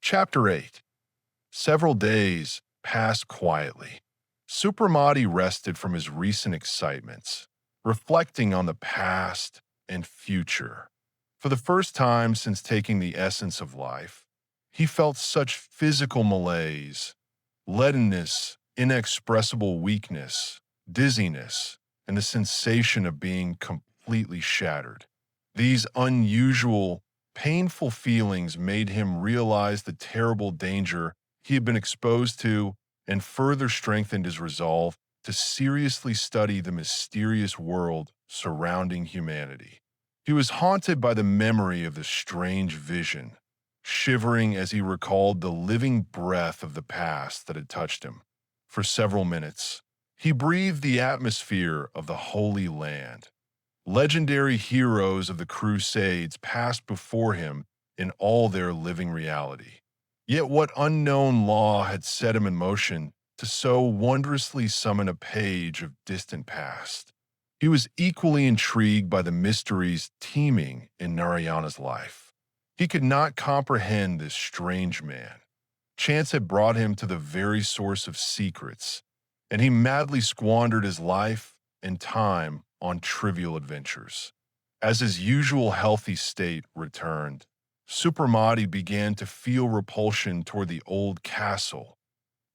Chapter 8. Several days passed quietly. Supramati rested from his recent excitements, reflecting on the past and future. For the first time since taking the essence of life, he felt such physical malaise, leadenness, inexpressible weakness, dizziness, and the sensation of being completely shattered. These unusual, painful feelings made him realize the terrible danger he had been exposed to and further strengthened his resolve to seriously study the mysterious world surrounding humanity. He was haunted by the memory of the strange vision, shivering as he recalled the living breath of the past that had touched him. For several minutes, he breathed the atmosphere of the Holy Land. Legendary heroes of the Crusades passed before him in all their living reality. Yet what unknown law had set him in motion to so wondrously summon a page of distant past? He was equally intrigued by the mysteries teeming in Narayana's life. He could not comprehend this strange man. Chance had brought him to the very source of secrets, and he madly squandered his life and time on trivial adventures. As his usual healthy state returned, Supramati began to feel repulsion toward the old castle,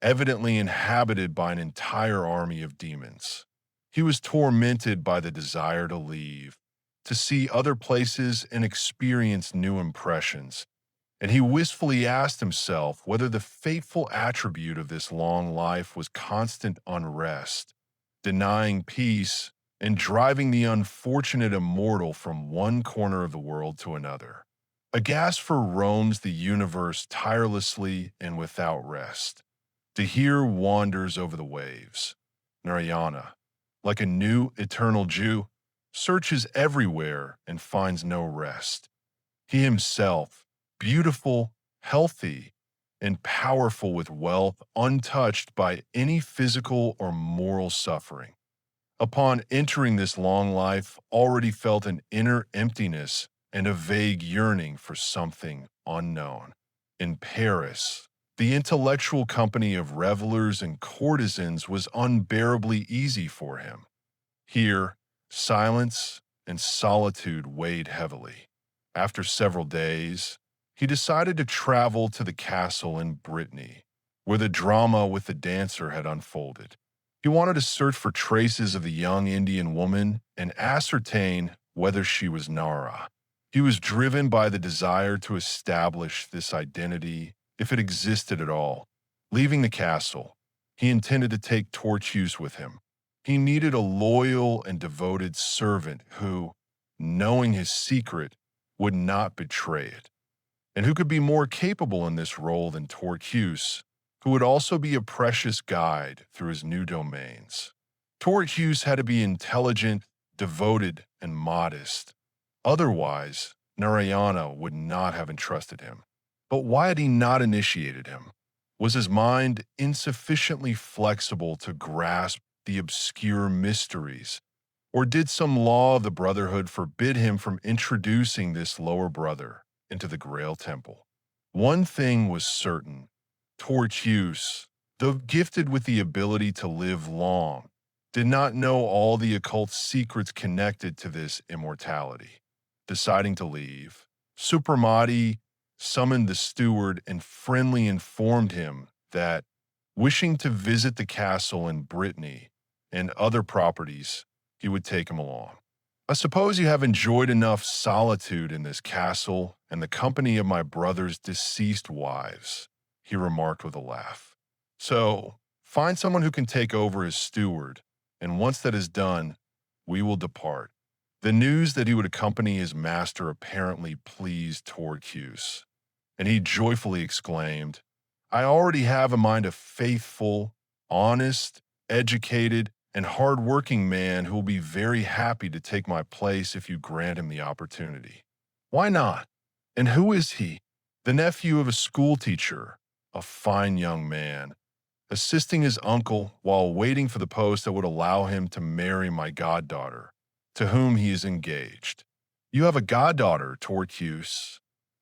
evidently inhabited by an entire army of demons. He was tormented by the desire to leave, to see other places and experience new impressions, and he wistfully asked himself whether the fateful attribute of this long life was constant unrest, denying peace and driving the unfortunate immortal from one corner of the world to another. A Gasper roams the universe tirelessly and without rest. Dahir wanders over the waves. Narayana, like a new eternal Jew, searches everywhere and finds no rest. He himself, beautiful, healthy, and powerful with wealth, untouched by any physical or moral suffering. Upon entering this long life, already felt an inner emptiness and a vague yearning for something unknown. In Paris, the intellectual company of revelers and courtesans was unbearably easy for him. Here, silence and solitude weighed heavily. After several days, he decided to travel to the castle in Brittany, where the drama with the dancer had unfolded. He wanted to search for traces of the young Indian woman and ascertain whether she was Nara. He was driven by the desire to establish this identity, if it existed at all. Leaving the castle, he intended to take Torchuse with him. He needed a loyal and devoted servant who, knowing his secret, would not betray it. And who could be more capable in this role than Torchuse, who would also be a precious guide through his new domains. Torchuse had to be intelligent, devoted, and modest. Otherwise, Narayana would not have entrusted him. But why had he not initiated him? Was his mind insufficiently flexible to grasp the obscure mysteries? Or did some law of the Brotherhood forbid him from introducing this lower brother into the Grail Temple? One thing was certain. Torchuse, though gifted with the ability to live long, did not know all the occult secrets connected to this immortality. Deciding to leave, Supramati summoned the steward and friendly informed him that, wishing to visit the castle in Brittany and other properties, he would take him along. I suppose you have enjoyed enough solitude in this castle and the company of my brother's deceased wives, he remarked with a laugh. So, find someone who can take over as steward, and once that is done, we will depart. The news that he would accompany his master apparently pleased Torchuse, and he joyfully exclaimed, I already have in mind a faithful, honest, educated, and hard-working man who will be very happy to take my place if you grant him the opportunity. Why not? And who is he? The nephew of a schoolteacher, a fine young man, assisting his uncle while waiting for the post that would allow him to marry my goddaughter, to whom he is engaged. You have a goddaughter, Torchuse?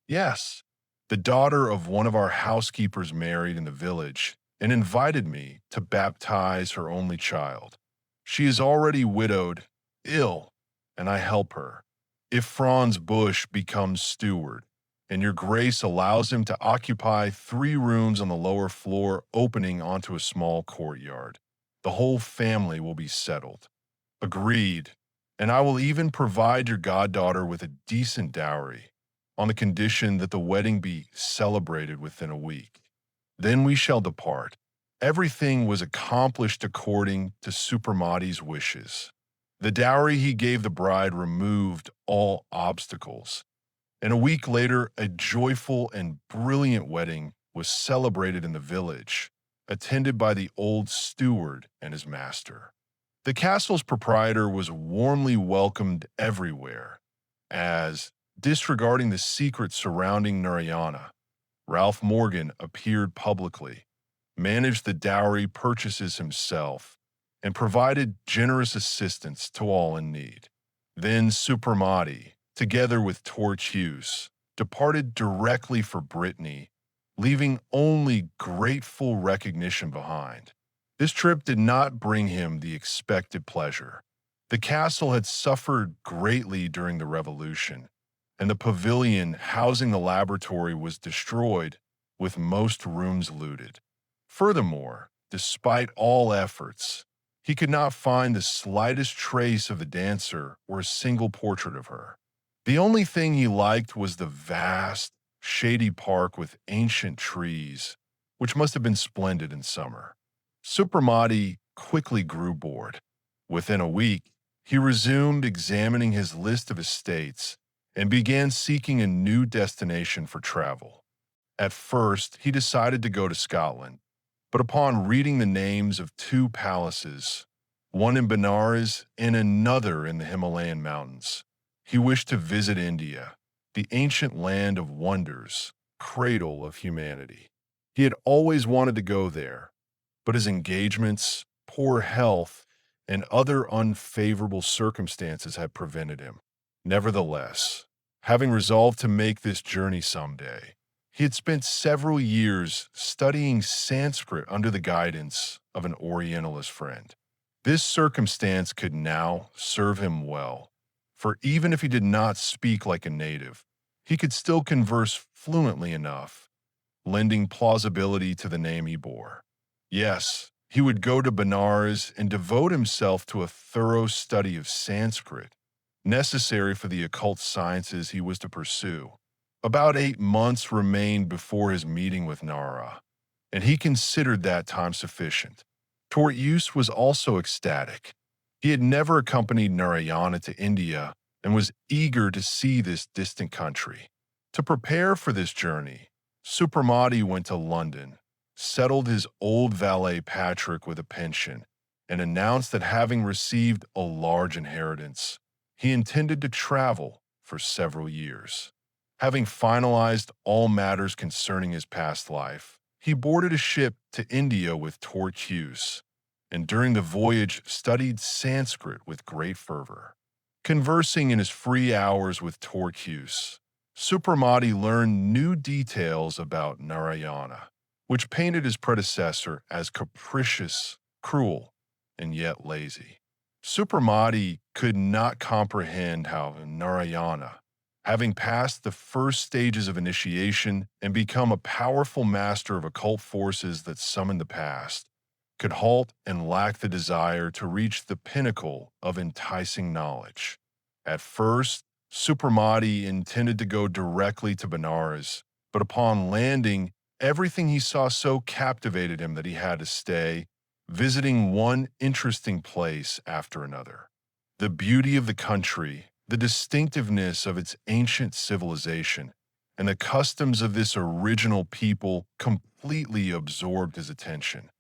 Yes. The daughter of one of our housekeepers married in the village and invited me to baptize her only child. She is already widowed, ill, and I help her. If Franz Busch becomes steward, and your grace allows him to occupy 3 rooms on the lower floor opening onto a small courtyard, the whole family will be settled. Agreed, and I will even provide your goddaughter with a decent dowry, on the condition that the wedding be celebrated within a week. Then we shall depart. Everything was accomplished according to Supermati's wishes. The dowry he gave the bride removed all obstacles, and a week later, a joyful and brilliant wedding was celebrated in the village, attended by the old steward and his master. The castle's proprietor was warmly welcomed everywhere, as, disregarding the secret surrounding Narayana, Ralph Morgan appeared publicly, managed the dowry purchases himself, and provided generous assistance to all in need. Then Supramati, together with Torchius, departed directly for Brittany, leaving only grateful recognition behind. This trip did not bring him the expected pleasure. The castle had suffered greatly during the revolution, and the pavilion housing the laboratory was destroyed, with most rooms looted. Furthermore, despite all efforts, he could not find the slightest trace of the dancer or a single portrait of her. The only thing he liked was the vast, shady park with ancient trees, which must have been splendid in summer. Supramati quickly grew bored. Within a week, he resumed examining his list of estates and began seeking a new destination for travel. At first, he decided to go to Scotland, but upon reading the names of 2 palaces, one in Benares and another in the Himalayan mountains, he wished to visit India, the ancient land of wonders, cradle of humanity. He had always wanted to go there, but his engagements, poor health, and other unfavorable circumstances had prevented him. Nevertheless, having resolved to make this journey someday, he had spent several years studying Sanskrit under the guidance of an Orientalist friend. This circumstance could now serve him well, for even if he did not speak like a native, he could still converse fluently enough, lending plausibility to the name he bore. Yes, he would go to Benares and devote himself to a thorough study of Sanskrit, necessary for the occult sciences he was to pursue. About 8 months remained before his meeting with Nara, and he considered that time sufficient. Tortius was also ecstatic. He had never accompanied Narayana to India and was eager to see this distant country. To prepare for this journey, Supramati went to London, settled his old valet Patrick with a pension, and announced that having received a large inheritance, he intended to travel for several years. Having finalized all matters concerning his past life, he boarded a ship to India with Tortius, and during the voyage studied Sanskrit with great fervor. Conversing in his free hours with Tortius, Supramati learned new details about Narayana, which painted his predecessor as capricious, cruel, and yet lazy. Supramati could not comprehend how Narayana, having passed the first stages of initiation and become a powerful master of occult forces that summoned the past, could halt and lack the desire to reach the pinnacle of enticing knowledge. At first, Supramati intended to go directly to Benares, but upon landing, everything he saw so captivated him that he had to stay, visiting one interesting place after another. The beauty of the country, the distinctiveness of its ancient civilization, and the customs of this original people completely absorbed his attention.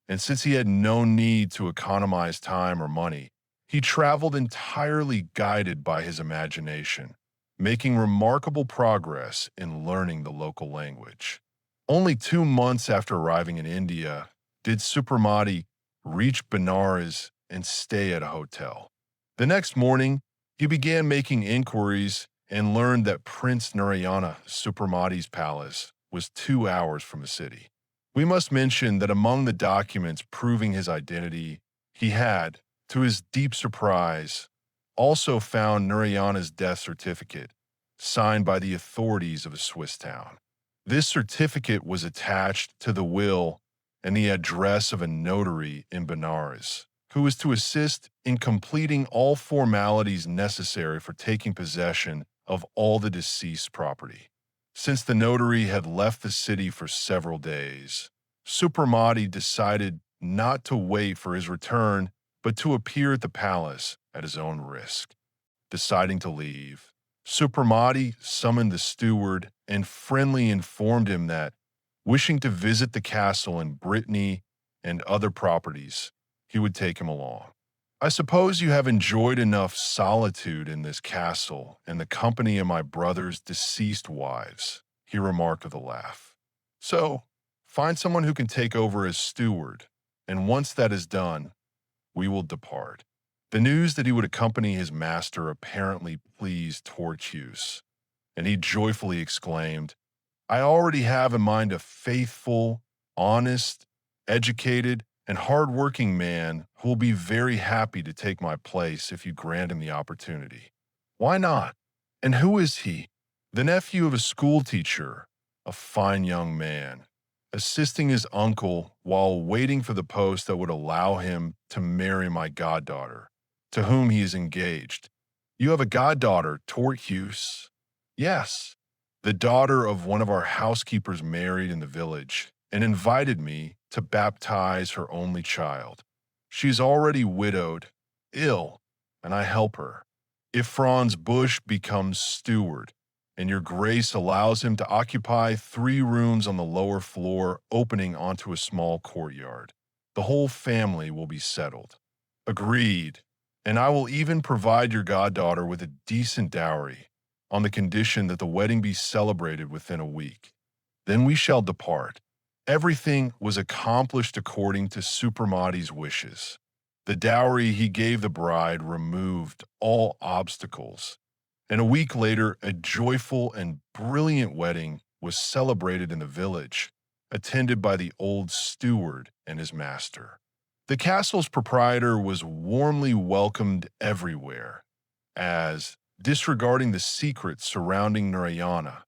And since he had no need to economize time or money, he traveled entirely guided by his imagination, making remarkable progress in learning the local language. Only 2 months after arriving in India did Supramati reach Benares and stay at a hotel. The next morning, he began making inquiries and learned that Prince Narayana, Supramati's palace, was 2 hours from the city. We must mention that among the documents proving his identity, he had, to his deep surprise, also found Narayana's death certificate, signed by the authorities of a Swiss town. This certificate was attached to the will and the address of a notary in Benares, who was to assist in completing all formalities necessary for taking possession of all the deceased's property. Since the notary had left the city for several days, Supramati decided not to wait for his return, but to appear at the palace at his own risk. Deciding to leave, Supramati summoned the steward and friendly informed him that, wishing to visit the castle in Brittany and other properties, he would take him along. I suppose you have enjoyed enough solitude in this castle and the company of my brother's deceased wives, he remarked with a laugh. So, find someone who can take over as steward, and once that is done, we will depart. The news that he would accompany his master apparently pleased Tortius, and he joyfully exclaimed, I already have in mind a faithful, honest, educated, and hard-working man who will be very happy to take my place if you grant him the opportunity. Why not? And who is he? The nephew of a schoolteacher, a fine young man, assisting his uncle while waiting for the post that would allow him to marry my goddaughter, to whom he is engaged. You have a goddaughter, Tortius? Yes, the daughter of one of our housekeepers married in the village and invited me to baptize her only child. She's already widowed, ill, and I help her. If Franz Busch becomes steward, and your grace allows him to occupy 3 rooms on the lower floor opening onto a small courtyard, the whole family will be settled. Agreed, and I will even provide your goddaughter with a decent dowry, on the condition that the wedding be celebrated within a week. Then we shall depart. Everything was accomplished according to Supramati's wishes. The dowry he gave the bride removed all obstacles, and a week later a joyful and brilliant wedding was celebrated in the village, attended by the old steward and his master. The castle's proprietor was warmly welcomed everywhere, as, disregarding the secrets surrounding Narayana,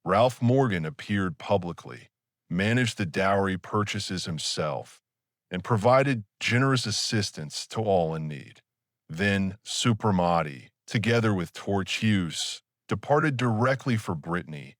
Ralph Morgan appeared publicly, managed the dowry purchases himself, and provided generous assistance to all in need. Then Supramati, together with Tortius, departed directly for Brittany,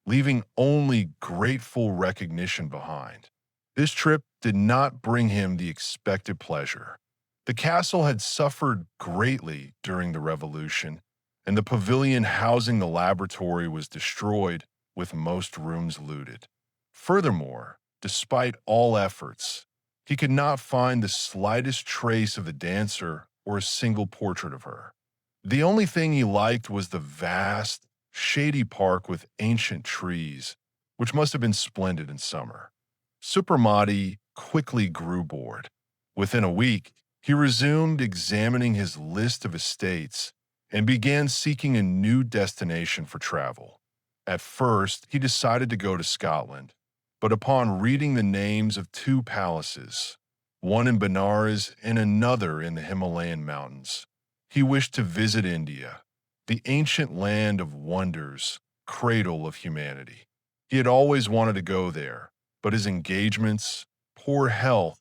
leaving only grateful recognition behind. This trip did not bring him the expected pleasure. The castle had suffered greatly during the revolution, and the pavilion housing the laboratory was destroyed, with most rooms looted. Furthermore, despite all efforts, he could not find the slightest trace of the dancer or a single portrait of her. The only thing he liked was the vast, shady park with ancient trees, which must have been splendid in summer. Supramati quickly grew bored. Within a week, he resumed examining his list of estates and began seeking a new destination for travel. At first, he decided to go to Scotland, but upon reading the names of 2 palaces, one in Benares and another in the Himalayan mountains, he wished to visit India, the ancient land of wonders, cradle of humanity. He had always wanted to go there, but his engagements, poor health,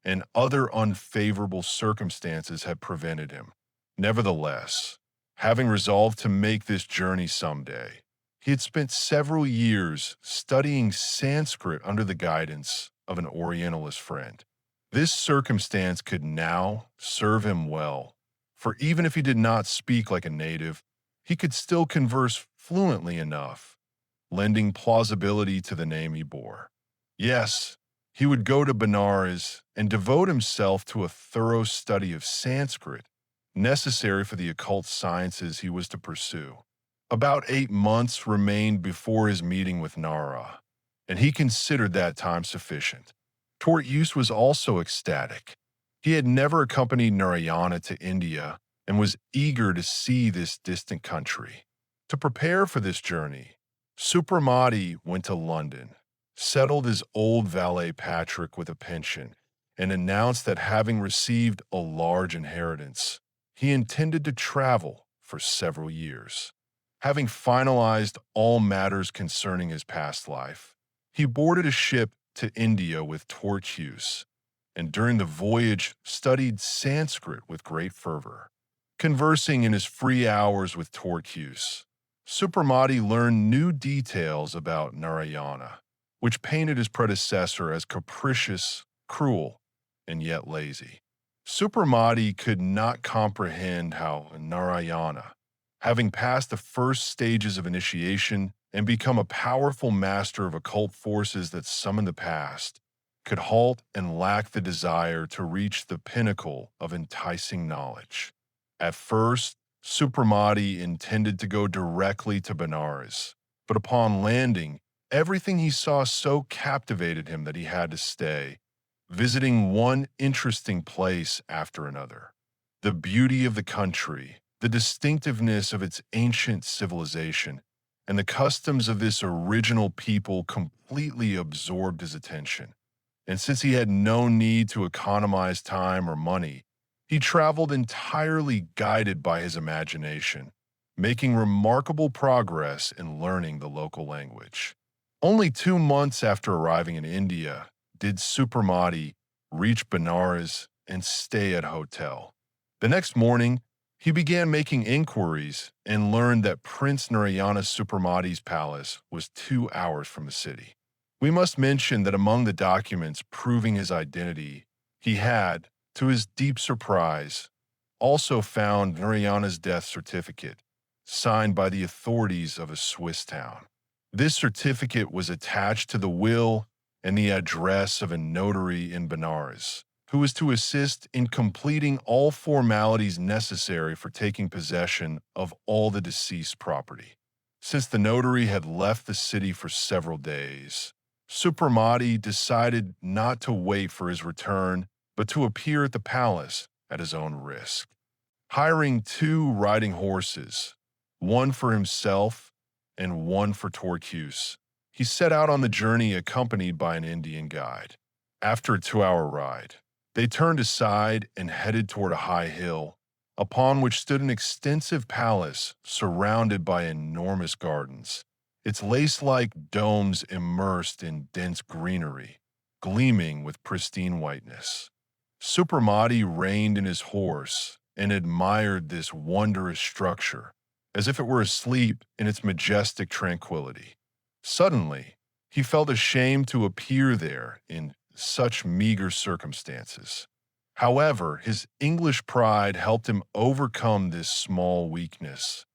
and other unfavorable circumstances had prevented him. Nevertheless, having resolved to make this journey someday, he had spent several years studying Sanskrit under the guidance of an Orientalist friend. This circumstance could now serve him well, for even if he did not speak like a native, he could still converse fluently enough, lending plausibility to the name he bore. Yes, he would go to Benares and devote himself to a thorough study of Sanskrit, necessary for the occult sciences he was to pursue. About 8 months remained before his meeting with Nara, and he considered that time sufficient. Tortius was also ecstatic. He had never accompanied Narayana to India and was eager to see this distant country. To prepare for this journey, Supramati went to London, settled his old valet Patrick with a pension, and announced that having received a large inheritance, he intended to travel for several years. Having finalized all matters concerning his past life, he boarded a ship to India with Torquus, and during the voyage studied Sanskrit with great fervor. Conversing in his free hours with Torquus, Supramati learned new details about Narayana, which painted his predecessor as capricious, cruel, and yet lazy. Supramati could not comprehend how Narayana, having passed the first stages of initiation and become a powerful master of occult forces that summon the past, could halt and lack the desire to reach the pinnacle of enticing knowledge. At first, Supramati intended to go directly to Benares, but upon landing, everything he saw so captivated him that he had to stay, visiting one interesting place after another. The beauty of the country, the distinctiveness of its ancient civilization, and the customs of this original people completely absorbed his attention. And since he had no need to economize time or money, he traveled entirely guided by his imagination, making remarkable progress in learning the local language. Only 2 months after arriving in India did Supramati reach Benares and stay at a hotel. The next morning, he began making inquiries and learned that Prince Narayana Supramati's palace was 2 hours from the city. We must mention that among the documents proving his identity, he had, to his deep surprise, also found Narayana's death certificate, signed by the authorities of a Swiss town. This certificate was attached to the will and the address of a notary in Benares, who was to assist in completing all formalities necessary for taking possession of all the deceased's property. Since the notary had left the city for several days, Supramati decided not to wait for his return, but to appear at the palace at his own risk. Hiring 2 riding horses, one for himself and one for Torquus, he set out on the journey accompanied by an Indian guide. After a 2-hour ride, they turned aside and headed toward a high hill, upon which stood an extensive palace surrounded by enormous gardens, its lace-like domes immersed in dense greenery, gleaming with pristine whiteness. Supramati reined in his horse and admired this wondrous structure, as if it were asleep in its majestic tranquility. Suddenly, he felt ashamed to appear there in such meager circumstances. However, his English pride helped him overcome this small weakness,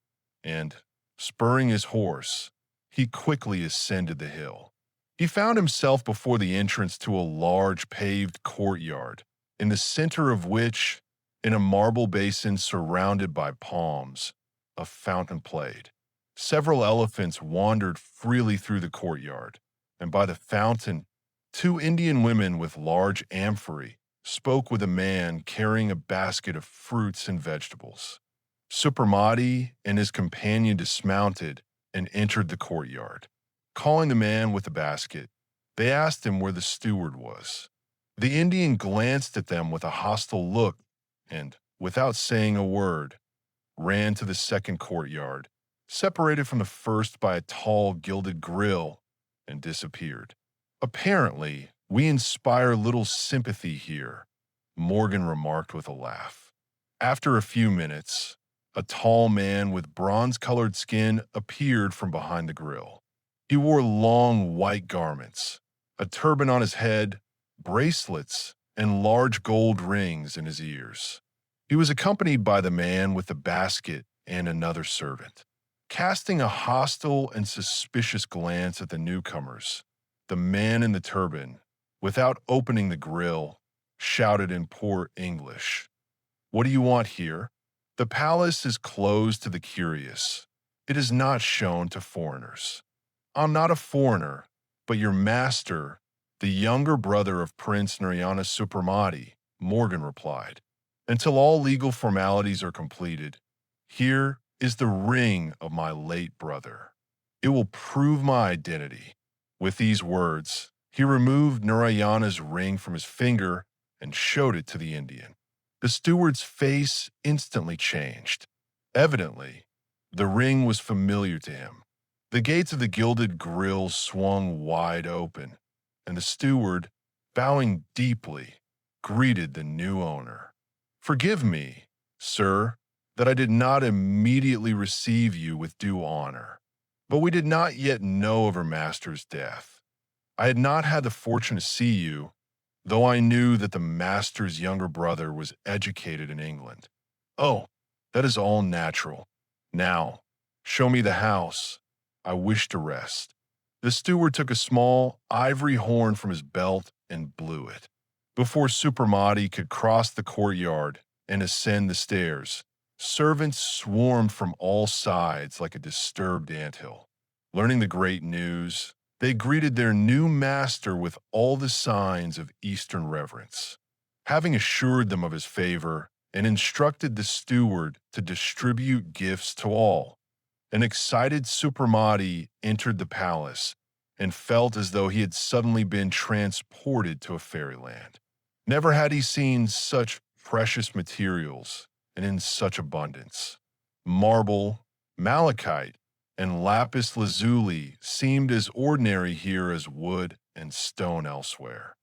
and, spurring his horse, he quickly ascended the hill. He found himself before the entrance to a large paved courtyard, in the center of which, in a marble basin surrounded by palms, a fountain played. Several elephants wandered freely through the courtyard, and by the fountain, 2 Indian women with large amphorae spoke with a man carrying a basket of fruits and vegetables. Supramati and his companion dismounted and entered the courtyard. Calling the man with the basket, they asked him where the steward was. The Indian glanced at them with a hostile look and, without saying a word, ran to the second courtyard, separated from the first by a tall gilded grille, and disappeared. Apparently, we inspire little sympathy here, Morgan remarked with a laugh. After a few minutes, a tall man with bronze-colored skin appeared from behind the grill. He wore long white garments, a turban on his head, bracelets, and large gold rings in his ears. He was accompanied by the man with the basket and another servant. Casting a hostile and suspicious glance at the newcomers, the man in the turban, without opening the grill, shouted in poor English, "What do you want here? The palace is closed to the curious. It is not shown to foreigners." "I'm not a foreigner, but your master, the younger brother of Prince Narayana Supramati," Morgan replied. "Until all legal formalities are completed, here is the ring of my late brother. It will prove my identity." With these words, he removed Narayana's ring from his finger and showed it to the Indian. The steward's face instantly changed. Evidently, the ring was familiar to him. The gates of the gilded grill swung wide open, and the steward, bowing deeply, greeted the new owner. "Forgive me, sir, that I did not immediately receive you with due honor, but we did not yet know of her master's death. I had not had the fortune to see you, though I knew that the master's younger brother was educated in England. Oh, that is all natural. Now, show me the house. I wish to rest." The steward took a small ivory horn from his belt and blew it. Before Supermati could cross the courtyard and ascend the stairs, servants swarmed from all sides like a disturbed anthill. Learning the great news, they greeted their new master with all the signs of Eastern reverence. Having assured them of his favor and instructed the steward to distribute gifts to all, an excited Supermati entered the palace and felt as though he had suddenly been transported to a fairyland. Never had he seen such precious materials and in such abundance. Marble, malachite, and lapis lazuli seemed as ordinary here as wood and stone elsewhere.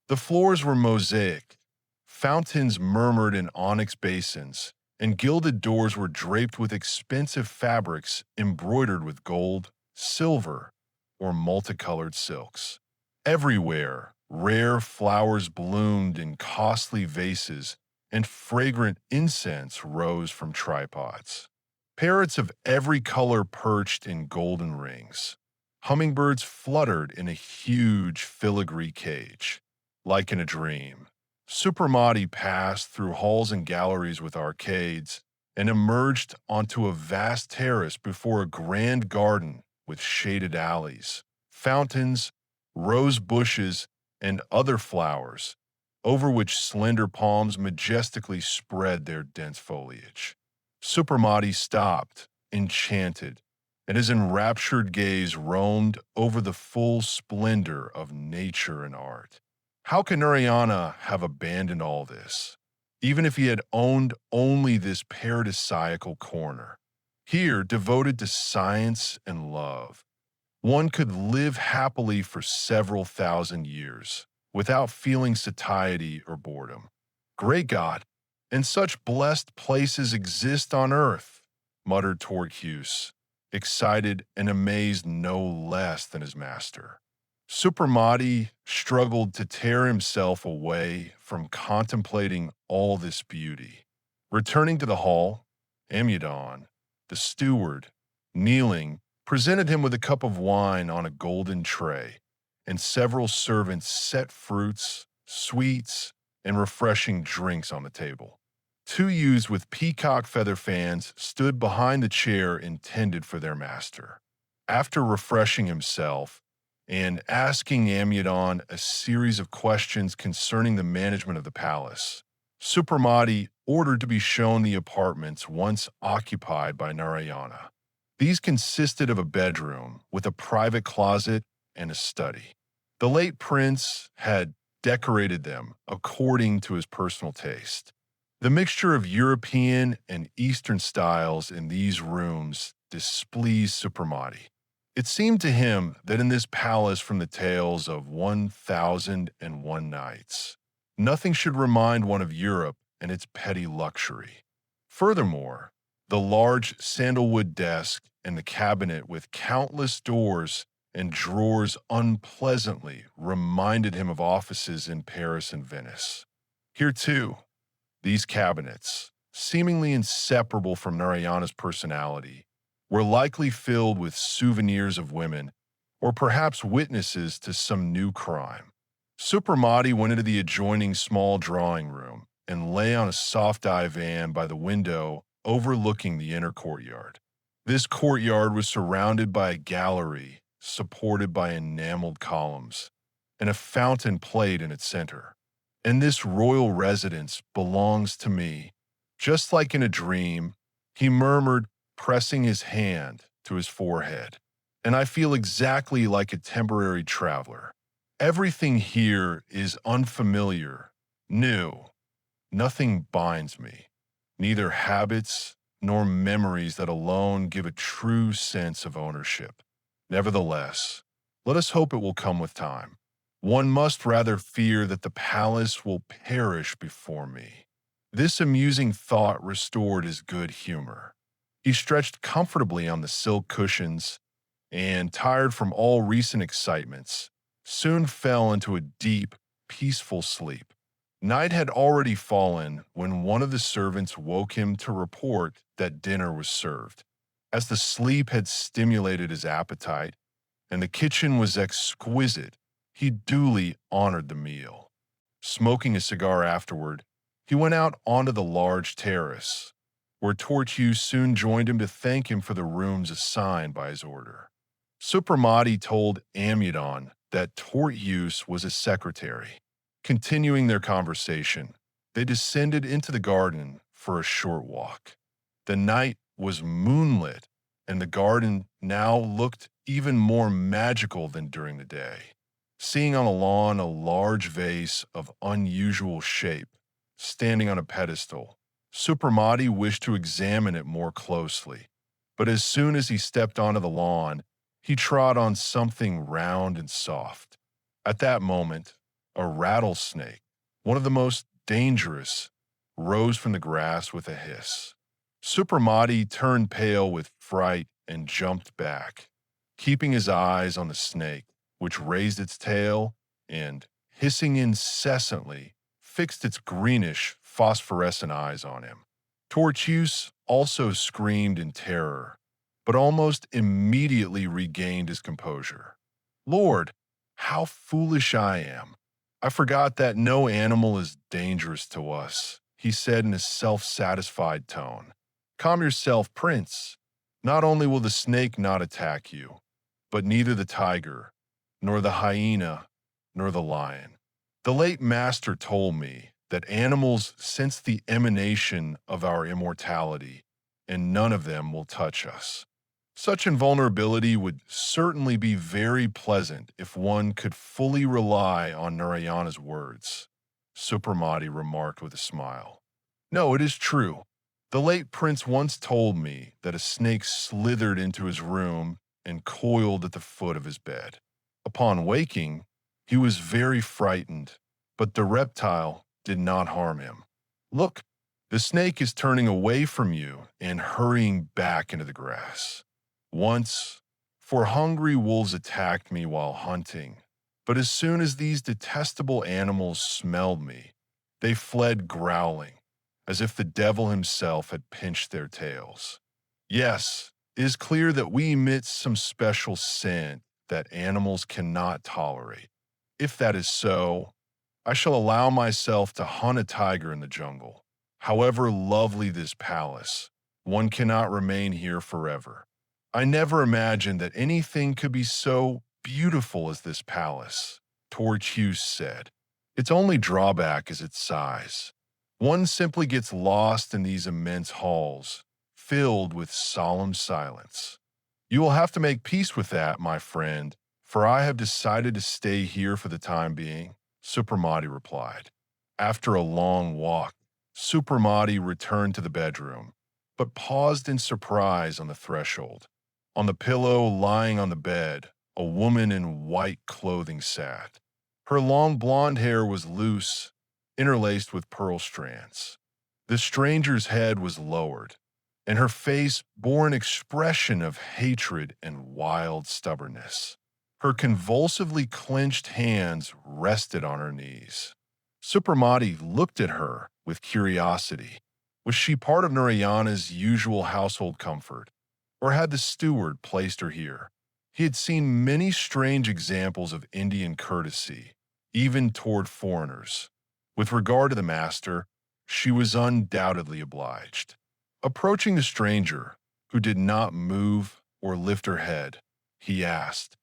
The floors were mosaic, fountains murmured in onyx basins, and gilded doors were draped with expensive fabrics embroidered with gold, silver, or multicolored silks. Everywhere, rare flowers bloomed in costly vases, and fragrant incense rose from tripods. Parrots of every color perched in golden rings. Hummingbirds fluttered in a huge filigree cage. Like in a dream, Supermati passed through halls and galleries with arcades and emerged onto a vast terrace before a grand garden with shaded alleys, fountains, rose bushes, and other flowers, over which slender palms majestically spread their dense foliage. Supermati stopped, enchanted, and his enraptured gaze roamed over the full splendor of nature and art. How can Narayana have abandoned all this, even if he had owned only this paradisiacal corner? Here, devoted to science and love, one could live happily for several thousand years without feeling satiety or boredom. Great God, and such blessed places exist on earth, muttered Torquus, excited and amazed no less than his master. Supermati struggled to tear himself away from contemplating all this beauty. Returning to the hall, Amyadon, the steward, kneeling, presented him with a cup of wine on a golden tray, and several servants set fruits, sweets, and refreshing drinks on the table. Two youths with peacock feather fans stood behind the chair intended for their master. After refreshing himself and asking Amyadon a series of questions concerning the management of the palace, Supermati ordered to be shown the apartments once occupied by Narayana. These consisted of a bedroom with a private closet and a study. The late prince had decorated them according to his personal taste. The mixture of European and Eastern styles in these rooms displeased Supermati. It seemed to him that in this palace from the tales of 1001 Nights, nothing should remind one of Europe and its petty luxury. Furthermore, the large sandalwood desk and the cabinet with countless doors and drawers unpleasantly reminded him of offices in Paris and Venice. Here, too, these cabinets, seemingly inseparable from Narayana's personality, were likely filled with souvenirs of women, or perhaps witnesses to some new crime. Supermati went into the adjoining small drawing room and lay on a soft divan by the window overlooking the inner courtyard. This courtyard was surrounded by a gallery supported by enameled columns, and a fountain played in its center. "And this royal residence belongs to me, just like in a dream," he murmured, pressing his hand to his forehead. and I feel exactly like a temporary traveler. Everything here is unfamiliar, new. Nothing binds me, neither habits nor memories that alone give a true sense of ownership. Nevertheless, let us hope it will come with time. One must rather fear that the palace will perish before me. This amusing thought restored his good humor. He stretched comfortably on the silk cushions and, tired from all recent excitements, soon fell into a deep, peaceful sleep. Night had already fallen when one of the servants woke him to report that dinner was served. As the sleep had stimulated his appetite and the kitchen was exquisite, he duly honored the meal. Smoking a cigar afterward, he went out onto the large terrace, where Tortu soon joined him to thank him for the rooms assigned by his order. Supramati told Amudon that Tortius was his secretary. Continuing their conversation, they descended into the garden for a short walk. The night was moonlit, and the garden now looked even more magical than during the day. Seeing on a lawn a large vase of unusual shape, standing on a pedestal, Supramati wished to examine it more closely. But as soon as he stepped onto the lawn, he trod on something round and soft. At that moment, a rattlesnake, one of the most dangerous, rose from the grass with a hiss. Supramati turned pale with fright and jumped back, keeping his eyes on the snake, which raised its tail and, hissing incessantly, fixed its greenish, phosphorescent eyes on him. Tortius also screamed in terror, but almost immediately regained his composure. Lord, how foolish I am! I forgot that no animal is dangerous to us, he said in a self-satisfied tone. Calm yourself, Prince. Not only will the snake not attack you, but neither the tiger, nor the hyena, nor the lion. The late master told me that animals sense the emanation of our immortality, and none of them will touch us. Such invulnerability would certainly be very pleasant if one could fully rely on Narayana's words, Supramati remarked with a smile. No, it is true. The late prince once told me that a snake slithered into his room and coiled at the foot of his bed. Upon waking, he was very frightened, but the reptile did not harm him. Look, the snake is turning away from you and hurrying back into the grass. Once, 4 hungry wolves attacked me while hunting, but as soon as these detestable animals smelled me, they fled growling, as if the devil himself had pinched their tails. Yes, it is clear that we emit some special scent that animals cannot tolerate. If that is so, I shall allow myself to hunt a tiger in the jungle. However lovely this palace, one cannot remain here forever. I never imagined that anything could be so beautiful as this palace, Tortius said. Its only drawback is its size. One simply gets lost in these immense halls, filled with solemn silence. You will have to make peace with that, my friend, for I have decided to stay here for the time being, Supramati replied. After a long walk, Supramati returned to the bedroom, but paused in surprise on the threshold. On the pillow lying on the bed, a woman in white clothing sat. Her long blonde hair was loose, interlaced with pearl strands. The stranger's head was lowered, and her face bore an expression of hatred and wild stubbornness. Her convulsively clenched hands rested on her knees. Supramati looked at her with curiosity. Was she part of Narayana's usual household comfort, or had the steward placed her here? He had seen many strange examples of Indian courtesy, even toward foreigners. With regard to the master, she was undoubtedly obliged. Approaching the stranger, who did not move or lift her head, he asked,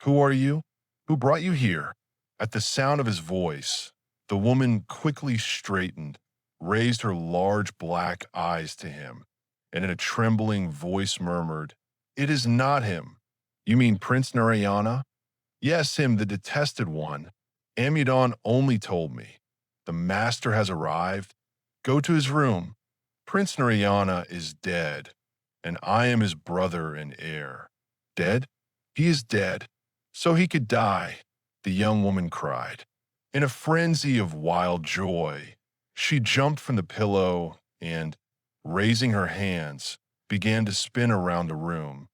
"Who are you? Who brought you here?" At the sound of his voice, the woman quickly straightened, raised her large black eyes to him, and in a trembling voice murmured, "It is not him. You mean Prince Narayana? Yes, him, the detested one. Amudon only told me. The master has arrived. Go to his room. Prince Narayana is dead, and I am his brother and heir. Dead? He is dead. So he could die, the young woman cried. In a frenzy of wild joy, she jumped from the pillow and, raising her hands, began to spin around the room,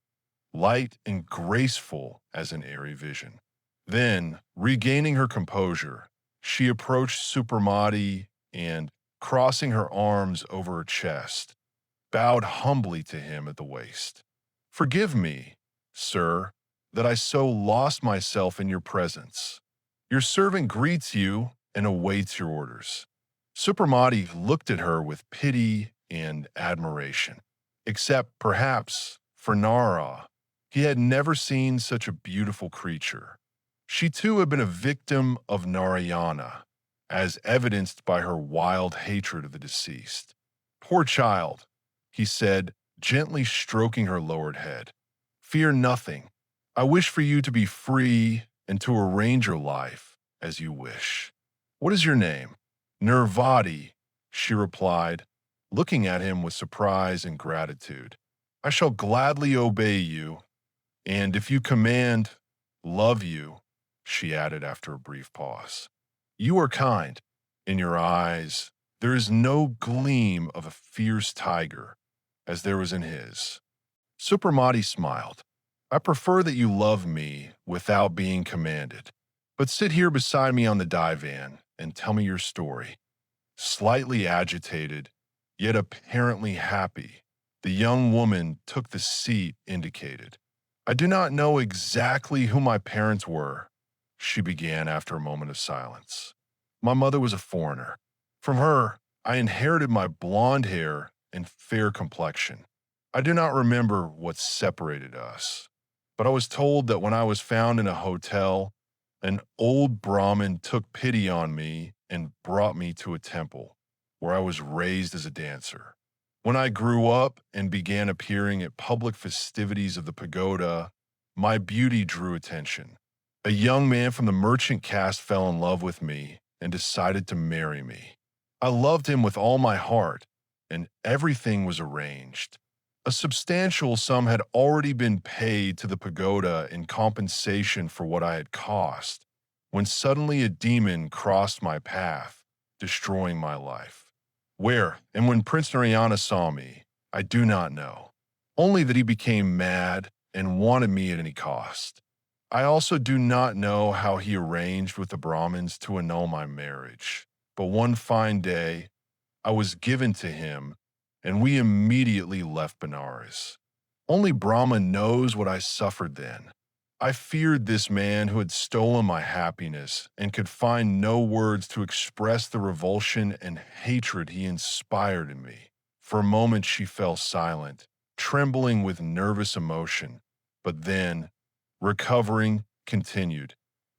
light and graceful as an airy vision. Then, regaining her composure, she approached Supermati and, crossing her arms over her chest, bowed humbly to him at the waist. Forgive me, sir, that I so lost myself in your presence. Your servant greets you and awaits your orders. Supermati looked at her with pity and admiration, except perhaps for Nara. He had never seen such a beautiful creature. She too had been a victim of Narayana, as evidenced by her wild hatred of the deceased. Poor child, he said, gently stroking her lowered head. Fear nothing. I wish for you to be free and to arrange your life as you wish. What is your name? Nirvati, she replied, looking at him with surprise and gratitude. I shall gladly obey you, and if you command, love you, she added after a brief pause. You are kind. In your eyes, there is no gleam of a fierce tiger, as there was in his. Supermati smiled. I prefer that you love me without being commanded. But sit here beside me on the divan and tell me your story. Slightly agitated, yet apparently happy, the young woman took the seat indicated. I do not know exactly who my parents were, she began after a moment of silence. My mother was a foreigner. From her, I inherited my blonde hair and fair complexion. I do not remember what separated us, but I was told that when I was found in a hotel, an old Brahmin took pity on me and brought me to a temple, where I was raised as a dancer. When I grew up and began appearing at public festivities of the pagoda, my beauty drew attention. A young man from the merchant caste fell in love with me and decided to marry me. I loved him with all my heart, and everything was arranged. A substantial sum had already been paid to the pagoda in compensation for what I had cost, when suddenly a demon crossed my path, destroying my life. Where and when Prince Narayana saw me, I do not know. Only that he became mad and wanted me at any cost. I also do not know how he arranged with the Brahmins to annul my marriage, but one fine day, I was given to him, and we immediately left Benares. Only Brahma knows what I suffered then. I feared this man who had stolen my happiness and could find no words to express the revulsion and hatred he inspired in me. For a moment she fell silent, trembling with nervous emotion, but then, recovering, continued.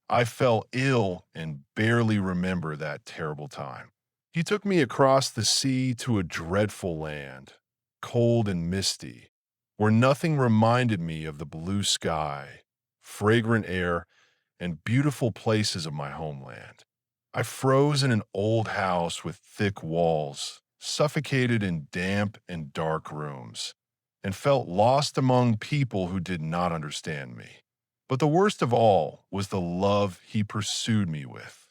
I fell ill and barely remember that terrible time. He took me across the sea to a dreadful land, cold and misty, where nothing reminded me of the blue sky, fragrant air, and beautiful places of my homeland. I froze in an old house with thick walls, suffocated in damp and dark rooms, and felt lost among people who did not understand me. But the worst of all was the love he pursued me with.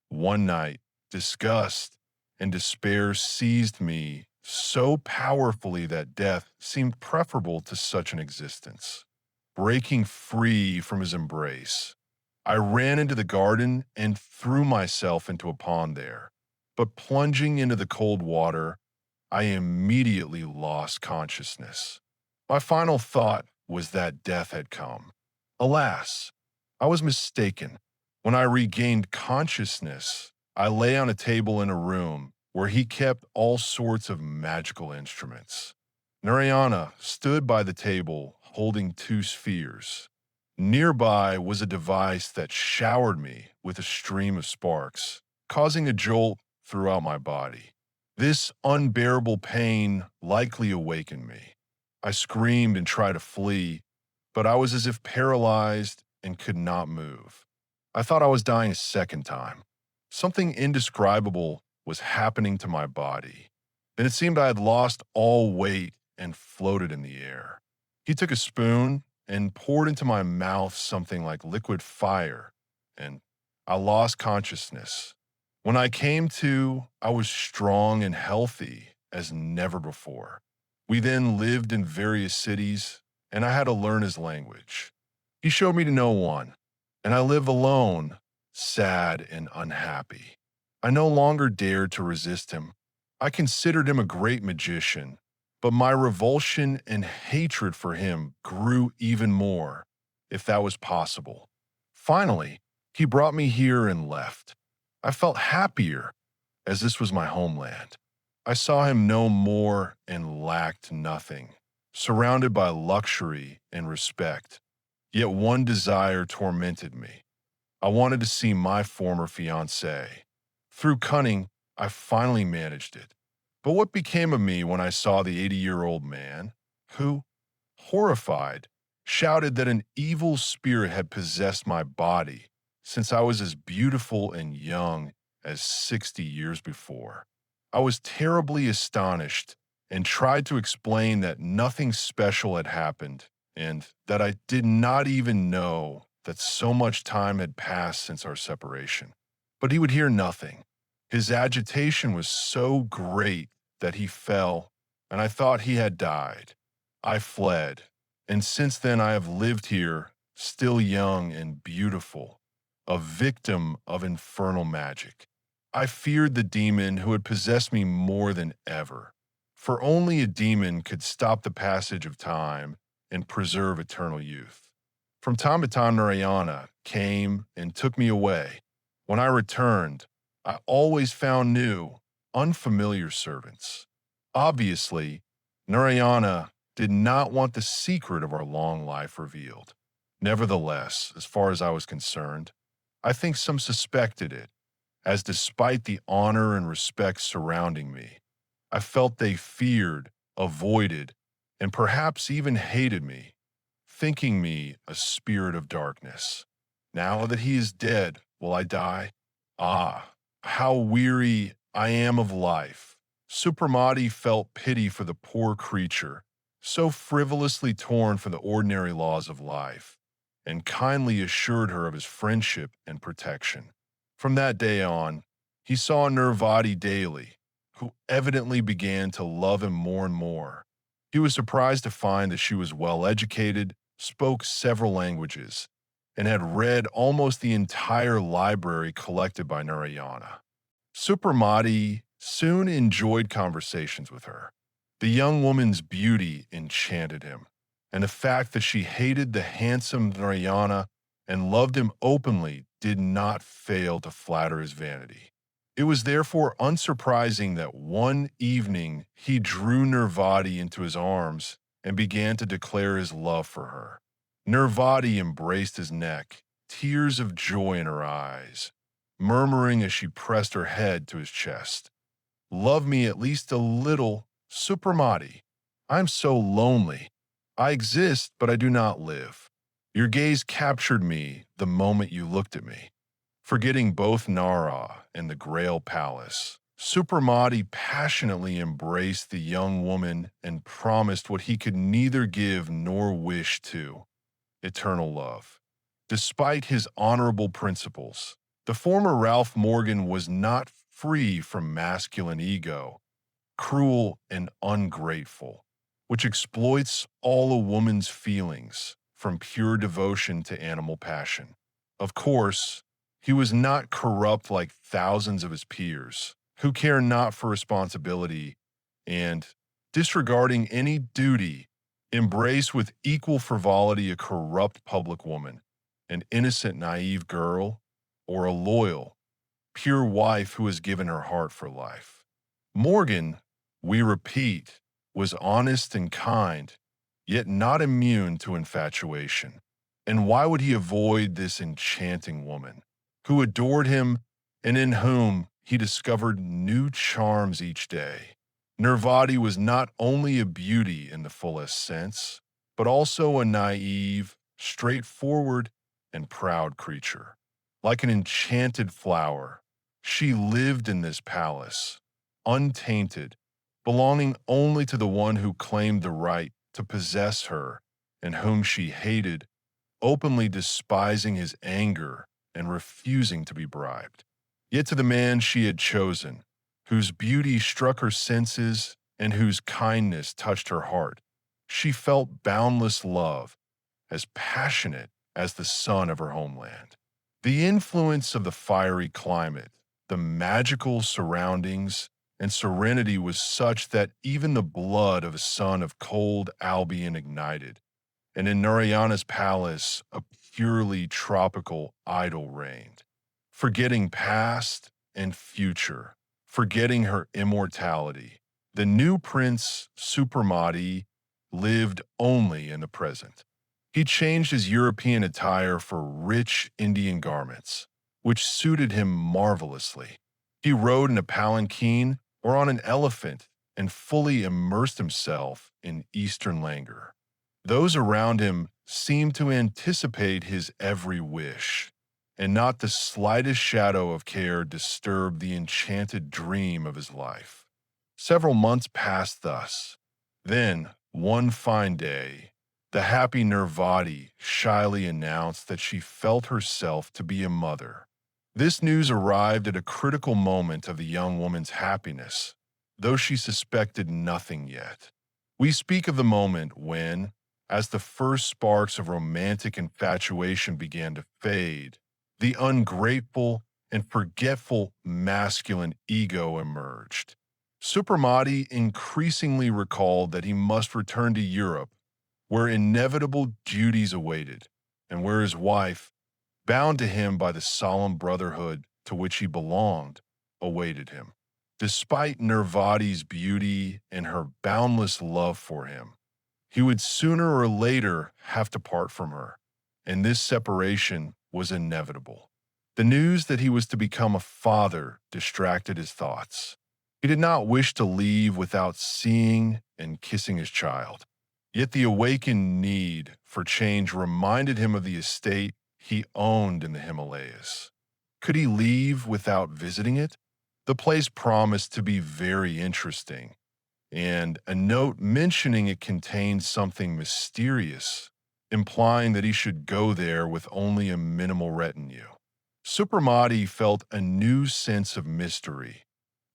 One night, disgust and despair seized me so powerfully that death seemed preferable to such an existence. Breaking free from his embrace, I ran into the garden and threw myself into a pond there. But plunging into the cold water, I immediately lost consciousness. My final thought was that death had come. Alas, I was mistaken. When I regained consciousness, I lay on a table in a room where he kept all sorts of magical instruments. Narayana stood by the table holding two spheres. Nearby was a device that showered me with a stream of sparks, causing a jolt throughout my body. This unbearable pain likely awakened me. I screamed and tried to flee, but I was as if paralyzed and could not move. I thought I was dying a second time. Something indescribable was happening to my body, and it seemed I had lost all weight and floated in the air. He took a spoon and poured into my mouth something like liquid fire, and I lost consciousness. When I came to, I was strong and healthy as never before. We then lived in various cities, and I had to learn his language. He showed me to no one, and I live alone, sad and unhappy. I no longer dared to resist him. I considered him a great magician, but my revulsion and hatred for him grew even more, if that was possible. Finally, he brought me here and left. I felt happier, as this was my homeland. I saw him no more and lacked nothing, surrounded by luxury and respect. Yet one desire tormented me. I wanted to see my former fiancée. Through cunning, I finally managed it. But what became of me when I saw the 80-year-old man, who, horrified, shouted that an evil spirit had possessed my body since I was as beautiful and young as 60 years before? I was terribly astonished and tried to explain that nothing special had happened and that I did not even know that so much time had passed since our separation. But he would hear nothing. His agitation was so great that he fell, and I thought he had died. I fled, and since then I have lived here, still young and beautiful, a victim of infernal magic. I feared the demon who had possessed me more than ever, for only a demon could stop the passage of time and preserve eternal youth. From time to time, Narayana came and took me away. When I returned, I always found new, unfamiliar servants. Obviously, Narayana did not want the secret of our long life revealed. Nevertheless, as far as I was concerned, I think some suspected it, as despite the honor and respect surrounding me, I felt they feared, avoided, and perhaps even hated me, thinking me a spirit of darkness. Now that he is dead, will I die? Ah, how weary I am of life. Supramati felt pity for the poor creature, so frivolously torn from the ordinary laws of life, and kindly assured her of his friendship and protection. From that day on, he saw Nirvati daily, who evidently began to love him more and more. He was surprised to find that she was well educated, spoke several languages, and had read almost the entire library collected by Narayana. Supramati soon enjoyed conversations with her. The young woman's beauty enchanted him, and the fact that she hated the handsome Narayana and loved him openly did not fail to flatter his vanity. It was therefore unsurprising that one evening he drew Nirvati into his arms and began to declare his love for her. Nirvati embraced his neck, tears of joy in her eyes, murmuring as she pressed her head to his chest, "Love me at least a little, Supramati. I'm so lonely. I exist, but I do not live. Your gaze captured me the moment you looked at me." Forgetting both Nara and the Grail Palace, Supramati passionately embraced the young woman and promised what he could neither give nor wish to: eternal love. Despite his honorable principles, the former Ralph Morgan was not free from masculine ego, cruel and ungrateful, which exploits all a woman's feelings from pure devotion to animal passion. Of course, he was not corrupt like thousands of his peers, who care not for responsibility and, disregarding any duty, embrace with equal frivolity a corrupt public woman, an innocent, naive girl, or a loyal, pure wife who has given her heart for life. Morgan, we repeat, was honest and kind, yet not immune to infatuation. And why would he avoid this enchanting woman, who adored him and in whom he discovered new charms each day? Nirvati was not only a beauty in the fullest sense, but also a naive, straightforward, and proud creature. Like an enchanted flower, she lived in this palace, untainted, belonging only to the one who claimed the right to possess her and whom she hated, openly despising his anger and refusing to be bribed. Yet to the man she had chosen, whose beauty struck her senses and whose kindness touched her heart, she felt boundless love, as passionate as the sun of her homeland. The influence of the fiery climate, the magical surroundings, and serenity was such that even the blood of a son of cold Albion ignited, and in Narayana's palace a purely tropical idyll reigned. Forgetting past and future, forgetting her immortality, the new prince Supramati lived only in the present. He changed his European attire for rich Indian garments, which suited him marvelously. He rode in a palanquin or on an elephant and fully immersed himself in Eastern languor. Those around him seemed to anticipate his every wish, and not the slightest shadow of care disturbed the enchanted dream of his life. Several months passed thus. Then, one fine day, the happy Nervati shyly announced that she felt herself to be a mother. This news arrived at a critical moment of the young woman's happiness, though she suspected nothing yet. We speak of the moment when, as the first sparks of romantic infatuation began to fade, the ungrateful and forgetful masculine ego emerged. Supramati increasingly recalled that he must return to Europe, where inevitable duties awaited, and where his wife, bound to him by the solemn brotherhood to which he belonged, awaited him. Despite Nervati's beauty and her boundless love for him, he would sooner or later have to part from her, and this separation was inevitable. The news that he was to become a father distracted his thoughts. He did not wish to leave without seeing and kissing his child. Yet the awakened need for change reminded him of the estate he owned in the Himalayas. Could he leave without visiting it? The place promised to be very interesting, and a note mentioning it contained something mysterious, implying that he should go there with only a minimal retinue. Supramati felt a new sense of mystery,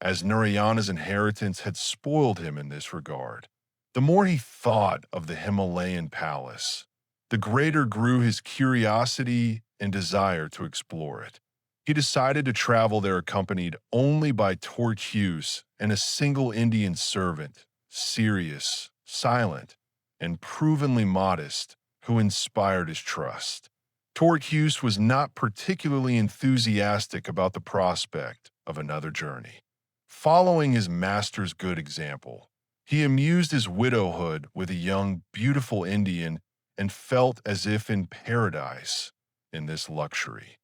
as Narayana's inheritance had spoiled him in this regard. The more he thought of the Himalayan palace, the greater grew his curiosity and desire to explore it. He decided to travel there accompanied only by Torquus and a single Indian servant, serious, silent, and provenly modest, who inspired his trust. Torquus was not particularly enthusiastic about the prospect of another journey. Following his master's good example, he amused his widowhood with a young, beautiful Indian and felt as if in paradise in this luxury.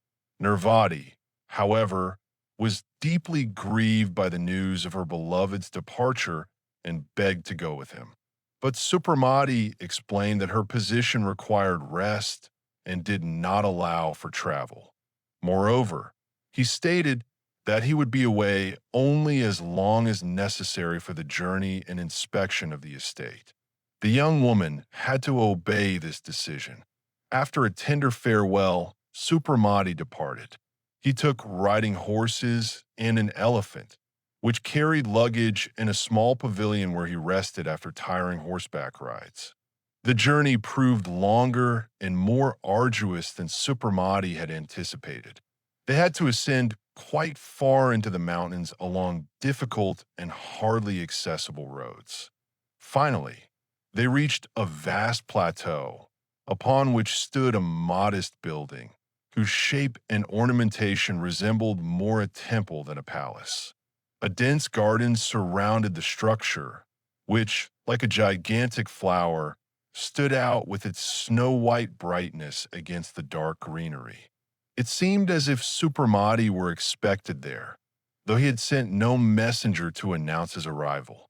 Nervati, however, was deeply grieved by the news of her beloved's departure and begged to go with him. But Supramati explained that her position required rest and did not allow for travel. Moreover, he stated that he would be away only as long as necessary for the journey and inspection of the estate. The young woman had to obey this decision. After a tender farewell, Supramati departed. He took riding horses and an elephant, which carried luggage in a small pavilion where he rested after tiring horseback rides. The journey proved longer and more arduous than Supramati had anticipated. They had to ascend quite far into the mountains along difficult and hardly accessible roads. Finally, they reached a vast plateau, upon which stood a modest building, whose shape and ornamentation resembled more a temple than a palace. A dense garden surrounded the structure, which, like a gigantic flower, stood out with its snow-white brightness against the dark greenery. It seemed as if Supramati were expected there, though he had sent no messenger to announce his arrival.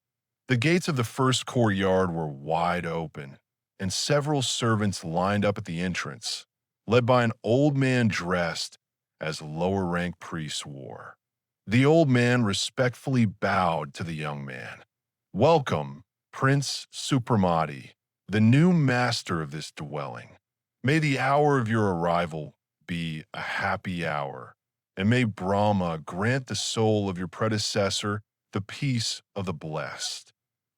The gates of the first courtyard were wide open, and several servants lined up at the entrance, led by an old man dressed as lower-rank priests wore. The old man respectfully bowed to the young man. "Welcome, Prince Supramati, the new master of this dwelling. May the hour of your arrival be a happy hour, and may Brahma grant the soul of your predecessor the peace of the blessed."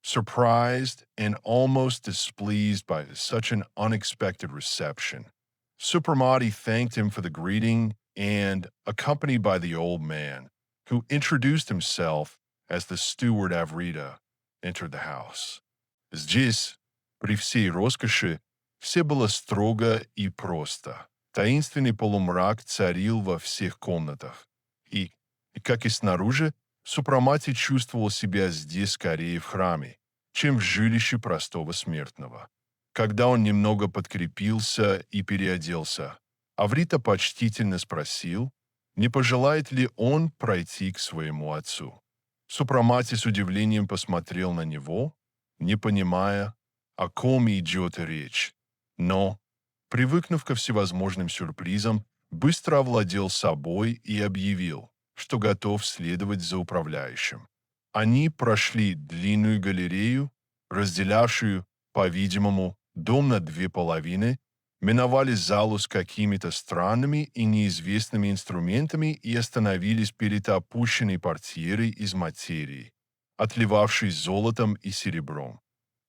Surprised and almost displeased by such an unexpected reception, Supramati thanked him for the greeting and, accompanied by the old man, who introduced himself as the steward Avrita, entered the house. Здесь, при всей роскоши, все было строго и просто. Таинственный полумрак царил во всех комнатах. Как и снаружи, Супрамати чувствовал себя здесь скорее в храме, чем в жилище простого смертного. Когда он немного подкрепился и переоделся, Аврита почтительно спросил, не пожелает ли он пройти к своему отцу. Супрамати с удивлением посмотрел на него, не понимая, о ком идет речь. Но, привыкнув ко всевозможным сюрпризам, быстро овладел собой и объявил, что готов следовать за управляющим. Они прошли длинную галерею, разделявшую, по-видимому, дом на две половины, миновали залу с какими-то странными и неизвестными инструментами и остановились перед опущенной портьерой из материи, отливавшей золотом и серебром.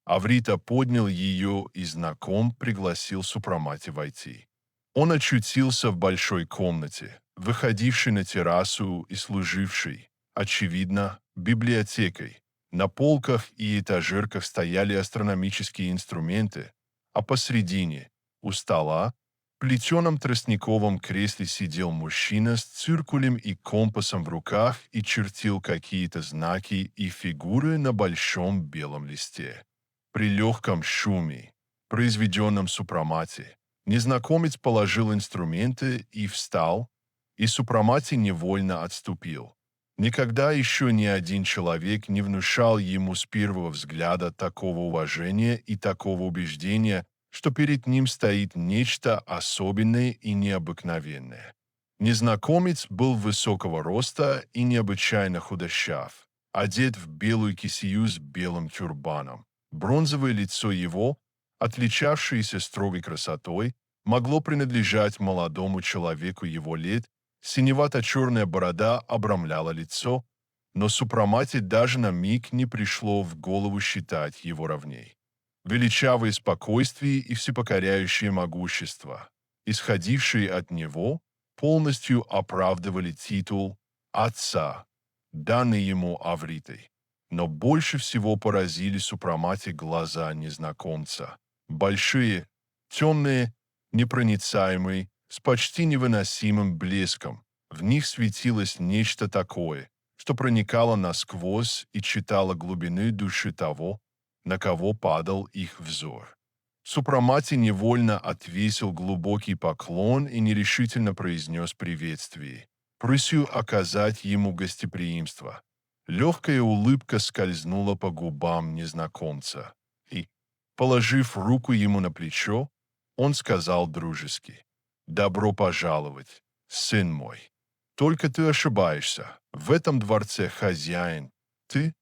Аврита поднял ее и знаком пригласил Супрамати войти. Он очутился в большой комнате, выходившей на террасу и служившей, очевидно, библиотекой. На полках и этажерках стояли астрономические инструменты, а посредине, у стола, в плетеном тростниковом кресле сидел мужчина с циркулем и компасом в руках и чертил какие-то знаки и фигуры на большом белом листе. При легком шуме, произведенном Супрамати, незнакомец положил инструменты и встал, и Супрамати невольно отступил. Никогда еще ни один человек не внушал ему с первого взгляда такого уважения и такого убеждения, что перед ним стоит нечто особенное и необыкновенное. Незнакомец был высокого роста и необычайно худощав, одет в белую кисею с белым тюрбаном. Бронзовое лицо его, отличавшееся строгой красотой, могло принадлежать молодому человеку его лет. Синевато-черная борода обрамляла лицо, но Супрамати даже на миг не пришло в голову считать его ровней. Величавое спокойствие и всепокоряющее могущество, исходившие от него, полностью оправдывали титул «отца», данный ему Авритой. Но больше всего поразили Супрамати глаза незнакомца. Большие, темные, непроницаемые, с почти невыносимым блеском. В них светилось нечто такое, что проникало насквозь и читало глубины души того, на кого падал их взор. Супрамати невольно отвесил глубокий поклон и нерешительно произнес приветствие, просил оказать ему гостеприимство. Легкая улыбка скользнула по губам незнакомца, и, положив руку ему на плечо, он сказал дружески: «Добро пожаловать, сын мой. Только ты ошибаешься. В этом дворце хозяин ты,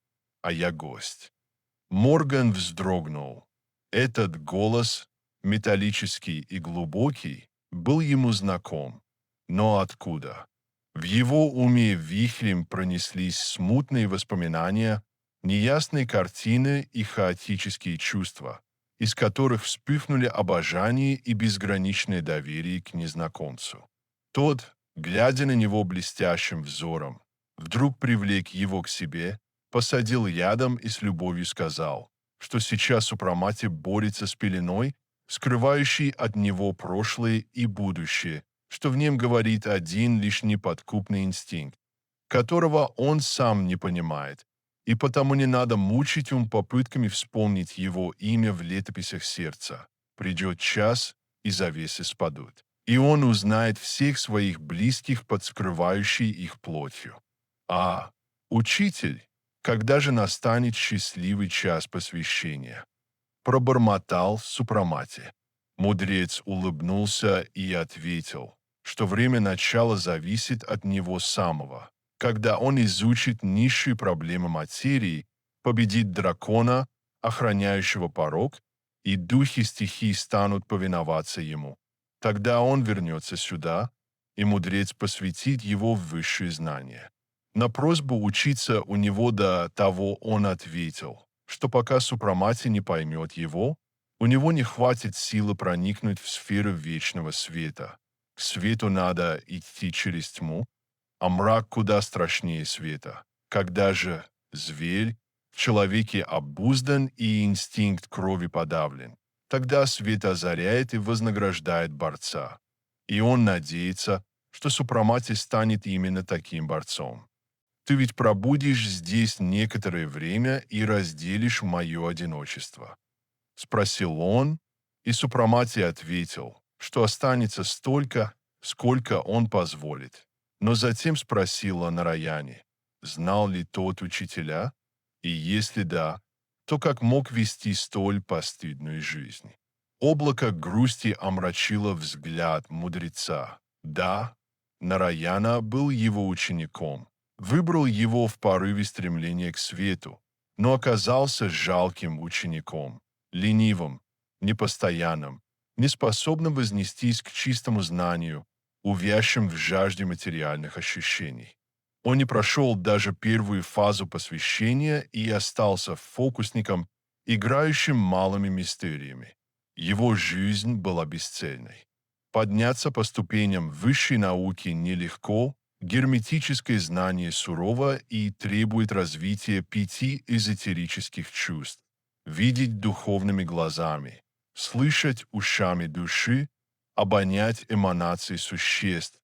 а я гость». Морган вздрогнул. Этот голос, металлический и глубокий, был ему знаком. Но откуда? В его уме вихрем пронеслись смутные воспоминания, неясные картины и хаотические чувства, из которых вспыхнули обожание и безграничное доверие к незнакомцу. Тот, глядя на него блестящим взором, вдруг привлек его к себе, посадил рядом и с любовью сказал, что сейчас Супрамати борется с пеленой, скрывающей от него прошлое и будущее, что в нем говорит один лишь неподкупный инстинкт, которого он сам не понимает, и потому не надо мучить ум попытками вспомнить его имя в летописях сердца. Придет час, и завесы спадут, и он узнает всех своих близких под скрывающей их плотью. А, учитель, когда же настанет счастливый час посвящения? пробормотал Супрамати. Мудрец улыбнулся и ответил, что время начала зависит от него самого. Когда он изучит низшие проблемы материи, победит дракона, охраняющего порог, и духи стихий станут повиноваться ему. Тогда он вернется сюда, и мудрец посвятит его в высшие знания. На просьбу учиться у него до того он ответил, что пока Супрамати не поймет его, у него не хватит силы проникнуть в сферу вечного света. К свету надо идти через тьму, а мрак куда страшнее света. Когда же зверь в человеке обуздан и инстинкт крови подавлен, тогда свет озаряет и вознаграждает борца. И он надеется, что Супрамати станет именно таким борцом. Ты ведь пробудешь здесь некоторое время и разделишь мое одиночество. Спросил он, и Супрамати ответил, что останется столько, сколько он позволит. Но затем спросила Нараяне, знал ли тот учителя, и если да, то как мог вести столь постыдную жизнь. Облако грусти омрачило взгляд мудреца. Да, Нараяна был его учеником, выбрал его в порыве стремления к свету, но оказался жалким учеником, ленивым, непостоянным, неспособным вознестись к чистому знанию, увязшим в жажде материальных ощущений. Он не прошел даже первую фазу посвящения и остался фокусником, играющим малыми мистериями. Его жизнь была бесцельной. Подняться по ступеням высшей науки нелегко, герметическое знание сурово и требует развития 5 эзотерических чувств. Видеть духовными глазами, слышать ушами души, обонять эманации существ,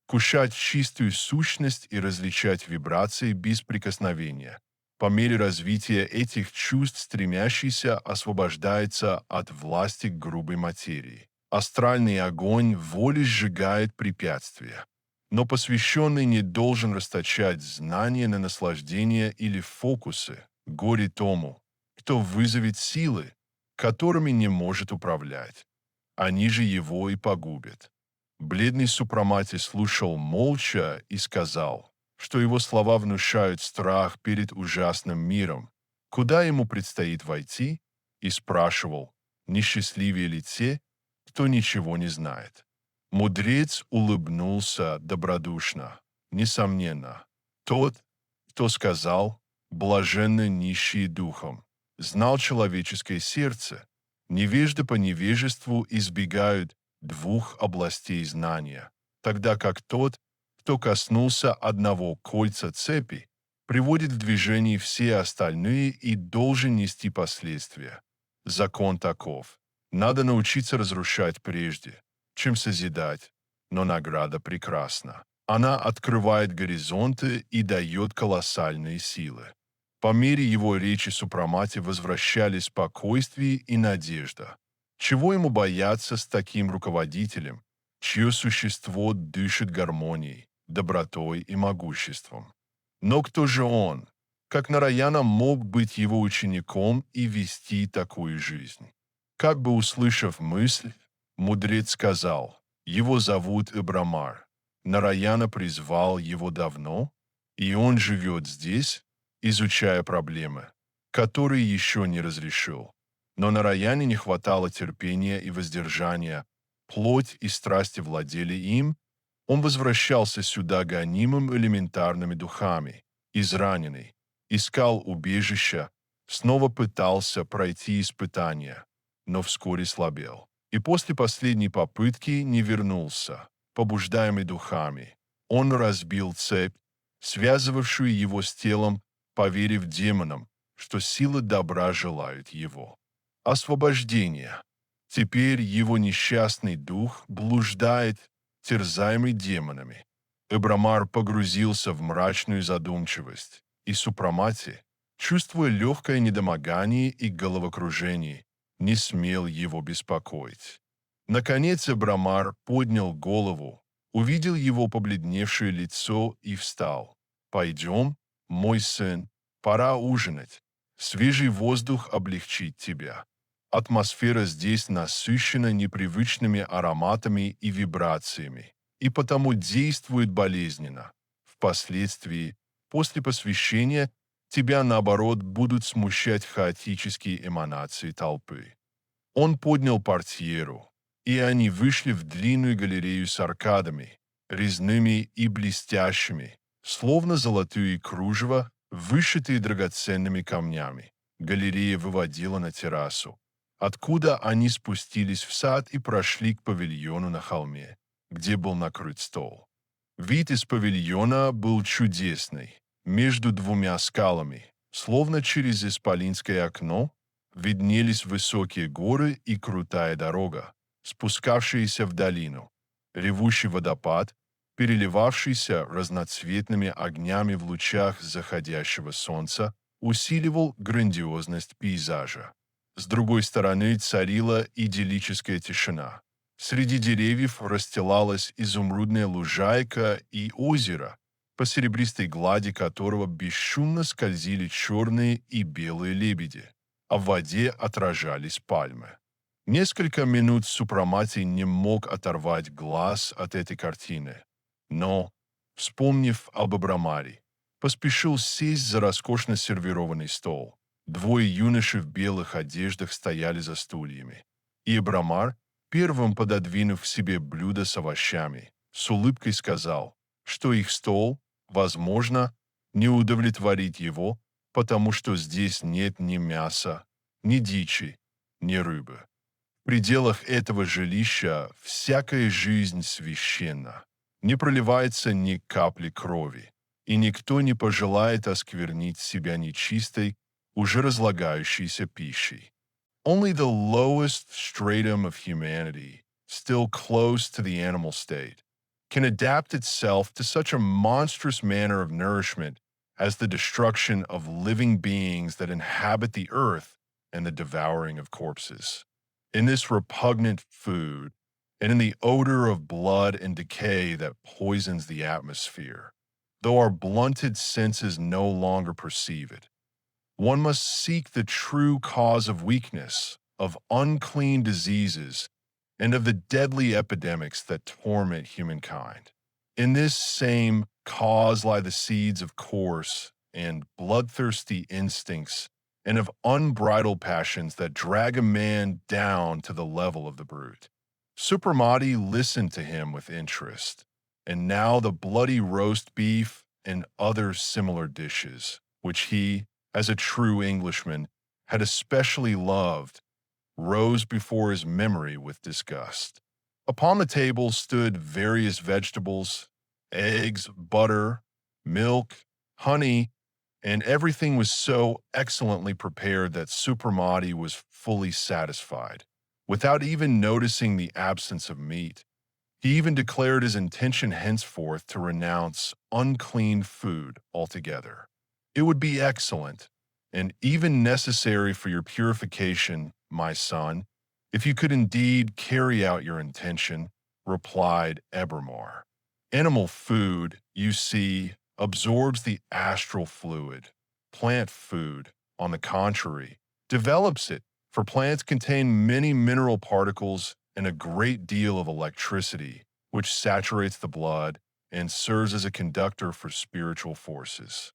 кушать чистую сущность и различать вибрации без прикосновения. По мере развития этих чувств стремящийся освобождается от власти грубой материи. Астральный огонь воли сжигает препятствия. Но посвященный не должен расточать знания на наслаждение или фокусы. Горе тому, кто вызовет силы, которыми не может управлять. Они же его и погубят. Бледный Супрамати слушал молча и сказал, что его слова внушают страх перед ужасным миром, куда ему предстоит войти, и спрашивал, несчастливее ли те, кто ничего не знает. Мудрец улыбнулся добродушно. Несомненно, тот, кто сказал «блаженны нищие духом», знал человеческое сердце. Невежды по невежеству избегают 2 областей знания, тогда как тот, кто коснулся одного кольца цепи, приводит в движение все остальные и должен нести последствия. Закон таков. Надо научиться разрушать прежде, чем созидать, но награда прекрасна. Она открывает горизонты и дает колоссальные силы. По мере его речи Супрамати возвращались спокойствие и надежда. Чего ему бояться с таким руководителем, чье существо дышит гармонией, добротой и могуществом? Но кто же он? Как Нараяна мог быть его учеником и вести такую жизнь? Как бы услышав мысль, мудрец сказал, его зовут Ибрамар. Нараяна призвал его давно, и он живет здесь, изучая проблемы, которые еще не разрешил. Но Нараяне не хватало терпения и воздержания, плоть и страсти владели им, он возвращался сюда гонимым элементарными духами, израненный, искал убежища, снова пытался пройти испытания, но вскоре слабел. И после последней попытки не вернулся, побуждаемый духами. Он разбил цепь, связывавшую его с телом, поверив демонам, что силы добра желают его. Освобождение. Теперь его несчастный дух блуждает, терзаемый демонами. Ибрамар погрузился в мрачную задумчивость, и Супрамати, чувствуя легкое недомогание и головокружение, не смел его беспокоить. Наконец Ибрамар поднял голову, увидел его побледневшее лицо и встал. «Пойдем, мой сын, пора ужинать. Свежий воздух облегчит тебя». Атмосфера здесь насыщена непривычными ароматами и вибрациями, и потому действует болезненно. Впоследствии, после посвящения, тебя, наоборот, будут смущать хаотические эманации толпы. Он поднял портьеру, и они вышли в длинную галерею с аркадами, резными и блестящими, словно золотые кружева, вышитые драгоценными камнями. Галерея выводила на террасу, откуда они спустились в сад и прошли к павильону на холме, где был накрыт стол. Вид из павильона был чудесный. Между двумя скалами, словно через исполинское окно, виднелись высокие горы и крутая дорога, спускавшаяся в долину. Ревущий водопад, переливавшийся разноцветными огнями в лучах заходящего солнца, усиливал грандиозность пейзажа. С другой стороны царила идиллическая тишина. Среди деревьев расстилалась изумрудная лужайка и озеро, по серебристой глади которого бесшумно скользили черные и белые лебеди, а в воде отражались пальмы. Несколько минут Супрамати не мог оторвать глаз от этой картины, но, вспомнив об Абрамаре, поспешил сесть за роскошно сервированный стол. Двое юношей в белых одеждах стояли за стульями, и Абрамар, первым пододвинув к себе блюдо с овощами, с улыбкой сказал, что их стол, возможно, не удовлетворит его, потому что здесь нет ни мяса, ни дичи, ни рыбы. В пределах этого жилища всякая жизнь священна, не проливается ни капли крови, и никто не пожелает осквернить себя нечистой, уже разлагающейся пищей. Only the lowest stratum of humanity, still close to the animal state, can adapt itself to such a monstrous manner of nourishment as the destruction of living beings that inhabit the earth and the devouring of corpses. In this repugnant food, and in the odor of blood and decay that poisons the atmosphere, though our blunted senses no longer perceive it, one must seek the true cause of weakness, of unclean diseases, and of the deadly epidemics that torment humankind. In this same cause lie the seeds of coarse and bloodthirsty instincts and of unbridled passions that drag a man down to the level of the brute. Supramati listened to him with interest, and now the bloody roast beef and other similar dishes, which he, as a true Englishman, had especially loved, rose before his memory with disgust. Upon the table stood various vegetables, eggs, butter, milk, honey, and everything was so excellently prepared that Supramati was fully satisfied, without even noticing the absence of meat. He even declared his intention henceforth to renounce unclean food altogether. It would be excellent, and even necessary for your purification, my son, if you could indeed carry out your intention, replied Ebermar. Animal food, you see, absorbs the astral fluid. Plant food, on the contrary, develops it, for plants contain many mineral particles and a great deal of electricity, which saturates the blood and serves as a conductor for spiritual forces.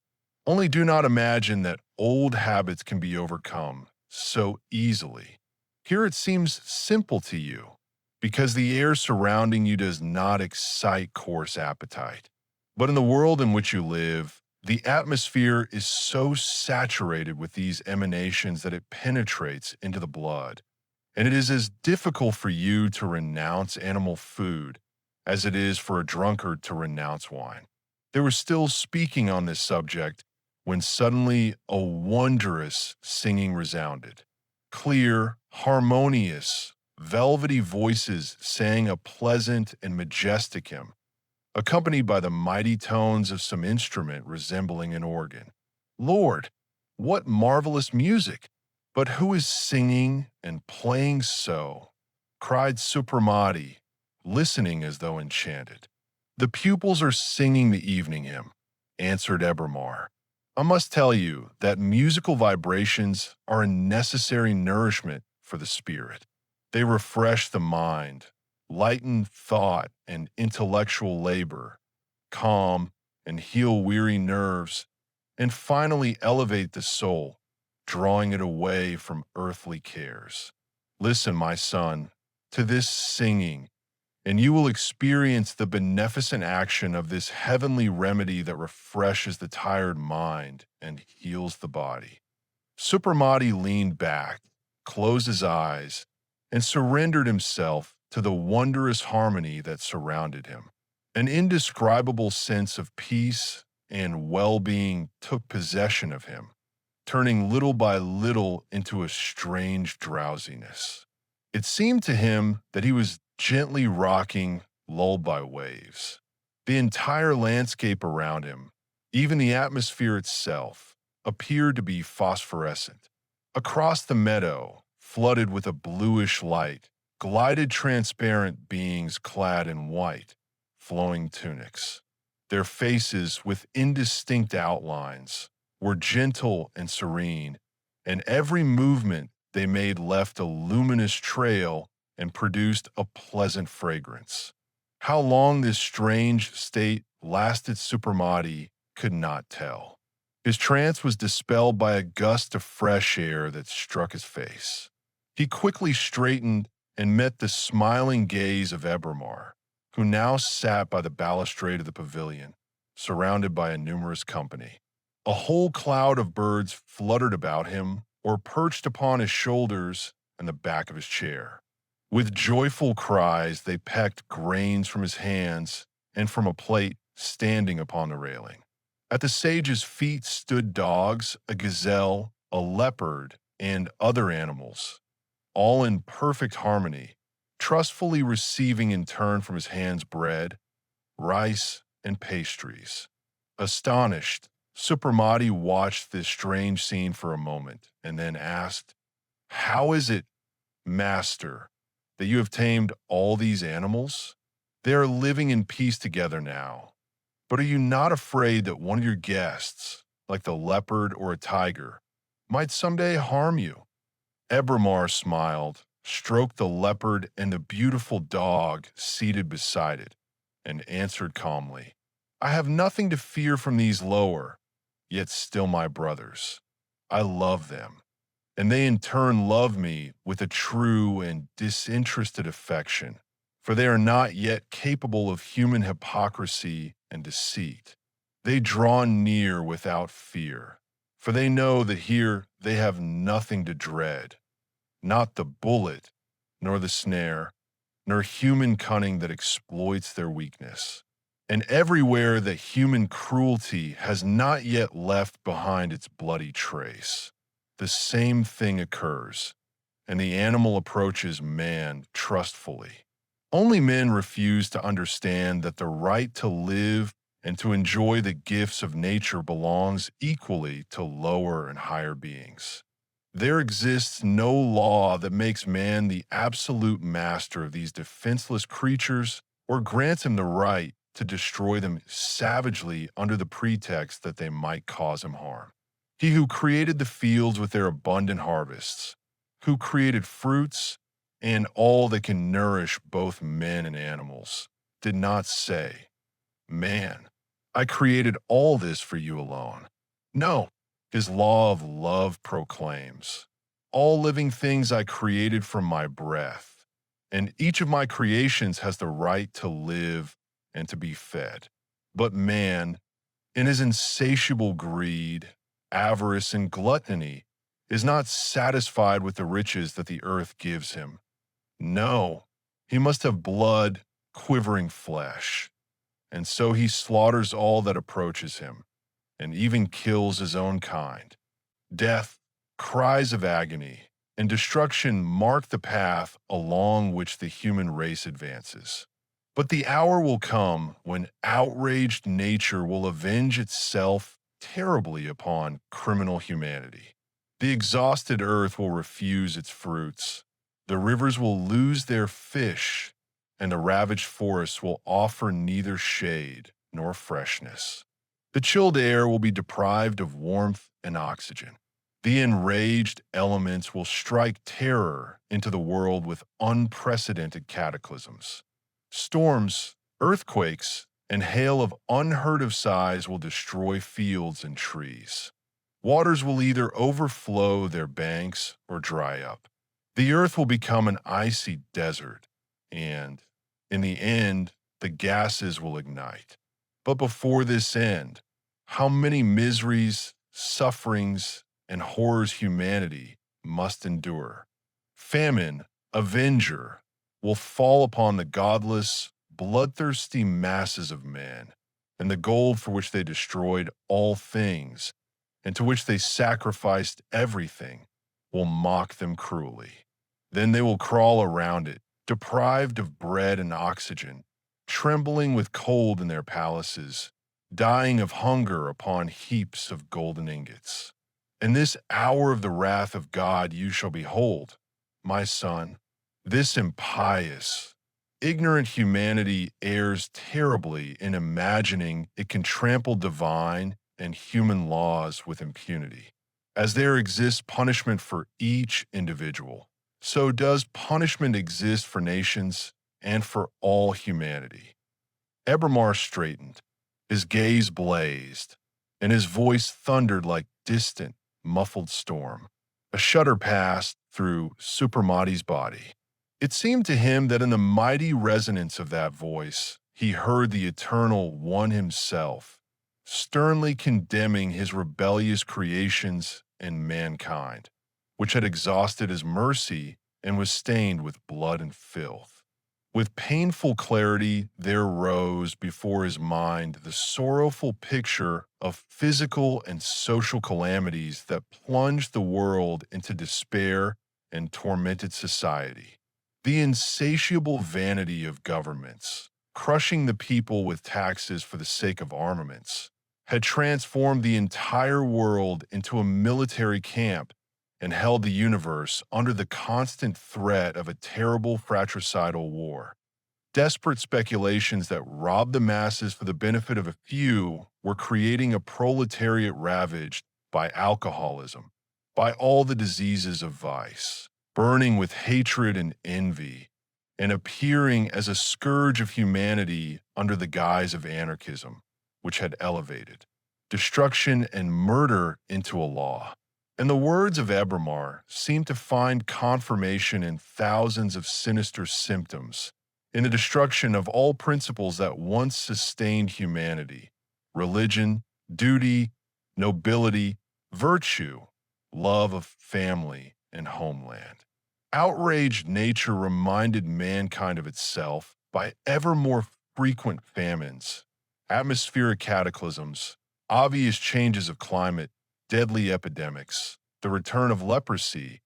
Only do not imagine that old habits can be overcome so easily. Here it seems simple to you, because the air surrounding you does not excite coarse appetite. But in the world in which you live, the atmosphere is so saturated with these emanations that it penetrates into the blood, and it is as difficult for you to renounce animal food as it is for a drunkard to renounce wine. They were still speaking on this subject when suddenly a wondrous singing resounded. Clear, harmonious, velvety voices sang a pleasant and majestic hymn, accompanied by the mighty tones of some instrument resembling an organ. Lord, what marvelous music! But who is singing and playing so? Cried Supramati, listening as though enchanted. The pupils are singing the evening hymn, answered Ebermar. I must tell you that musical vibrations are a necessary nourishment for the spirit. They refresh the mind, lighten thought and intellectual labor, calm and heal weary nerves, and finally elevate the soul, drawing it away from earthly cares. Listen, my son, to this singing, and you will experience the beneficent action of this heavenly remedy that refreshes the tired mind and heals the body. Supramati leaned back, closed his eyes, and surrendered himself to the wondrous harmony that surrounded him. An indescribable sense of peace and well-being took possession of him, turning little by little into a strange drowsiness. It seemed to him that he was gently rocking, lulled by waves. The entire landscape around him, even the atmosphere itself, appeared to be phosphorescent. Across the meadow, flooded with a bluish light, glided transparent beings clad in white, flowing tunics. Their faces, with indistinct outlines, were gentle and serene, and every movement they made left a luminous trail and produced a pleasant fragrance. How long this strange state lasted Supramati could not tell. His trance was dispelled by a gust of fresh air that struck his face. He quickly straightened and met the smiling gaze of Ebramar, who now sat by the balustrade of the pavilion, surrounded by a numerous company. A whole cloud of birds fluttered about him or perched upon his shoulders and the back of his chair. With joyful cries, they pecked grains from his hands and from a plate standing upon the railing. At the sage's feet stood dogs, a gazelle, a leopard, and other animals, all in perfect harmony, trustfully receiving in turn from his hands bread, rice, and pastries. Astonished, Supramati watched this strange scene for a moment and then asked, "How is it, master, that you have tamed all these animals? They are living in peace together now. But are you not afraid that one of your guests, like the leopard or a tiger, might someday harm you?" Ebramar smiled, stroked the leopard and the beautiful dog seated beside it, and answered calmly, "I have nothing to fear from these lower, yet still my brothers. I love them, and they in turn love me with a true and disinterested affection, for they are not yet capable of human hypocrisy and deceit. They draw near without fear, for they know that here they have nothing to dread, not the bullet, nor the snare, nor human cunning that exploits their weakness. And everywhere that human cruelty has not yet left behind its bloody trace, the same thing occurs, and the animal approaches man trustfully. Only men refuse to understand that the right to live and to enjoy the gifts of nature belongs equally to lower and higher beings. There exists no law that makes man the absolute master of these defenseless creatures or grants him the right to destroy them savagely under the pretext that they might cause him harm. He who created the fields with their abundant harvests, who created fruits and all that can nourish both men and animals, did not say, "Man, I created all this for you alone." No, his law of love proclaims, "All living things I created from my breath, and each of my creations has the right to live and to be fed." But man, in his insatiable greed, avarice, and gluttony, is not satisfied with the riches that the earth gives him. No, he must have blood, quivering flesh, and so he slaughters all that approaches him, and even kills his own kind. Death, cries of agony, and destruction mark the path along which the human race advances. But the hour will come when outraged nature will avenge itself terribly upon criminal humanity. The exhausted earth will refuse its fruits. The rivers will lose their fish, and the ravaged forests will offer neither shade nor freshness. The chilled air will be deprived of warmth and oxygen. The enraged elements will strike terror into the world with unprecedented cataclysms. Storms, earthquakes, and hail of unheard of size will destroy fields and trees. Waters will either overflow their banks or dry up. The earth will become an icy desert, and, in the end, the gases will ignite. But before this end, how many miseries, sufferings, and horrors humanity must endure? Famine, avenger, will fall upon the godless, bloodthirsty masses of men, and the gold for which they destroyed all things, and to which they sacrificed everything, will mock them cruelly. Then they will crawl around it, deprived of bread and oxygen, trembling with cold in their palaces, dying of hunger upon heaps of golden ingots. In this hour of the wrath of God you shall behold, my son, this impious, ignorant humanity errs terribly in imagining it can trample divine and human laws with impunity. As there exists punishment for each individual, so does punishment exist for nations and for all humanity. Ebermar straightened, his gaze blazed, and his voice thundered like distant, muffled storm. A shudder passed through Supermati's body. It seemed to him that in the mighty resonance of that voice, he heard the Eternal One himself, sternly condemning his rebellious creations and mankind, which had exhausted his mercy and was stained with blood and filth. With painful clarity, there rose before his mind the sorrowful picture of physical and social calamities that plunged the world into despair and tormented society. The insatiable vanity of governments, crushing the people with taxes for the sake of armaments, had transformed the entire world into a military camp and held the universe under the constant threat of a terrible fratricidal war. Desperate speculations that robbed the masses for the benefit of a few were creating a proletariat ravaged by alcoholism, by all the diseases of vice, burning with hatred and envy, and appearing as a scourge of humanity under the guise of anarchism, which had elevated destruction and murder into a law. And the words of Ebermar seemed to find confirmation in thousands of sinister symptoms, in the destruction of all principles that once sustained humanity: religion, duty, nobility, virtue, love of family and homeland. Outraged nature reminded mankind of itself by ever more frequent famines, atmospheric cataclysms, obvious changes of climate, deadly epidemics, the return of leprosy,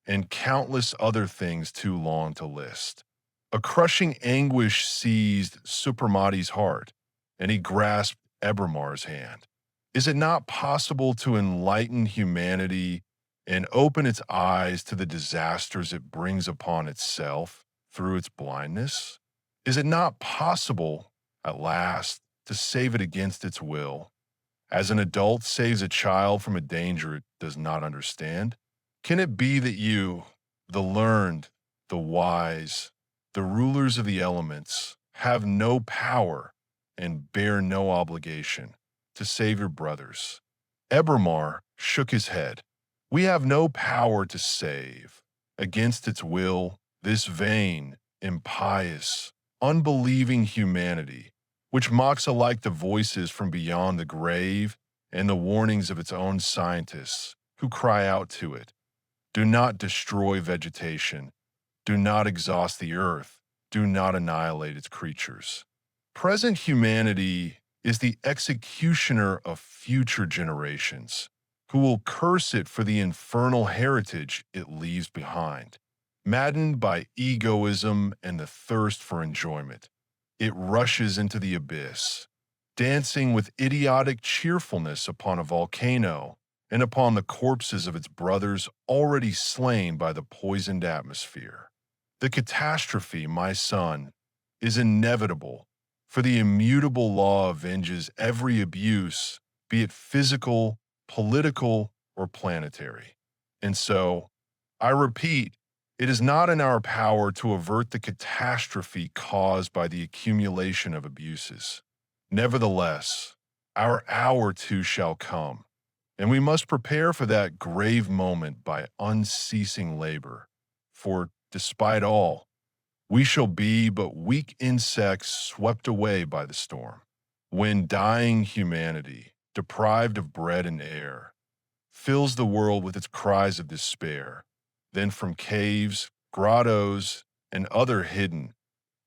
and countless other things too long to list. A crushing anguish seized Supermati's heart, and he grasped Ebermar's hand. Is it not possible to enlighten humanity and open its eyes to the disasters it brings upon itself through its blindness? Is it not possible, at last, to save it against its will, as an adult saves a child from a danger it does not understand? Can it be that you, the learned, the wise, the rulers of the elements, have no power and bear no obligation to save your brothers? Ebermar shook his head. We have no power to save, against its will, this vain, impious, unbelieving humanity, which mocks alike the voices from beyond the grave and the warnings of its own scientists, who cry out to it, do not destroy vegetation, do not exhaust the earth, do not annihilate its creatures. Present humanity is the executioner of future generations, who will curse it for the infernal heritage it leaves behind. Maddened by egoism and the thirst for enjoyment, it rushes into the abyss, dancing with idiotic cheerfulness upon a volcano and upon the corpses of its brothers already slain by the poisoned atmosphere. The catastrophe, my son, is inevitable, for the immutable law avenges every abuse, be it physical, political, or planetary. And so, I repeat, it is not in our power to avert the catastrophe caused by the accumulation of abuses. Nevertheless, our hour too shall come, and we must prepare for that grave moment by unceasing labor. For, despite all, we shall be but weak insects swept away by the storm. When dying humanity, deprived of bread and air, fills the world with its cries of despair, then from caves, grottos, and other hidden,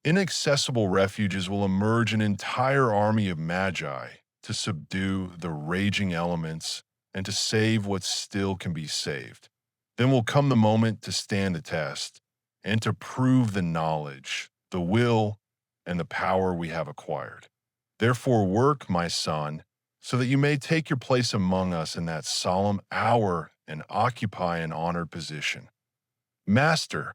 inaccessible refuges will emerge an entire army of magi to subdue the raging elements and to save what still can be saved. Then will come the moment to stand the test and to prove the knowledge, the will, and the power we have acquired. Therefore, work, my son, so that you may take your place among us in that solemn hour and occupy an honored position. Master,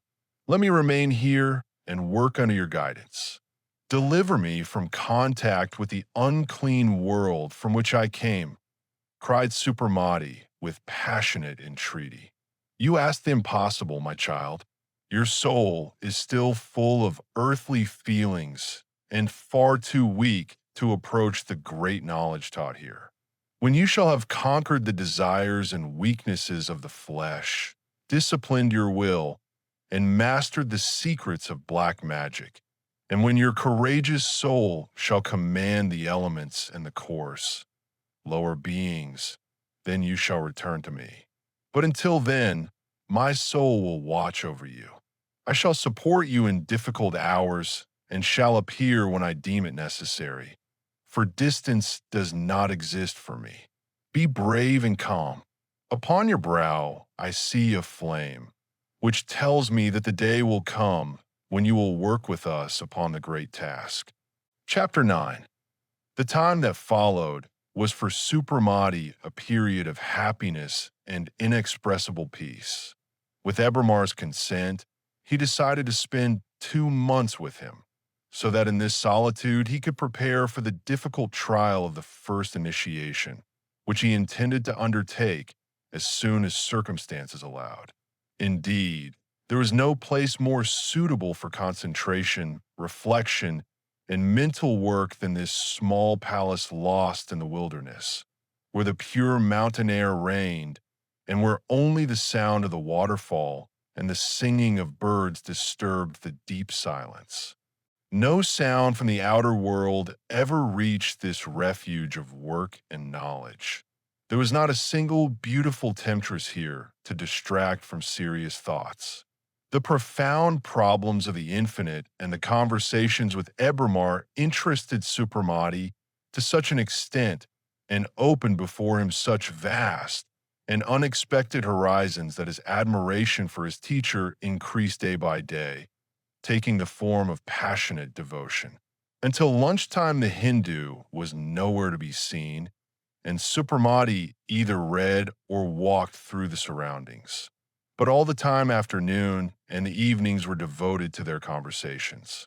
let me remain here and work under your guidance. Deliver me from contact with the unclean world from which I came, cried Supermati with passionate entreaty. You ask the impossible, my child. Your soul is still full of earthly feelings and far too weak to approach the great knowledge taught here. When you shall have conquered the desires and weaknesses of the flesh, disciplined your will, and mastered the secrets of black magic, and when your courageous soul shall command the elements and the coarse, lower beings, then you shall return to me. But until then, my soul will watch over you. I shall support you in difficult hours and shall appear when I deem it necessary, for distance does not exist for me. Be brave and calm. Upon your brow I see a flame, which tells me that the day will come when you will work with us upon the great task. Chapter 9. The time that followed was for Supermati a period of happiness and inexpressible peace. With Ebermar's consent, he decided to spend 2 months with him, so that in this solitude he could prepare for the difficult trial of the first initiation, which he intended to undertake as soon as circumstances allowed. Indeed, there was no place more suitable for concentration, reflection, and mental work than this small palace lost in the wilderness, where the pure mountain air reigned, and where only the sound of the waterfall and the singing of birds disturbed the deep silence. No sound from the outer world ever reached this refuge of work and knowledge. There was not a single beautiful temptress here to distract from serious thoughts. The profound problems of the infinite and the conversations with Ebermar interested Supermati to such an extent and opened before him such vast and unexpected horizons that his admiration for his teacher increased day by day, taking the form of passionate devotion. Until lunchtime, the Hindu was nowhere to be seen, and Supermati either read or walked through the surroundings. But all the time afternoon and the evenings were devoted to their conversations.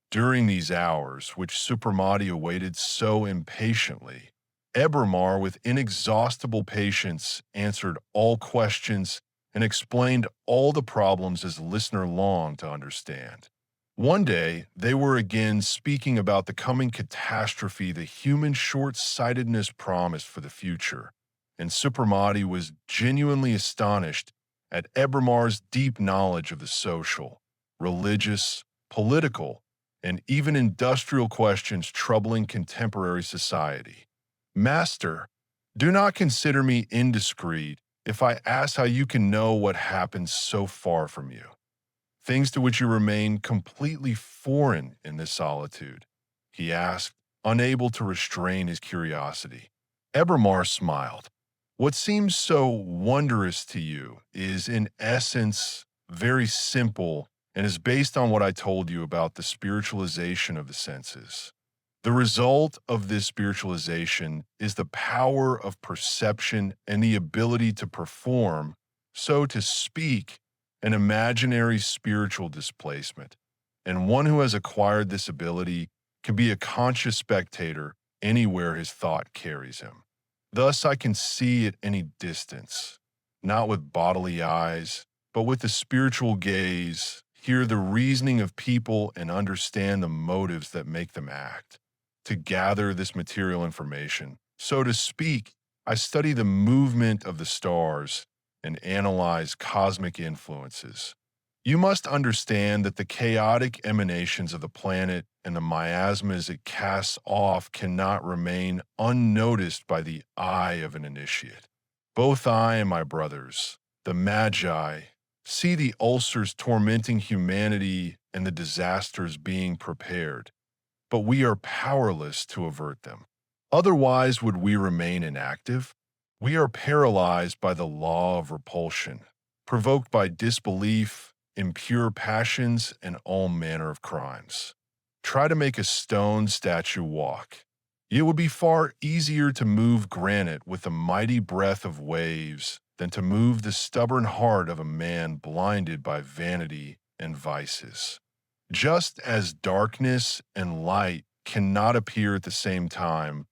During these hours, which Supermati awaited so impatiently, Ebermar, with inexhaustible patience, answered all questions and explained all the problems his listener longed to understand. One day, they were again speaking about the coming catastrophe the human short-sightedness promised for the future, and Supermati was genuinely astonished at Ebermar's deep knowledge of the social, religious, political, and even industrial questions troubling contemporary society. Master, do not consider me indiscreet if I ask how you can know what happens so far from you, things to which you remain completely foreign in this solitude, he asked, unable to restrain his curiosity. Ebermar smiled. What seems so wondrous to you is, in essence, very simple and is based on what I told you about the spiritualization of the senses. The result of this spiritualization is the power of perception and the ability to perform, so to speak, an imaginary spiritual displacement. And one who has acquired this ability can be a conscious spectator anywhere his thought carries him. Thus I can see at any distance, not with bodily eyes, but with the spiritual gaze, hear the reasoning of people and understand the motives that make them act. To gather this material information, so to speak, I study the movement of the stars and analyze cosmic influences. You must understand that the chaotic emanations of the planet and the miasmas it casts off cannot remain unnoticed by the eye of an initiate. Both I and my brothers, the Magi, see the ulcers tormenting humanity and the disasters being prepared, but we are powerless to avert them. Otherwise, would we remain inactive? We are paralyzed by the law of repulsion, provoked by disbelief, impure passions, and all manner of crimes. Try to make a stone statue walk. It would be far easier to move granite with the mighty breath of waves than to move the stubborn heart of a man blinded by vanity and vices. Just as darkness and light cannot appear at the same time,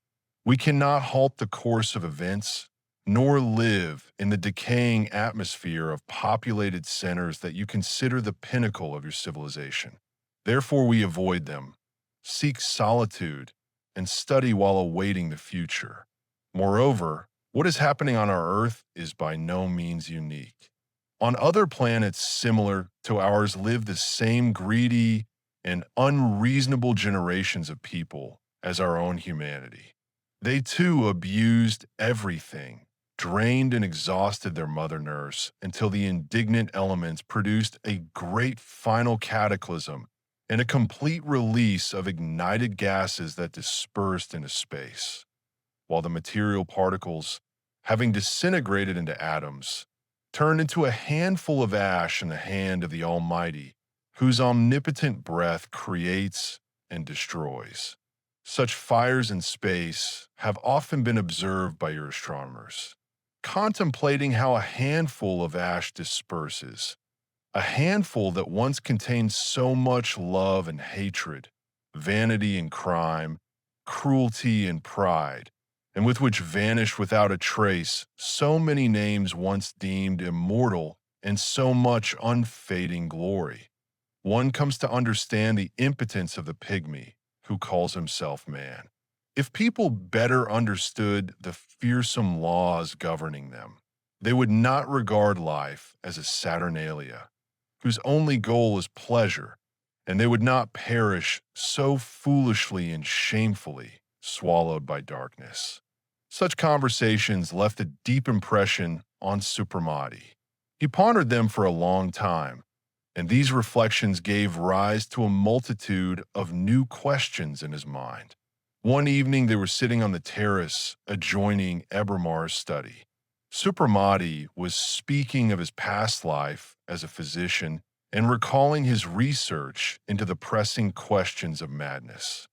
we cannot halt the course of events, nor live in the decaying atmosphere of populated centers that you consider the pinnacle of your civilization. Therefore, we avoid them, seek solitude, and study while awaiting the future. Moreover, what is happening on our Earth is by no means unique. On other planets similar to ours live the same greedy and unreasonable generations of people as our own humanity. They too abused everything, drained and exhausted their mother nurse until the indignant elements produced a great final cataclysm and a complete release of ignited gases that dispersed into space, while the material particles, having disintegrated into atoms, turned into a handful of ash in the hand of the Almighty, whose omnipotent breath creates and destroys. Such fires in space have often been observed by your astronomers. Contemplating how a handful of ash disperses, a handful that once contained so much love and hatred, vanity and crime, cruelty and pride, and with which vanished without a trace so many names once deemed immortal and so much unfading glory. One comes to understand the impotence of the pygmy who calls himself man. If people better understood the fearsome laws governing them, they would not regard life as a Saturnalia, whose only goal is pleasure, and they would not perish so foolishly and shamefully swallowed by darkness. Such conversations left a deep impression on Supramati. He pondered them for a long time, and these reflections gave rise to a multitude of new questions in his mind. One evening they were sitting on the terrace adjoining Ebermar's study. Supramati was speaking of his past life as a physician and recalling his research into the pressing questions of madness.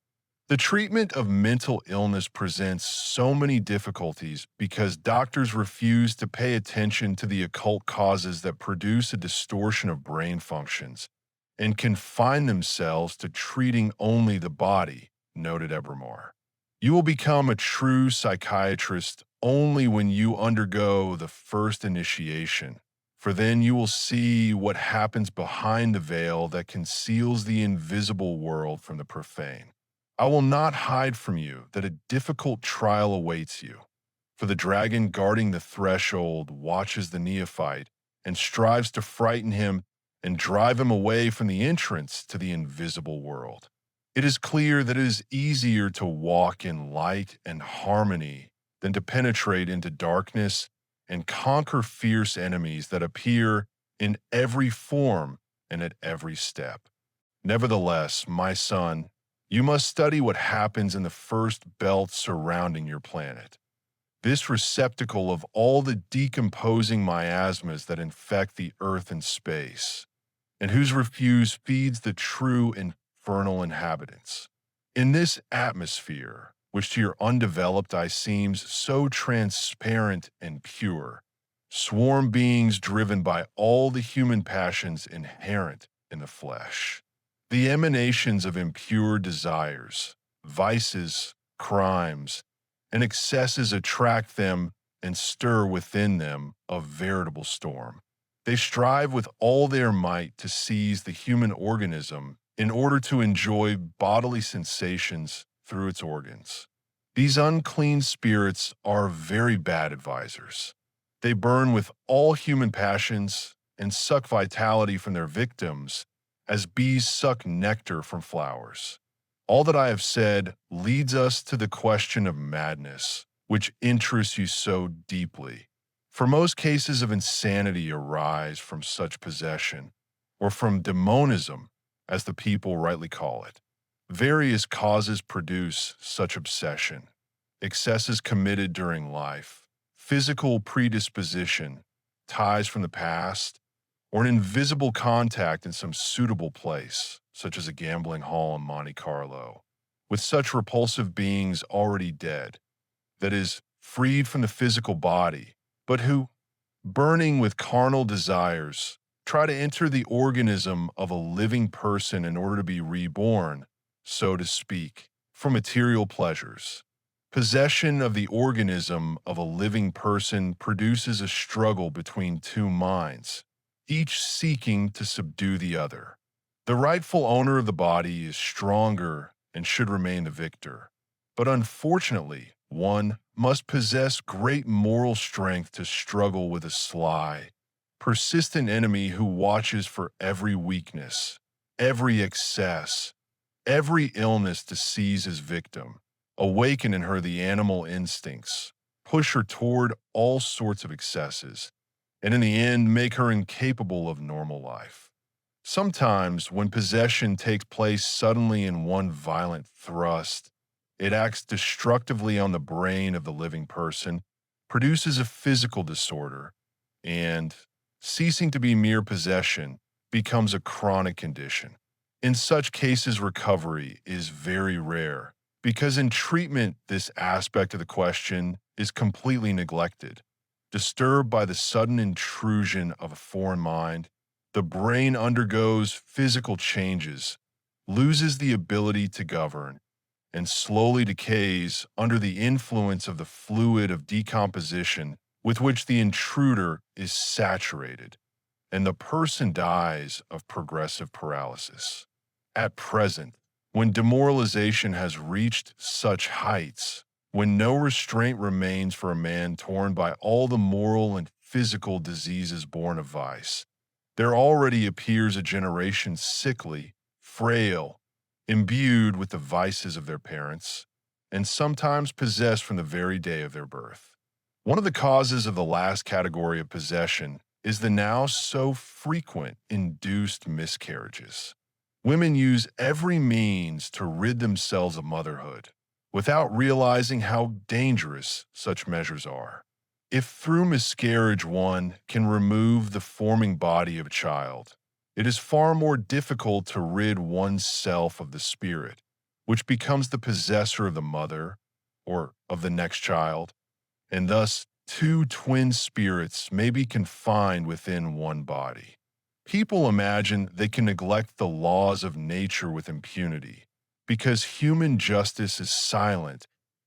The treatment of mental illness presents so many difficulties because doctors refuse to pay attention to the occult causes that produce a distortion of brain functions and confine themselves to treating only the body, noted Ebermar. You will become a true psychiatrist only when you undergo the first initiation, for then you will see what happens behind the veil that conceals the invisible world from the profane. I will not hide from you that a difficult trial awaits you, for the dragon guarding the threshold watches the neophyte and strives to frighten him and drive him away from the entrance to the invisible world. It is clear that it is easier to walk in light and harmony than to penetrate into darkness and conquer fierce enemies that appear in every form and at every step. Nevertheless, my son, you must study what happens in the first belt surrounding your planet. This receptacle of all the decomposing miasmas that infect the earth and space, and whose refuse feeds the true infernal inhabitants. In this atmosphere, which to your undeveloped eye seems so transparent and pure, swarm beings driven by all the human passions inherent in the flesh. The emanations of impure desires, vices, crimes, and excesses attract them and stir within them a veritable storm. They strive with all their might to seize the human organism in order to enjoy bodily sensations through its organs. These unclean spirits are very bad advisors. They burn with all human passions and suck vitality from their victims as bees suck nectar from flowers. All that I have said leads us to the question of madness, which interests you so deeply. For most cases of insanity arise from such possession, or from demonism, as the people rightly call it. Various causes produce such obsession: excesses committed during life, physical predisposition, ties from the past, or an invisible contact in some suitable place, such as a gambling hall in Monte Carlo, with such repulsive beings already dead, that is, freed from the physical body, but who, burning with carnal desires, try to enter the organism of a living person in order to be reborn, so to speak, for material pleasures. Possession of the organism of a living person produces a struggle between two minds, each seeking to subdue the other. The rightful owner of the body is stronger and should remain the victor. But unfortunately, one must possess great moral strength to struggle with a sly, persistent enemy who watches for every weakness, every excess, every illness to seize his victim, awaken in her the animal instincts, push her toward all sorts of excesses, and in the end make her incapable of normal life. Sometimes, when possession takes place suddenly in one violent thrust, it acts destructively on the brain of the living person, produces a physical disorder, and, ceasing to be mere possession, becomes a chronic condition. In such cases, recovery is very rare, because in treatment, this aspect of the question is completely neglected. Disturbed by the sudden intrusion of a foreign mind, the brain undergoes physical changes, loses the ability to govern, and slowly decays under the influence of the fluid of decomposition with which the intruder is saturated, and the person dies of progressive paralysis. At present, when demoralization has reached such heights, when no restraint remains for a man torn by all the moral and physical diseases born of vice, there already appears a generation sickly, frail, imbued with the vices of their parents, and sometimes possessed from the very day of their birth. One of the causes of the last category of possession is the now so frequent induced miscarriages. Women use every means to rid themselves of motherhood, without realizing how dangerous such measures are. If through miscarriage one can remove the forming body of a child, it is far more difficult to rid one's self of the spirit, which becomes the possessor of the mother, or of the next child, and thus two twin spirits may be confined within one body. People imagine they can neglect the laws of nature with impunity, because human justice is silent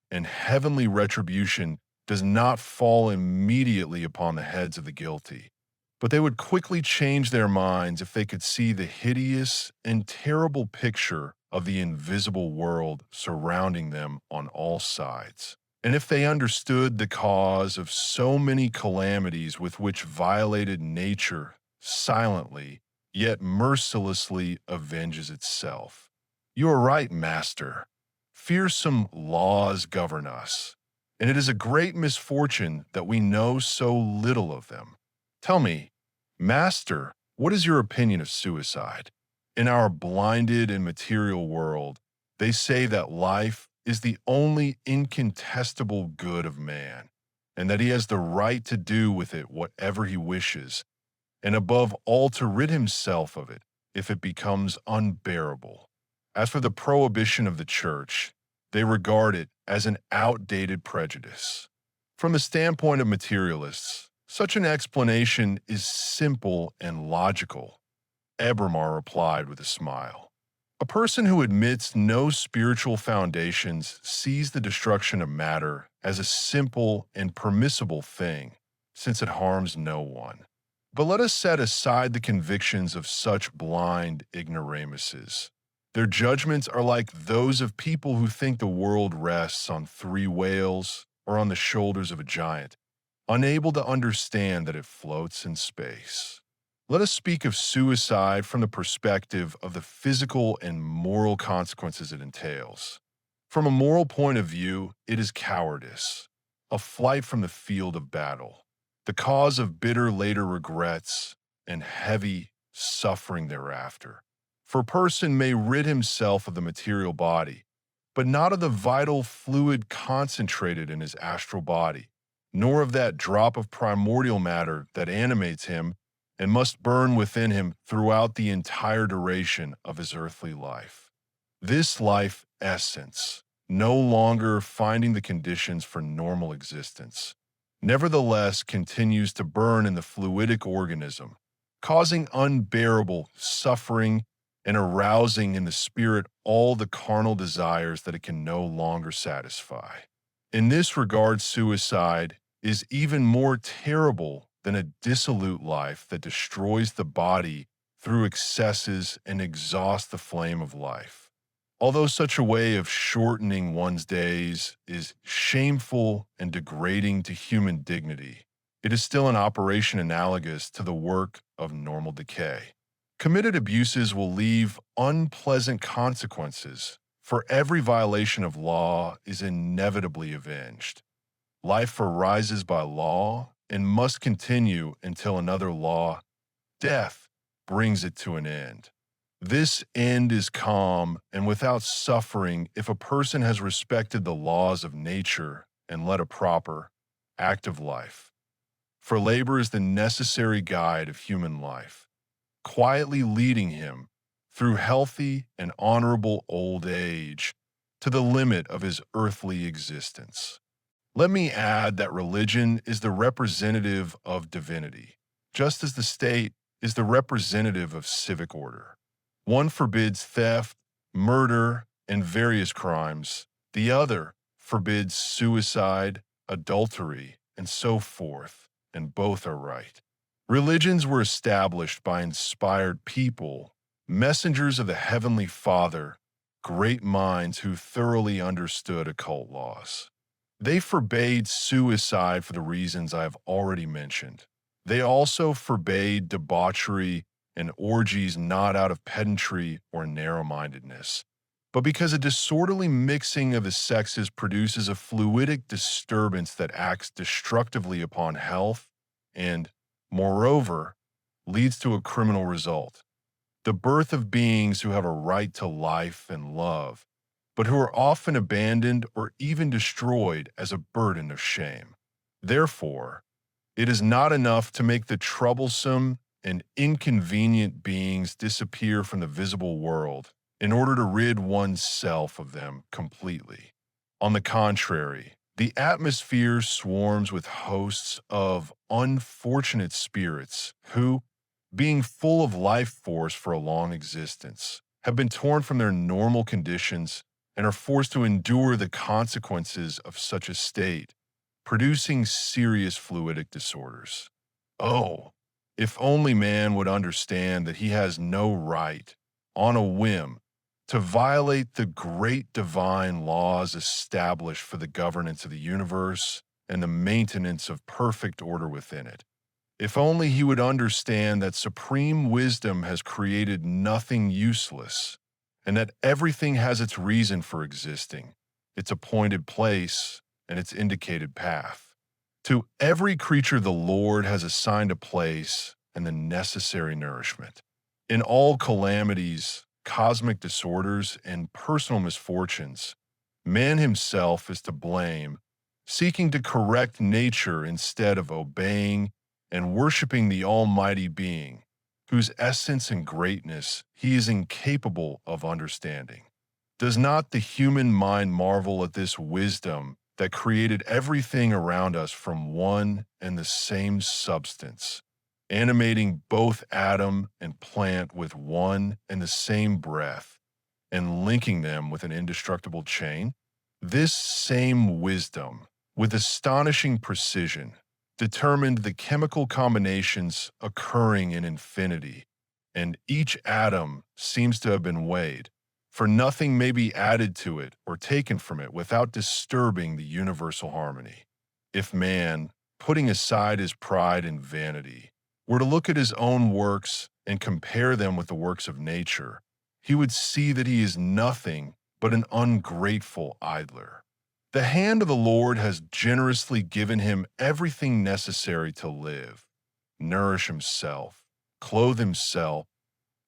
and heavenly retribution does not fall immediately upon the heads of the guilty. But they would quickly change their minds if they could see the hideous and terrible picture of the invisible world surrounding them on all sides. And if they understood the cause of so many calamities with which violated nature silently, yet mercilessly avenges itself. You are right, Master. Fearsome laws govern us, and it is a great misfortune that we know so little of them. Tell me, Master, what is your opinion of suicide? In our blinded and material world, they say that life is the only incontestable good of man, and that he has the right to do with it whatever he wishes, and above all to rid himself of it if it becomes unbearable. As for the prohibition of the Church, they regard it as an outdated prejudice. From the standpoint of materialists, such an explanation is simple and logical, Ebermar replied with a smile. A person who admits no spiritual foundations sees the destruction of matter as a simple and permissible thing, since it harms no one. But let us set aside the convictions of such blind ignoramuses. Their judgments are like those of people who think the world rests on three whales or on the shoulders of a giant, unable to understand that it floats in space. Let us speak of suicide from the perspective of the physical and moral consequences it entails. From a moral point of view, it is cowardice, a flight from the field of battle, the cause of bitter later regrets and heavy suffering thereafter. For a person may rid himself of the material body, but not of the vital fluid concentrated in his astral body, nor of that drop of primordial matter that animates him and must burn within him throughout the entire duration of his earthly life. This life essence, no longer finding the conditions for normal existence, nevertheless continues to burn in the fluidic organism, causing unbearable suffering and arousing in the spirit all the carnal desires that it can no longer satisfy. In this regard, suicide is even more terrible than a dissolute life that destroys the body through excesses and exhausts the flame of life. Although such a way of shortening one's days is shameful and degrading to human dignity, it is still an operation analogous to the work of normal decay. Committed abuses will leave unpleasant consequences, for every violation of law is inevitably avenged. Life arises by law and must continue until another law, death, brings it to an end. This end is calm and without suffering if a person has respected the laws of nature and led a proper, active life. For labor is the necessary guide of human life, quietly leading him through healthy and honorable old age to the limit of his earthly existence. Let me add that religion is the representative of divinity, just as the state is the representative of civic order. One forbids theft, murder, and various crimes. The other forbids suicide, adultery, and so forth, and both are right. Religions were established by inspired people, messengers of the Heavenly Father, great minds who thoroughly understood occult laws. They forbade suicide for the reasons I have already mentioned. They also forbade debauchery and orgies not out of pedantry or narrow-mindedness, but because a disorderly mixing of the sexes produces a fluidic disturbance that acts destructively upon health and, moreover, leads to a criminal result: the birth of beings who have a right to life and love, but who are often abandoned or even destroyed as a burden of shame. Therefore, it is not enough to make the troublesome and inconvenient beings disappear from the visible world in order to rid one's self of them completely. On the contrary, the atmosphere swarms with hosts of unfortunate spirits who, being full of life force for a long existence, have been torn from their normal conditions and are forced to endure the consequences of such a state, producing serious fluidic disorders. Oh, if only man would understand that he has no right, on a whim, to violate the great divine laws established for the governance of the universe and the maintenance of perfect order within it. If only he would understand that supreme wisdom has created nothing useless, and that everything has its reason for existing, its appointed place, and its indicated path. To every creature the Lord has assigned a place and the necessary nourishment. In all calamities, cosmic disorders, and personal misfortunes, man himself is to blame, seeking to correct nature instead of obeying and worshiping the Almighty Being, whose essence and greatness he is incapable of understanding. Does not the human mind marvel at this wisdom that created everything around us from one and the same substance, animating both atom and plant with one and the same breath, and linking them with an indestructible chain? This same wisdom, with astonishing precision, determined the chemical combinations occurring in infinity, and each atom seems to have been weighed, for nothing may be added to it or taken from it without disturbing the universal harmony. If man, putting aside his pride and vanity, were to look at his own works and compare them with the works of nature, he would see that he is nothing but an ungrateful idler. The hand of the Lord has generously given him everything necessary to live, nourish himself, clothe himself,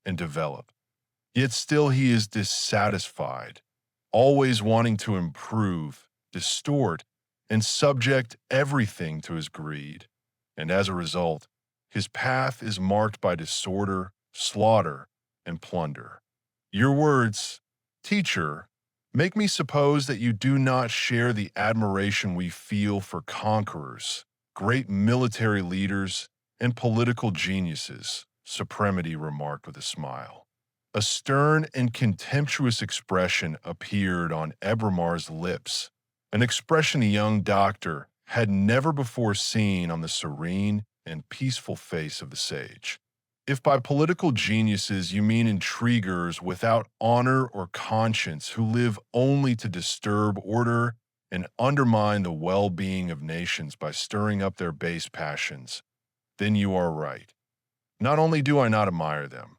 and develop. Yet still he is dissatisfied, always wanting to improve, distort, and subject everything to his greed. And as a result, his path is marked by disorder, slaughter, and plunder. Your words, teacher, make me suppose that you do not share the admiration we feel for conquerors, great military leaders, and political geniuses, Supremacy remarked with a smile. A stern and contemptuous expression appeared on Ebramar's lips, an expression the young doctor had never before seen on the serene and peaceful face of the sage. If by political geniuses you mean intriguers without honor or conscience who live only to disturb order and undermine the well-being of nations by stirring up their base passions, then you are right. Not only do I not admire them,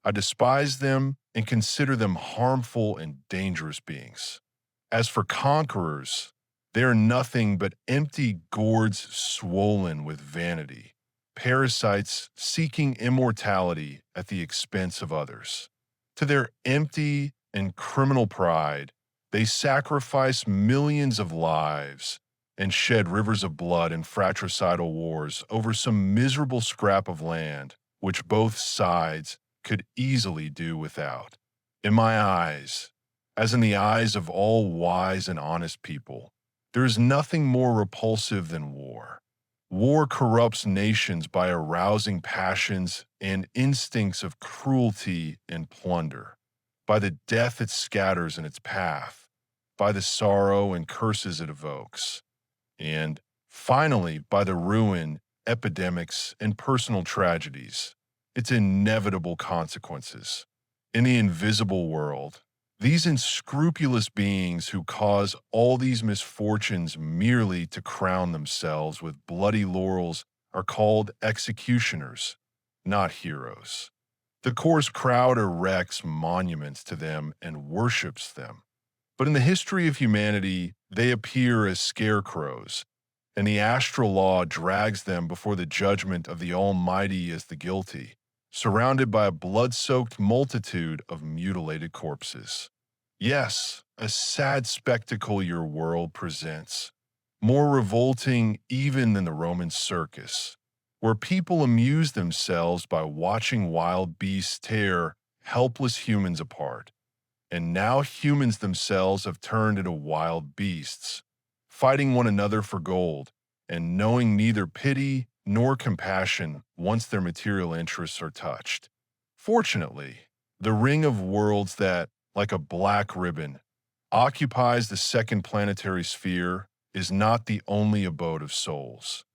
I despise them and consider them harmful and dangerous beings. As for conquerors, they are nothing but empty gourds swollen with vanity, parasites seeking immortality at the expense of others. To their empty and criminal pride, they sacrifice millions of lives and shed rivers of blood in fratricidal wars over some miserable scrap of land which both sides could easily do without. In my eyes, as in the eyes of all wise and honest people, there is nothing more repulsive than war. War corrupts nations by arousing passions and instincts of cruelty and plunder, by the death it scatters in its path, by the sorrow and curses it evokes, and finally by the ruin, epidemics, and personal tragedies, its inevitable consequences. In the invisible world, these unscrupulous beings who cause all these misfortunes merely to crown themselves with bloody laurels are called executioners, not heroes. The coarse crowd erects monuments to them and worships them. But in the history of humanity, they appear as scarecrows, and the astral law drags them before the judgment of the Almighty as the guilty, surrounded by a blood-soaked multitude of mutilated corpses. Yes, a sad spectacle your world presents, more revolting even than the Roman circus, where people amuse themselves by watching wild beasts tear helpless humans apart. And now humans themselves have turned into wild beasts, fighting one another for gold, and knowing neither pity nor compassion once their material interests are touched. Fortunately, the ring of worlds that, like a black ribbon, occupies the second planetary sphere is not the only abode of souls.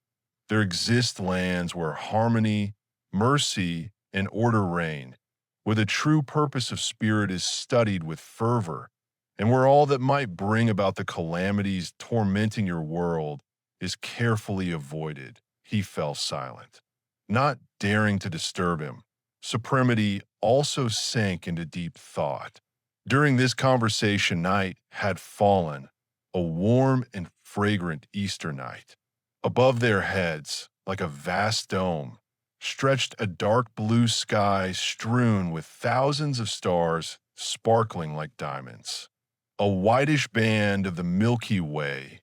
There exist lands where harmony, mercy, and order reign, where the true purpose of spirit is studied with fervor, and where all that might bring about the calamities tormenting your world is carefully avoided. He fell silent. Not daring to disturb him, Supremacy also sank into deep thought. During this conversation, night had fallen, a warm and fragrant Easter night. Above their heads, like a vast dome, stretched a dark blue sky strewn with thousands of stars sparkling like diamonds. A whitish band of the Milky Way,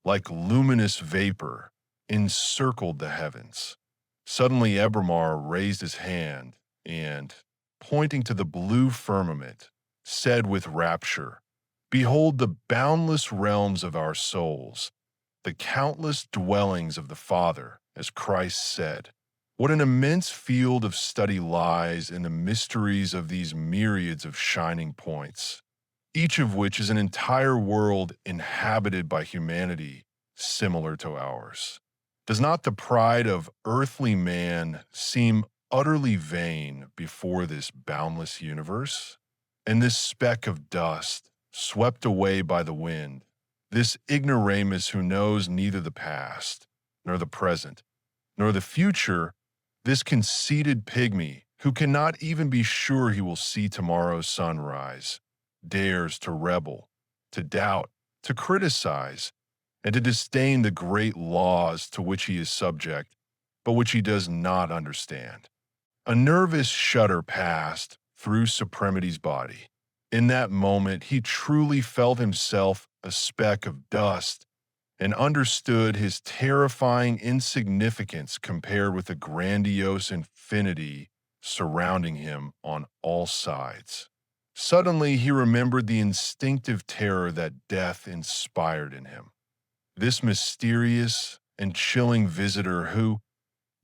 like luminous vapor, encircled the heavens. Suddenly Ebramar raised his hand and, pointing to the blue firmament, said with rapture, "Behold the boundless realms of our souls, the countless dwellings of the Father, as Christ said, What an immense field of study lies in the mysteries of these myriads of shining points, each of which is an entire world inhabited by humanity similar to ours. Does not the pride of earthly man seem utterly vain before this boundless universe? And this speck of dust, swept away by the wind, this ignoramus who knows neither the past, nor the present, nor the future, this conceited pygmy who cannot even be sure he will see tomorrow's sunrise, dares to rebel, to doubt, to criticize, and to disdain the great laws to which he is subject, but which he does not understand. A nervous shudder passed through Supremity's body. In that moment, he truly felt himself a speck of dust and understood his terrifying insignificance compared with the grandiose infinity surrounding him on all sides. Suddenly, he remembered the instinctive terror that death inspired in him. This mysterious and chilling visitor who,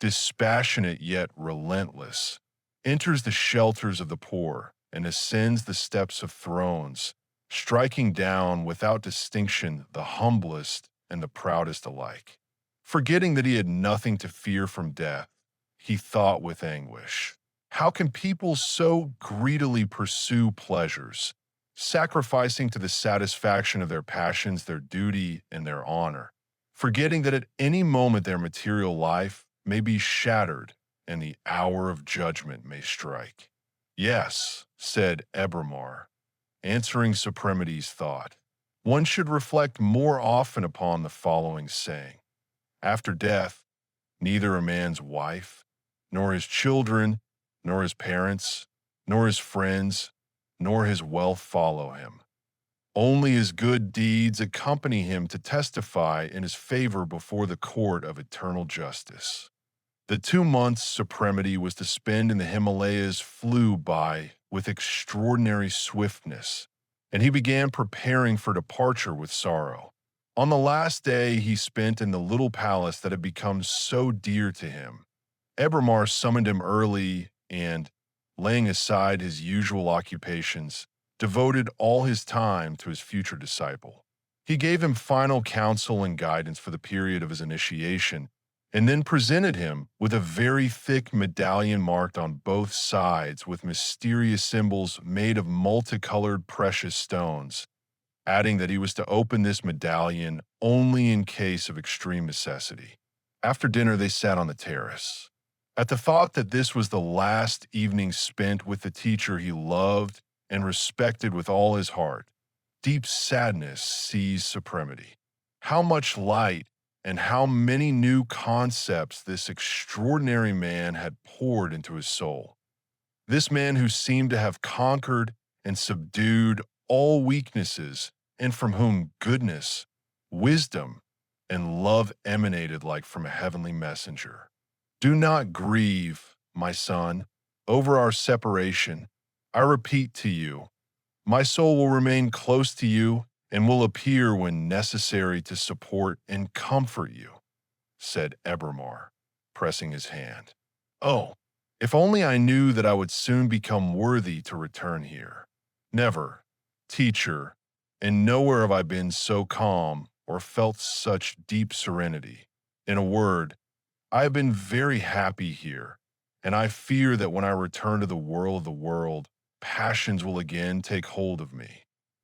dispassionate yet relentless, enters the shelters of the poor and ascends the steps of thrones, striking down without distinction the humblest and the proudest alike. Forgetting that he had nothing to fear from death, he thought with anguish, how can people so greedily pursue pleasures, sacrificing to the satisfaction of their passions their duty and their honor, forgetting that at any moment their material life may be shattered and the hour of judgment may strike? Yes, said Ebermar, answering Supremity's thought. One should reflect more often upon the following saying. After death, neither a man's wife, nor his children, nor his parents, nor his friends, nor his wealth follow him. Only his good deeds accompany him to testify in his favor before the court of eternal justice. The 2 months Supremity was to spend in the Himalayas flew by with extraordinary swiftness, and he began preparing for departure with sorrow. On the last day he spent in the little palace that had become so dear to him, Ebermar summoned him early and, laying aside his usual occupations, devoted all his time to his future disciple. He gave him final counsel and guidance for the period of his initiation, and then presented him with a very thick medallion marked on both sides with mysterious symbols made of multicolored precious stones, adding that he was to open this medallion only in case of extreme necessity. After dinner, they sat on the terrace. At the thought that this was the last evening spent with the teacher he loved and respected with all his heart, deep sadness seized Supremity. How much light and how many new concepts this extraordinary man had poured into his soul. This man who seemed to have conquered and subdued all weaknesses, and from whom goodness, wisdom, and love emanated like from a heavenly messenger. Do not grieve, my son, over our separation. I repeat to you, my soul will remain close to you and will appear when necessary to support and comfort you, said Ebermar, pressing his hand. Oh, if only I knew that I would soon become worthy to return here. Never, teacher, and nowhere have I been so calm or felt such deep serenity. In a word, I have been very happy here, and I fear that when I return to the world, passions will again take hold of me.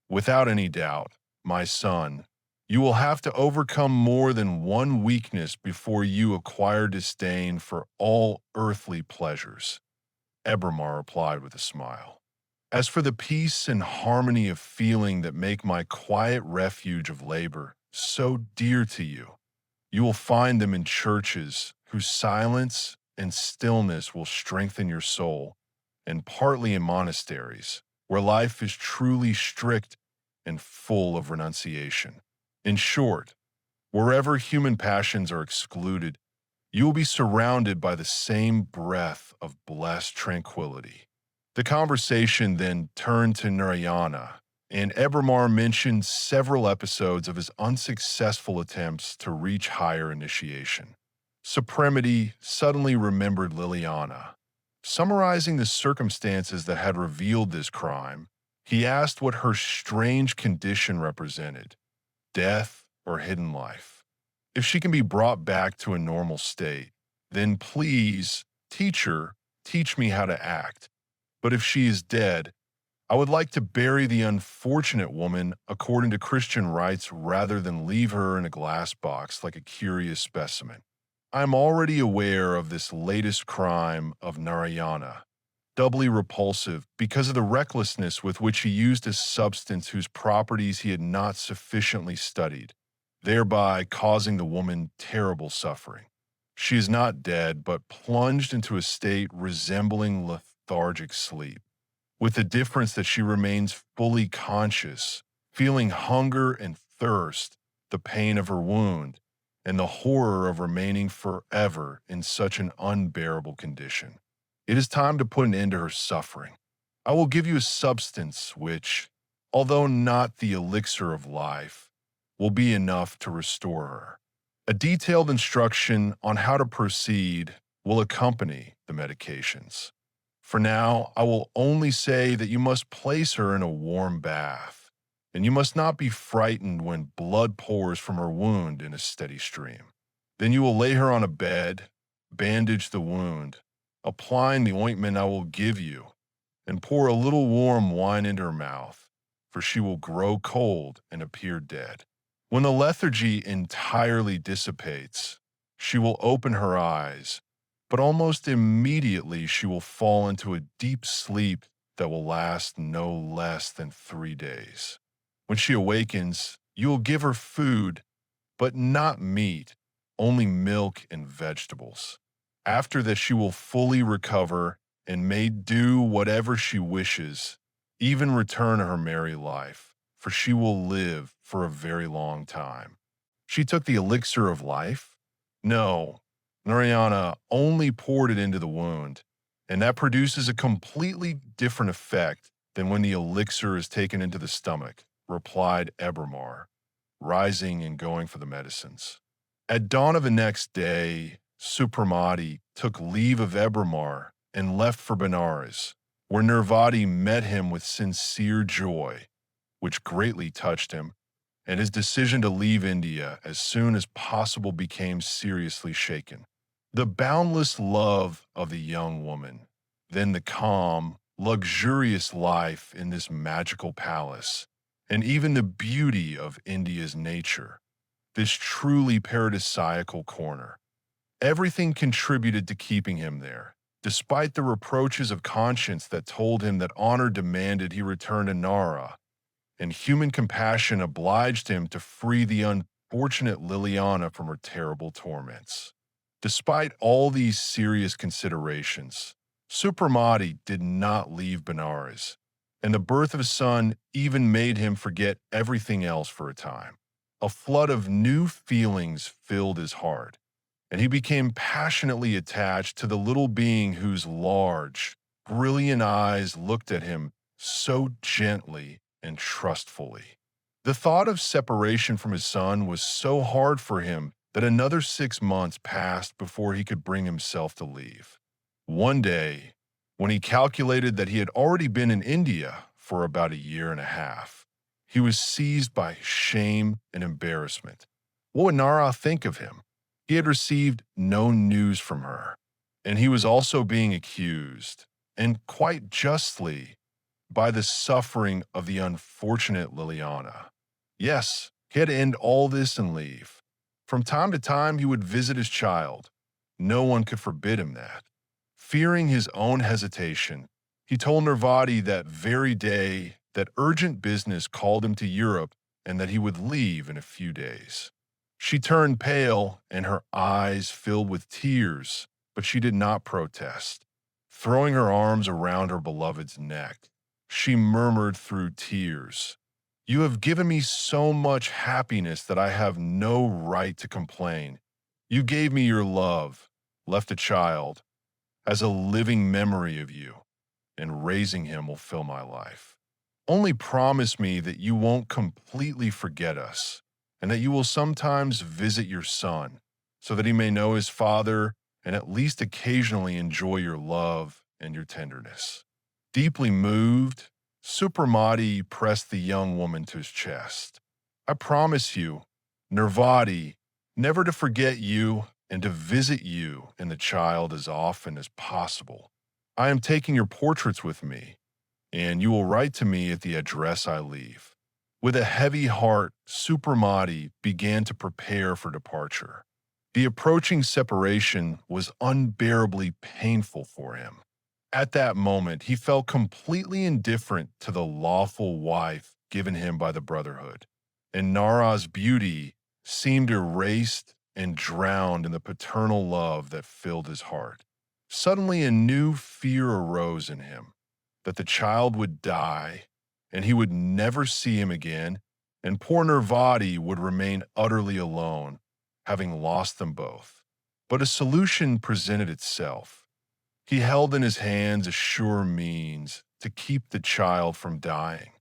Without any doubt, my son, you will have to overcome more than one weakness before you acquire disdain for all earthly pleasures, Ebermar replied with a smile. As for the peace and harmony of feeling that make my quiet refuge of labor so dear to you, you will find them in churches whose silence and stillness will strengthen your soul, and partly in monasteries, where life is truly strict and full of renunciation. In short, wherever human passions are excluded, you will be surrounded by the same breath of blessed tranquility. The conversation then turned to Narayana, and Ebermar mentioned several episodes of his unsuccessful attempts to reach higher initiation. Supremacy suddenly remembered Liliana. Summarizing the circumstances that had revealed this crime, he asked what her strange condition represented, death or hidden life. If she can be brought back to a normal state, then please, teacher, teach me how to act. But if she is dead, I would like to bury the unfortunate woman according to Christian rites rather than leave her in a glass box like a curious specimen. I am already aware of this latest crime of Narayana, doubly repulsive because of the recklessness with which he used a substance whose properties he had not sufficiently studied, thereby causing the woman terrible suffering. She is not dead, but plunged into a state resembling lethargic sleep, with the difference that she remains fully conscious, feeling hunger and thirst, the pain of her wound, and the horror of remaining forever in such an unbearable condition. It is time to put an end to her suffering. I will give you a substance which, although not the elixir of life, will be enough to restore her. A detailed instruction on how to proceed will accompany the medications. For now, I will only say that you must place her in a warm bath, and you must not be frightened when blood pours from her wound in a steady stream. Then you will lay her on a bed, bandage the wound, applying the ointment I will give you, and pour a little warm wine into her mouth, for she will grow cold and appear dead. When the lethargy entirely dissipates, she will open her eyes, but almost immediately she will fall into a deep sleep that will last no less than 3 days. When she awakens, you will give her food, but not meat, only milk and vegetables. After that, she will fully recover and may do whatever she wishes, even return to her merry life, for she will live for a very long time. She took the elixir of life? No, Narayana only poured it into the wound, and that produces a completely different effect than when the elixir is taken into the stomach, replied Ebramar, rising and going for the medicines. At dawn of the next day, Supramati took leave of Ebramar and left for Benares, where Nirvati met him with sincere joy, which greatly touched him, and his decision to leave India as soon as possible became seriously shaken. The boundless love of the young woman, then the calm, luxurious life in this magical palace, and even the beauty of India's nature, this truly paradisiacal corner. Everything contributed to keeping him there, despite the reproaches of conscience that told him that honor demanded he return to Nara, and human compassion obliged him to free the unfortunate Liliana from her terrible torments. Despite all these serious considerations, Supramati did not leave Benares, and the birth of his son even made him forget everything else for a time. A flood of new feelings filled his heart, and he became passionately attached to the little being whose large, brilliant eyes looked at him so gently and trustfully. The thought of separation from his son was so hard for him that another 6 months passed before he could bring himself to leave. One day, when he calculated that he had already been in India for about a year and a half, he was seized by shame and embarrassment. What would Nara think of him? He had received no news from her, and he was also being accused, and quite justly, by the suffering of the unfortunate Liliana. Yes, he had to end all this and leave. From time to time, he would visit his child. No one could forbid him that. Fearing his own hesitation, he told Nirvati that very day that urgent business called him to Europe and that he would leave in a few days. She turned pale and her eyes filled with tears, but she did not protest. Throwing her arms around her beloved's neck, she murmured through tears, "You have given me so much happiness that I have no right to complain. You gave me your love, left a child, as a living memory of you, and raising him will fill my life. Only promise me that you won't completely forget us, and that you will sometimes visit your son, so that he may know his father and at least occasionally enjoy your love and your tenderness. Deeply moved, Supramati pressed the young woman to his chest. I promise you, Nirvati, never to forget you and to visit you and the child as often as possible. I am taking your portraits with me, and you will write to me at the address I leave. With a heavy heart, Supramati began to prepare for departure. The approaching separation was unbearably painful for him. At that moment, he felt completely indifferent to the lawful wife given him by the Brotherhood, and Nara's beauty seemed erased and drowned in the paternal love that filled his heart. Suddenly, a new fear arose in him that the child would die and he would never see him again, and poor Nirvati would remain utterly alone, having lost them both. But a solution presented itself. He held in his hands a sure means to keep the child from dying.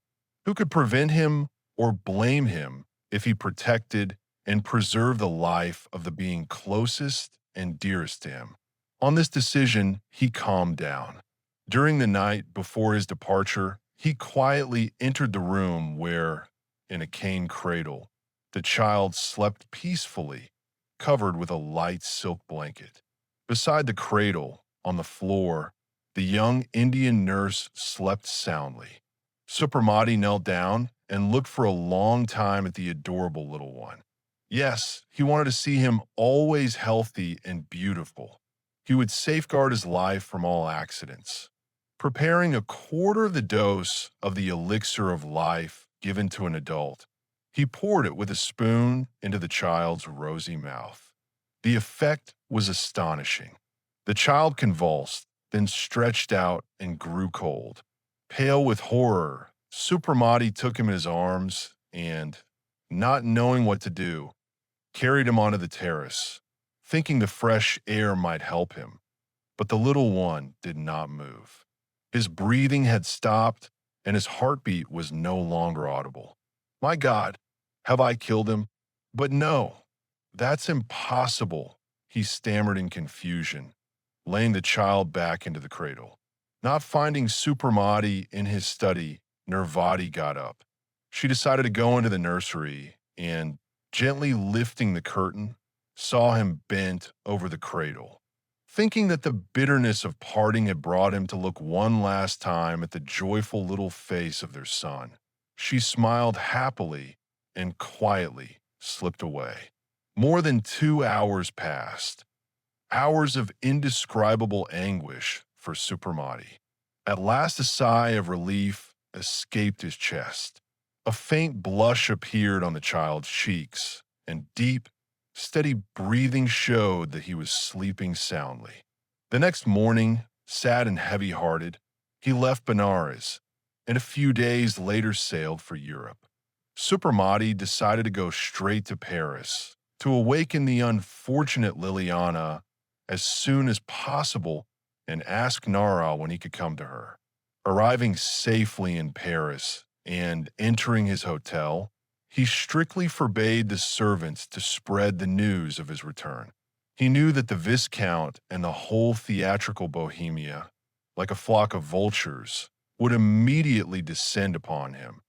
Who could prevent him or blame him if he protected and preserved the life of the being closest and dearest to him? On this decision, he calmed down. During the night before his departure, he quietly entered the room where, in a cane cradle, the child slept peacefully, covered with a light silk blanket. Beside the cradle, on the floor, the young Indian nurse slept soundly. Supramati knelt down and looked for a long time at the adorable little one. Yes, he wanted to see him always healthy and beautiful. He would safeguard his life from all accidents. Preparing a quarter of the dose of the elixir of life given to an adult, he poured it with a spoon into the child's rosy mouth. The effect was astonishing. The child convulsed, then stretched out and grew cold. Pale with horror, Supramati took him in his arms and, not knowing what to do, carried him onto the terrace, thinking the fresh air might help him. But the little one did not move. His breathing had stopped, and his heartbeat was no longer audible. My God, have I killed him? But no, that's impossible, he stammered in confusion, laying the child back into the cradle. Not finding Supramati in his study, Nirvati got up. She decided to go into the nursery and, gently lifting the curtain, saw him bent over the cradle. Thinking that the bitterness of parting had brought him to look one last time at the joyful little face of their son, she smiled happily and quietly slipped away. More than 2 hours passed, hours of indescribable anguish for Supramati. At last a sigh of relief escaped his chest. A faint blush appeared on the child's cheeks, and deep, steady breathing showed that he was sleeping soundly. The next morning, sad and heavy-hearted, he left Benares, and a few days later sailed for Europe. Supramati decided to go straight to Paris, to awaken the unfortunate Liliana as soon as possible and ask Nara when he could come to her. Arriving safely in Paris and entering his hotel, he strictly forbade the servants to spread the news of his return. He knew that the Viscount and the whole theatrical Bohemia, like a flock of vultures, would immediately descend upon him,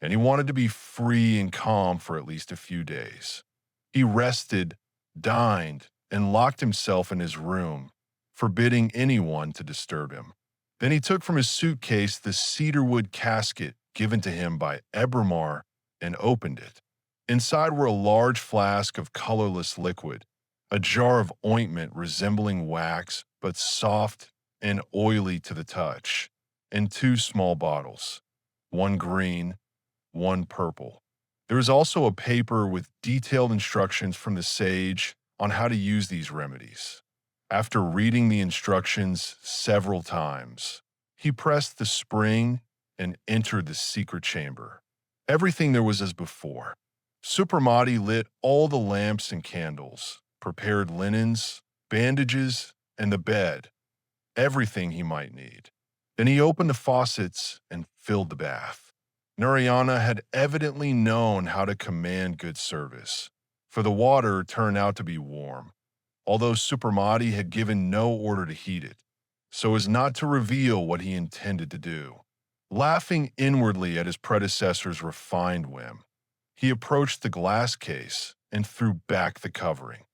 and he wanted to be free and calm for at least a few days. He rested, dined, and locked himself in his room, forbidding anyone to disturb him. Then he took from his suitcase the cedarwood casket given to him by Ebremar and opened it. Inside were a large flask of colorless liquid, a jar of ointment resembling wax but soft and oily to the touch, and 2 small bottles, one green, one purple. There was also a paper with detailed instructions from the sage on how to use these remedies. After reading the instructions several times, he pressed the spring and entered the secret chamber. Everything there was as before. Supramati lit all the lamps and candles, prepared linens, bandages, and the bed, everything he might need. Then he opened the faucets and filled the bath. Narayana had evidently known how to command good service, for the water turned out to be warm, although Supermati had given no order to heat it, so as not to reveal what he intended to do. Laughing inwardly at his predecessor's refined whim, he approached the glass case and threw back the covering.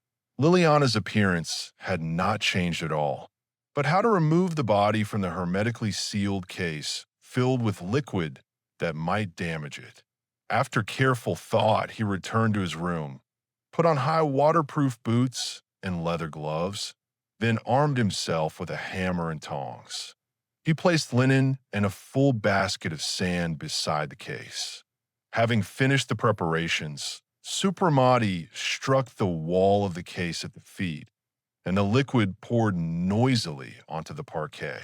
Liliana's appearance had not changed at all, but how to remove the body from the hermetically sealed case filled with liquid that might damage it. After careful thought, he returned to his room, put on high waterproof boots and leather gloves, then armed himself with a hammer and tongs. He placed linen and a full basket of sand beside the case. Having finished the preparations, Supramati struck the wall of the case at the feet, and the liquid poured noisily onto the parquet.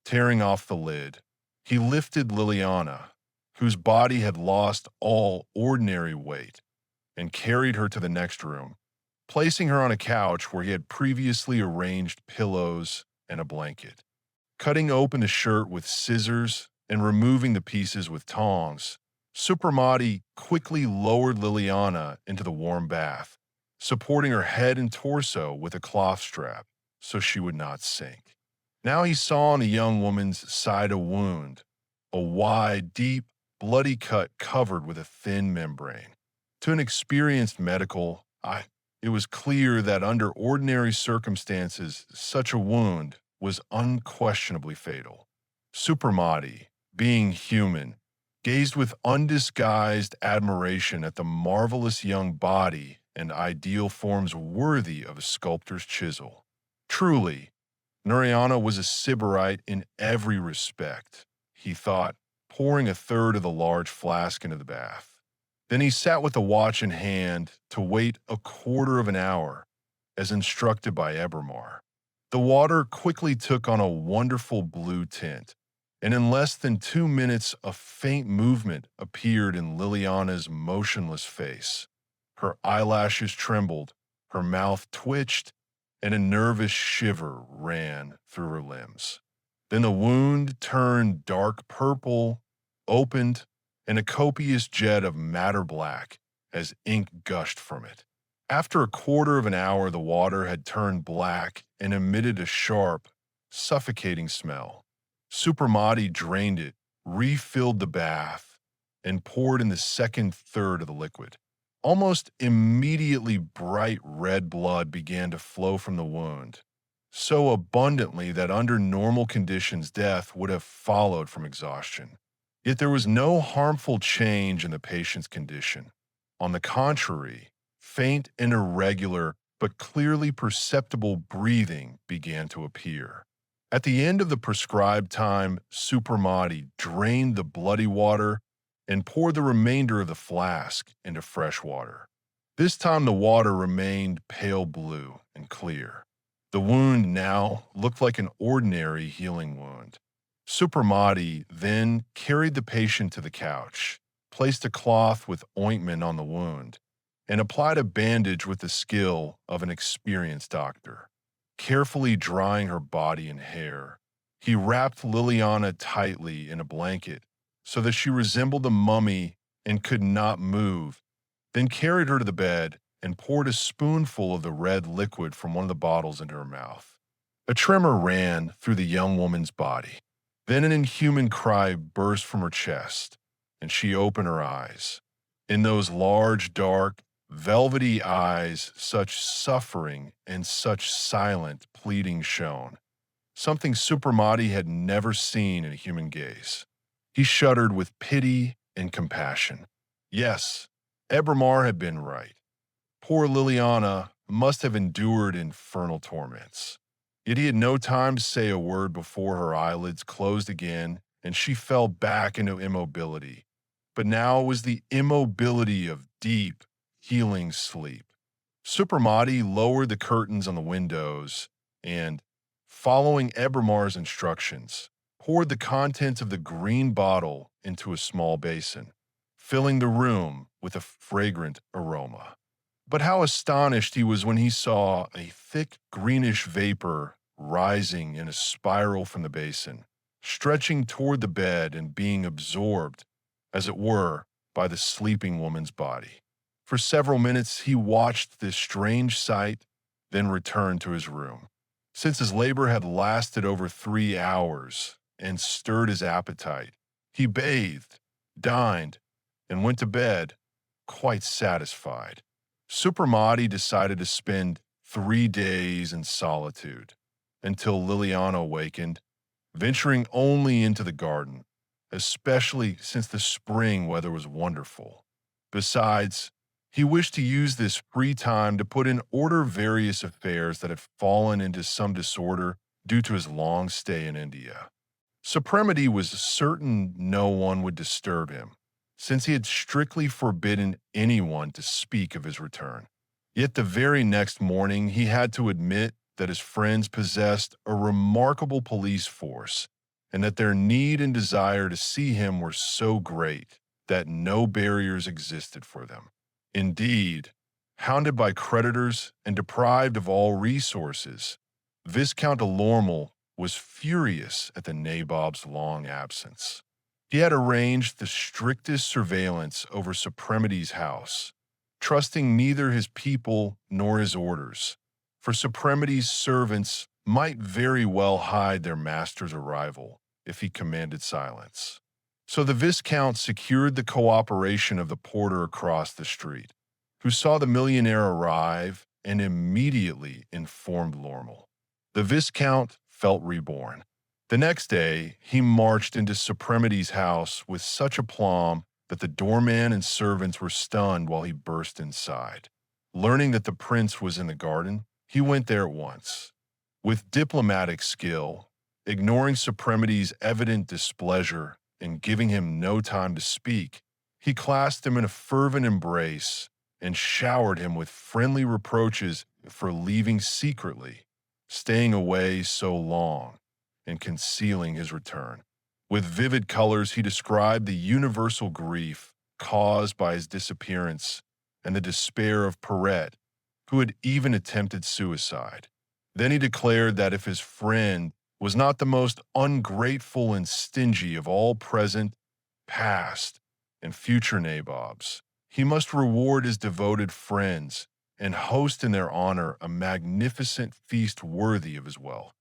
Tearing off the lid, he lifted Liliana, whose body had lost all ordinary weight, and carried her to the next room, placing her on a couch where he had previously arranged pillows and a blanket. Cutting open the shirt with scissors and removing the pieces with tongs, Supramati quickly lowered Liliana into the warm bath, supporting her head and torso with a cloth strap so she would not sink. Now he saw on the young woman's side a wound, a wide, deep, bloody cut covered with a thin membrane. To an experienced medical eye, it was clear that under ordinary circumstances, such a wound was unquestionably fatal. Supramati, being human, gazed with undisguised admiration at the marvelous young body and ideal forms worthy of a sculptor's chisel. Truly, Nuriana was a sybarite in every respect, he thought, pouring a third of the large flask into the bath. Then he sat with the watch in hand to wait a quarter of an hour, as instructed by Ebermar. The water quickly took on a wonderful blue tint, and in less than 2 minutes a faint movement appeared in Liliana's motionless face. Her eyelashes trembled, her mouth twitched, and a nervous shiver ran through her limbs. Then the wound turned dark purple, opened, and a copious jet of madder black as ink gushed from it. After a quarter of an hour, the water had turned black and emitted a sharp, suffocating smell. Supramati drained it, refilled the bath, and poured in the second third of the liquid. Almost immediately, bright red blood began to flow from the wound, so abundantly that under normal conditions death would have followed from exhaustion. Yet there was no harmful change in the patient's condition. On the contrary, faint and irregular but clearly perceptible breathing began to appear. At the end of the prescribed time, Supramati drained the bloody water and poured the remainder of the flask into fresh water. This time the water remained pale blue and clear. The wound now looked like an ordinary healing wound. Supramati then carried the patient to the couch, placed a cloth with ointment on the wound, and applied a bandage with the skill of an experienced doctor. Carefully drying her body and hair, he wrapped Liliana tightly in a blanket so that she resembled a mummy and could not move, then carried her to the bed and poured a spoonful of the red liquid from one of the bottles into her mouth. A tremor ran through the young woman's body. Then an inhuman cry burst from her chest, and she opened her eyes. In those large, dark, velvety eyes, such suffering and such silent, pleading shone, something Supramati had never seen in a human gaze. He shuddered with pity and compassion. Yes, Ebermar had been right. Poor Liliana must have endured infernal torments. Yet he had no time to say a word before her eyelids closed again and she fell back into immobility. But now it was the immobility of deep, healing sleep. Supramati lowered the curtains on the windows and, following Ebermar's instructions, poured the contents of the green bottle into a small basin, filling the room with a fragrant aroma. But how astonished he was when he saw a thick greenish vapor rising in a spiral from the basin, stretching toward the bed and being absorbed, as it were, by the sleeping woman's body. For several minutes, he watched this strange sight, then returned to his room. Since his labor had lasted over 3 hours and stirred his appetite, he bathed, dined, and went to bed quite satisfied. Supramati decided to spend 3 days in solitude until Liliana awakened, venturing only into the garden, especially since the spring weather was wonderful. Besides, he wished to use this free time to put in order various affairs that had fallen into some disorder due to his long stay in India. Supremacy was certain no one would disturb him, since he had strictly forbidden anyone to speak of his return. Yet the very next morning, he had to admit that his friends possessed a remarkable police force, and that their need and desire to see him were so great that no barriers existed for them. Indeed, hounded by creditors and deprived of all resources, Viscount de Lormel was furious at the nabob's long absence. He had arranged the strictest surveillance over Suprematy's house, trusting neither his people nor his orders, for Suprematy's servants might very well hide their master's arrival if he commanded silence. So the Viscount secured the cooperation of the porter across the street, who saw the millionaire arrive and immediately informed Lormel. The Viscount felt reborn. The next day, he marched into Suprematy's house with such aplomb that the doorman and servants were stunned while he burst inside. Learning that the prince was in the garden, he went there at once. With diplomatic skill, ignoring Suprematy's evident displeasure and giving him no time to speak, he clasped him in a fervent embrace and showered him with friendly reproaches for leaving secretly, staying away so long, and concealing his return. With vivid colors, he described the universal grief caused by his disappearance and the despair of Perrette, who had even attempted suicide. Then he declared that if his friend was not the most ungrateful and stingy of all present, past, and future nabobs, he must reward his devoted friends and host in their honor a magnificent feast worthy of his wealth.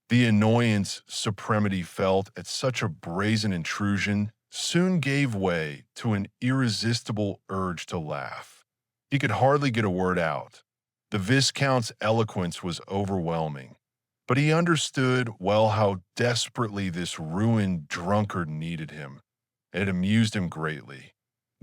The annoyance Suprematy felt at such a brazen intrusion soon gave way to an irresistible urge to laugh. He could hardly get a word out. The Viscount's eloquence was overwhelming, but he understood well how desperately this ruined drunkard needed him. It amused him greatly.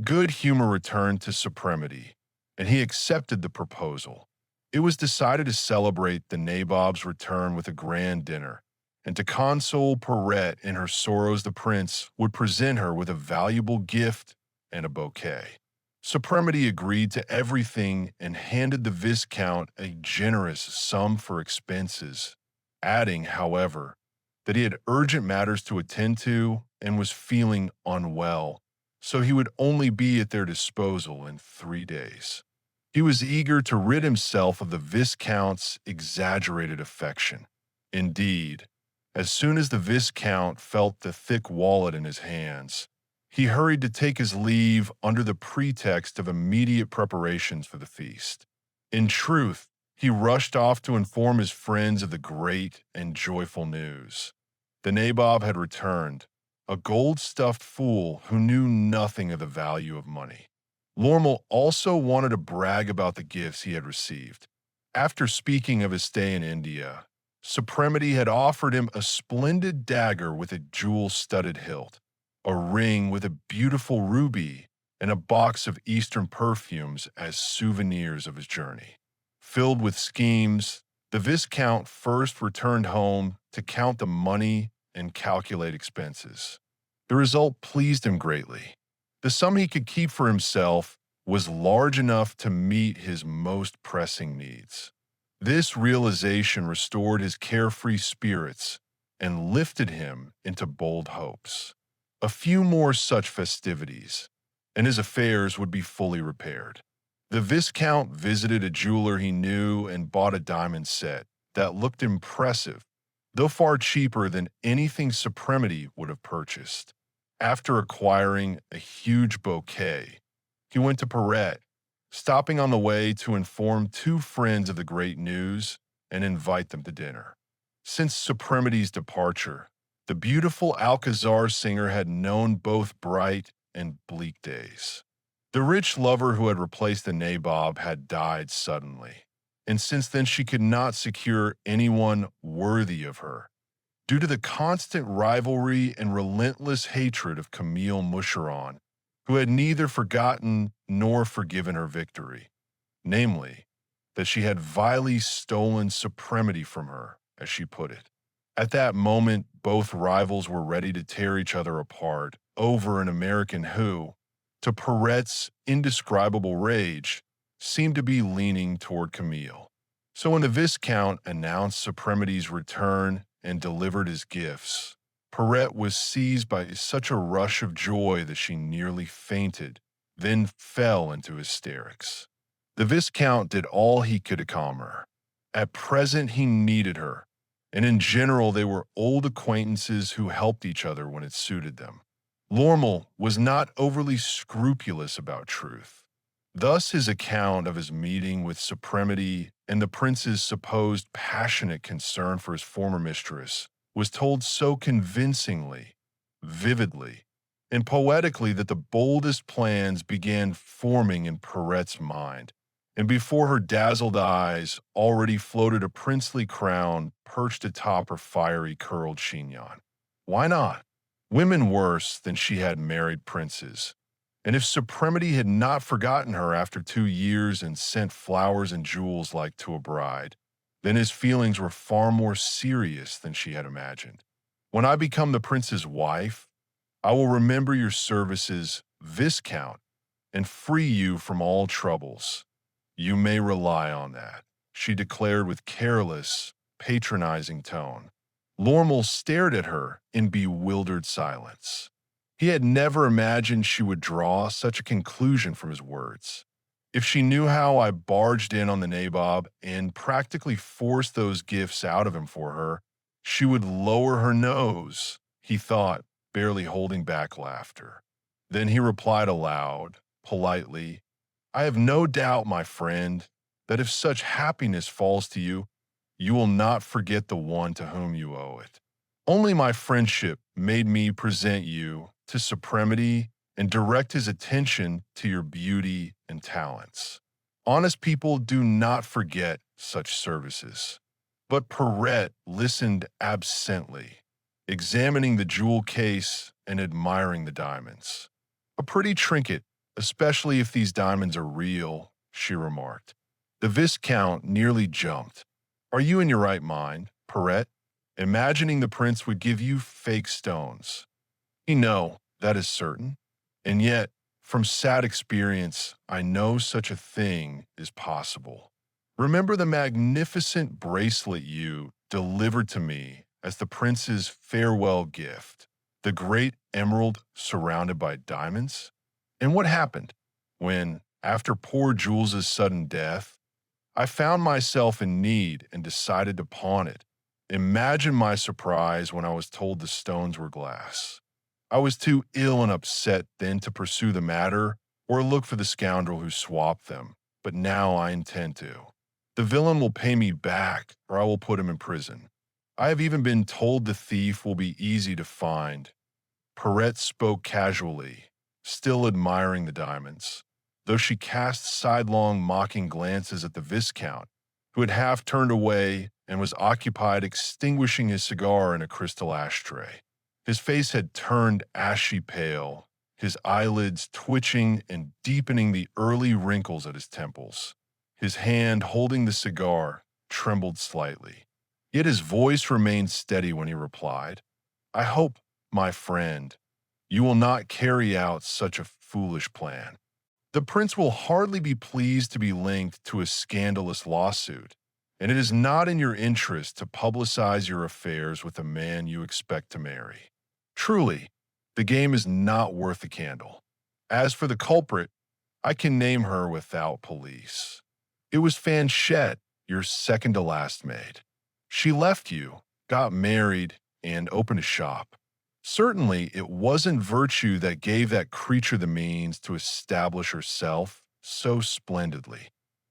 Good humor returned to Suprematy, and he accepted the proposal. It was decided to celebrate the nabob's return with a grand dinner, and to console Perrette in her sorrows, the prince would present her with a valuable gift and a bouquet. Suprematy agreed to everything and handed the Viscount a generous sum for expenses, adding, however, that he had urgent matters to attend to and was feeling unwell, so he would only be at their disposal in 3 days. He was eager to rid himself of the Viscount's exaggerated affection. Indeed, as soon as the Viscount felt the thick wallet in his hands, he hurried to take his leave under the pretext of immediate preparations for the feast. In truth, he rushed off to inform his friends of the great and joyful news. The nabob had returned, a gold-stuffed fool who knew nothing of the value of money. Lormel also wanted to brag about the gifts he had received. After speaking of his stay in India, Suprematy had offered him a splendid dagger with a jewel-studded hilt, a ring with a beautiful ruby, and a box of Eastern perfumes as souvenirs of his journey. Filled with schemes, the Viscount first returned home to count the money and calculate expenses. The result pleased him greatly. The sum he could keep for himself was large enough to meet his most pressing needs. This realization restored his carefree spirits and lifted him into bold hopes. A few more such festivities, and his affairs would be fully repaired. The Viscount visited a jeweler he knew and bought a diamond set that looked impressive, though far cheaper than anything Suprematy would have purchased. After acquiring a huge bouquet, he went to Perrette, stopping on the way to inform two friends of the great news and invite them to dinner. Since Suprematy's departure, the beautiful Alcazar singer had known both bright and bleak days. The rich lover who had replaced the nabob had died suddenly, and since then she could not secure anyone worthy of her, due to the constant rivalry and relentless hatred of Camille Moucheron, who had neither forgotten nor forgiven her victory, namely, that she had vilely stolen supremacy from her, as she put it. At that moment, both rivals were ready to tear each other apart over an American who, to Perrette's indescribable rage, seemed to be leaning toward Camille. So when the Viscount announced Suprematy's return and delivered his gifts, Perrette was seized by such a rush of joy that she nearly fainted, then fell into hysterics. The Viscount did all he could to calm her. At present, he needed her, and in general, they were old acquaintances who helped each other when it suited them. Lormel was not overly scrupulous about truth. Thus, his account of his meeting with Suprematy and the prince's supposed passionate concern for his former mistress was told so convincingly, vividly, and poetically that the boldest plans began forming in Perrette's mind, and before her dazzled eyes already floated a princely crown perched atop her fiery curled chignon. Why not? Women worse than she had married princes. And if Suprematy had not forgotten her after 2 years and sent flowers and jewels like to a bride, then his feelings were far more serious than she had imagined. When I become the prince's wife, I will remember your services, Viscount, and free you from all troubles. You may rely on that, she declared with careless, patronizing tone. Lormel stared at her in bewildered silence. He had never imagined she would draw such a conclusion from his words. If she knew how I barged in on the nabob and practically forced those gifts out of him for her, she would lower her nose, he thought, barely holding back laughter. Then he replied aloud, politely, I have no doubt, my friend, that if such happiness falls to you, you will not forget the one to whom you owe it. Only my friendship made me present you to Suprematy and direct his attention to your beauty and talents. Honest people do not forget such services. But Perrette listened absently, examining the jewel case and admiring the diamonds. A pretty trinket, especially if these diamonds are real, she remarked. The Viscount nearly jumped. Are you in your right mind, Perrette? Imagining the prince would give you fake stones. No, that is certain. And yet, from sad experience, I know such a thing is possible. Remember the magnificent bracelet you delivered to me as the prince's farewell gift, the great emerald surrounded by diamonds? And what happened when, after poor Jules's sudden death, I found myself in need and decided to pawn it? Imagine my surprise when I was told the stones were glass. I was too ill and upset then to pursue the matter or look for the scoundrel who swapped them, but now I intend to. The villain will pay me back, or I will put him in prison. I have even been told the thief will be easy to find. Perrette spoke casually, still admiring the diamonds, though she cast sidelong mocking glances at the Viscount, who had half turned away and was occupied extinguishing his cigar in a crystal ashtray. His face had turned ashy pale, his eyelids twitching and deepening the early wrinkles at his temples. His hand holding the cigar trembled slightly. Yet his voice remained steady when he replied, I hope, my friend, you will not carry out such a foolish plan. The prince will hardly be pleased to be linked to a scandalous lawsuit, and it is not in your interest to publicize your affairs with a man you expect to marry. Truly, the game is not worth the candle. As for the culprit, I can name her without police. It was Fanchette, your second-to-last maid. She left you, got married, and opened a shop. Certainly, it wasn't virtue that gave that creature the means to establish herself so splendidly.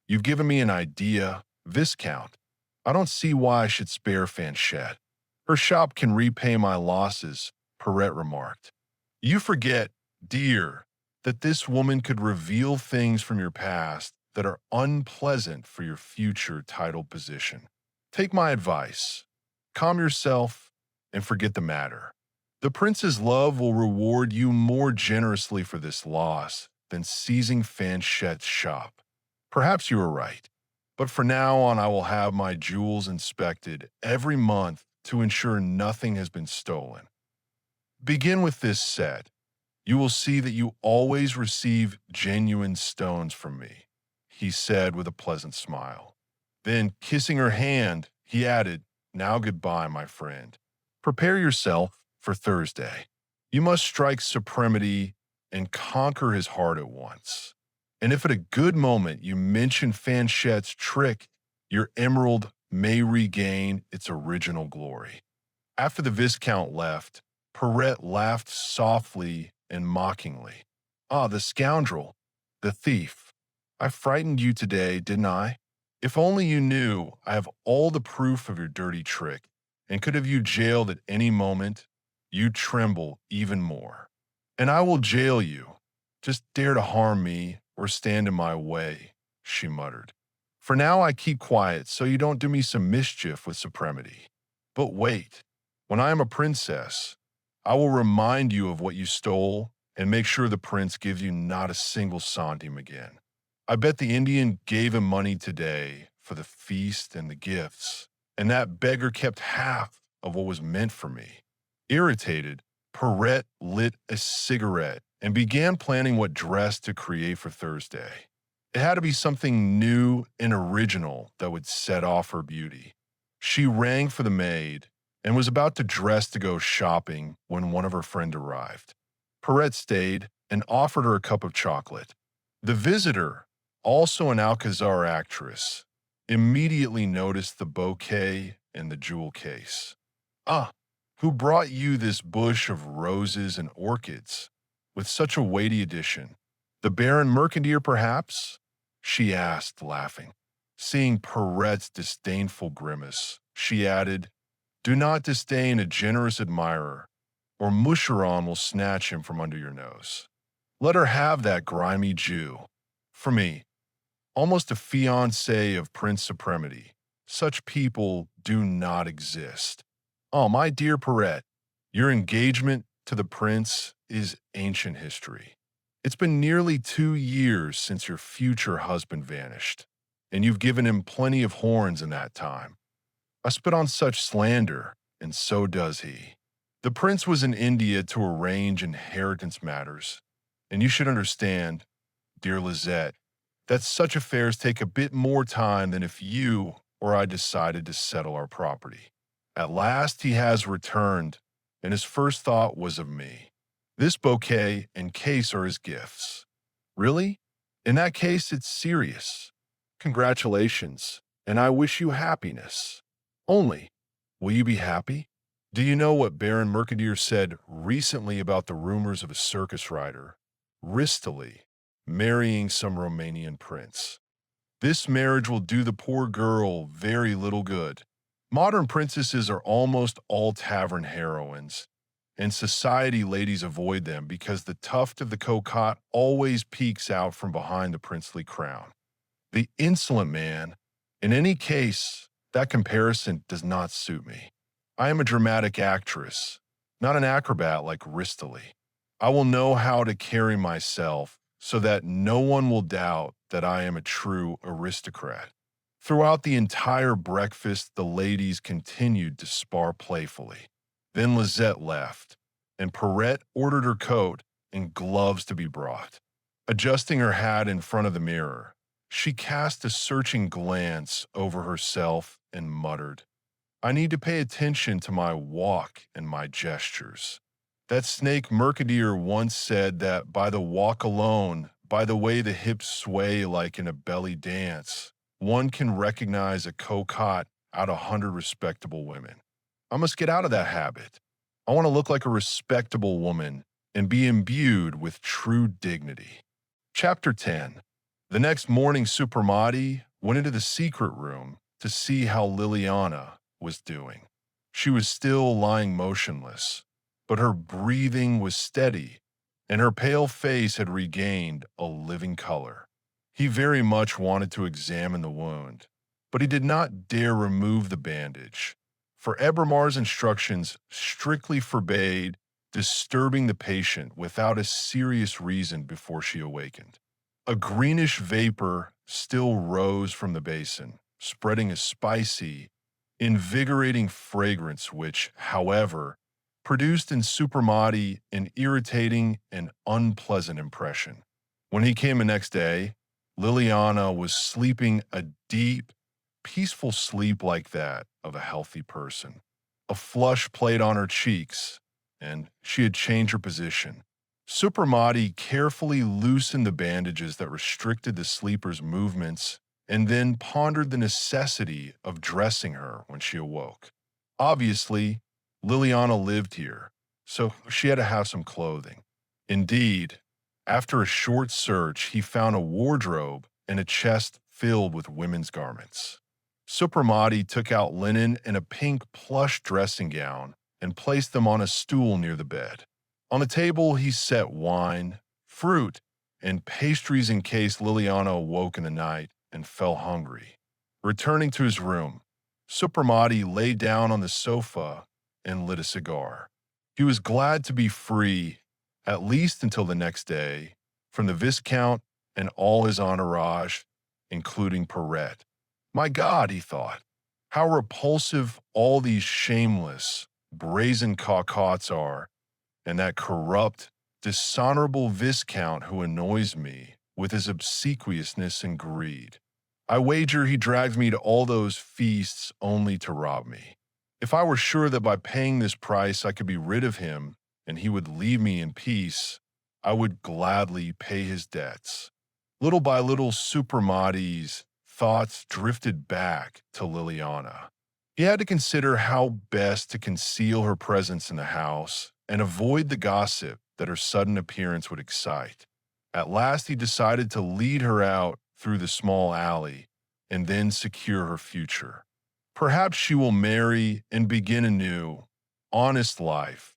You've given me an idea, Viscount. I don't see why I should spare Fanchette. Her shop can repay my losses, Perrette remarked. You forget, dear, that this woman could reveal things from your past that are unpleasant for your future titled position. Take my advice. Calm yourself and forget the matter. The prince's love will reward you more generously for this loss than seizing Fanchette's shop. Perhaps you are right, but from now on I will have my jewels inspected every month to ensure nothing has been stolen. Begin with this set. You will see that you always receive genuine stones from me, he said with a pleasant smile. Then, kissing her hand, he added, Now goodbye, my friend. Prepare yourself for Thursday. You must strike supremacy and conquer his heart at once. And if at a good moment you mention Fanchette's trick, your emerald may regain its original glory. After the Viscount left, Perrette laughed softly and mockingly. Ah, the scoundrel, the thief. I frightened you today, didn't I? If only you knew I have all the proof of your dirty trick and could have you jailed at any moment, you'd tremble even more. And I will jail you. Just dare to harm me or stand in my way, she muttered. For now I keep quiet so you don't do me some mischief with supremacy. But wait, when I am a princess, I will remind you of what you stole and make sure the prince gives you not a single centime again. I bet the Indian gave him money today for the feast and the gifts, and that beggar kept half of what was meant for me. Irritated, Perrette lit a cigarette and began planning what dress to create for Thursday. It had to be something new and original that would set off her beauty. She rang for the maid and was about to dress to go shopping when one of her friends arrived. Perrette stayed and offered her a cup of chocolate. The visitor, also an Alcazar actress, immediately noticed the bouquet and the jewel case. Ah, who brought you this bush of roses and orchids with such a weighty addition? The Baron Mercandier, perhaps? She asked, laughing. Seeing Perrette's disdainful grimace, she added, Do not disdain a generous admirer, or Moucheron will snatch him from under your nose. Let her have that grimy Jew. For me, almost a fiancé of Prince Supremacy. Such people do not exist. Oh, my dear Perrette, your engagement to the prince is ancient history. It's been nearly 2 years since your future husband vanished, and you've given him plenty of horns in that time. I spit on such slander, and so does he. The prince was in India to arrange inheritance matters, and you should understand, dear Lizette, that such affairs take a bit more time than if you or I decided to settle our property. At last he has returned, and his first thought was of me. This bouquet and case are his gifts. Really? In that case, it's serious. Congratulations, and I wish you happiness. Only, will you be happy? Do you know what Baron Mercandier said recently about the rumors of a circus rider, Ristoli, marrying some Romanian prince? This marriage will do the poor girl very little good. Modern princesses are almost all tavern heroines, and society ladies avoid them because the tuft of the cocotte always peeks out from behind the princely crown. The insolent man, in any case, that comparison does not suit me. I am a dramatic actress, not an acrobat like Ristoli. I will know how to carry myself so that no one will doubt that I am a true aristocrat. Throughout the entire breakfast, the ladies continued to spar playfully. Then Lizette left, and Perrette ordered her coat and gloves to be brought. Adjusting her hat in front of the mirror, she cast a searching glance over herself and muttered, I need to pay attention to my walk and my gestures. That snake Mercader once said that by the walk alone, by the way the hips sway like in a belly dance, one can recognize a cocotte out of 100 respectable women. I must get out of that habit. I want to look like a respectable woman and be imbued with true dignity. Chapter 10. The next morning, Supremati went into the secret room to see how Liliana was doing. She was still lying motionless, but her breathing was steady, and her pale face had regained a living color. He very much wanted to examine the wound, but he did not dare remove the bandage, for Ebermar's instructions strictly forbade disturbing the patient without a serious reason before she awakened. A greenish vapor still rose from the basin, spreading a spicy, invigorating fragrance which, however, produced in Supremati an irritating and unpleasant impression. When he came the next day, Liliana was sleeping a deep, peaceful sleep like that of a healthy person. A flush played on her cheeks, and she had changed her position. Supremati carefully loosened the bandages that restricted the sleeper's movements and then pondered the necessity of dressing her when she awoke. Obviously, Liliana lived here, so she had to have some clothing. Indeed, after a short search, he found a wardrobe and a chest filled with women's garments. Supremati took out linen and a pink plush dressing gown and placed them on a stool near the bed. On the table, he set wine, fruit, and pastries in case Liliana awoke in the night and fell hungry. Returning to his room, Supremati lay down on the sofa and lit a cigar. He was glad to be free, at least until the next day, from the Viscount and all his entourage, including Perrette. My God, he thought, how repulsive all these shameless, brazen cocottes are, and that corrupt, dishonorable Viscount who annoys me with his obsequiousness and greed. I wager he dragged me to all those feasts only to rob me. If I were sure that by paying this price I could be rid of him and he would leave me in peace, I would gladly pay his debts. Little by little, Supremati's thoughts drifted back to Liliana. He had to consider how best to conceal her presence in the house and avoid the gossip that her sudden appearance would excite. At last, he decided to lead her out through the small alley and then secure her future. Perhaps she will marry and begin a new, honest life,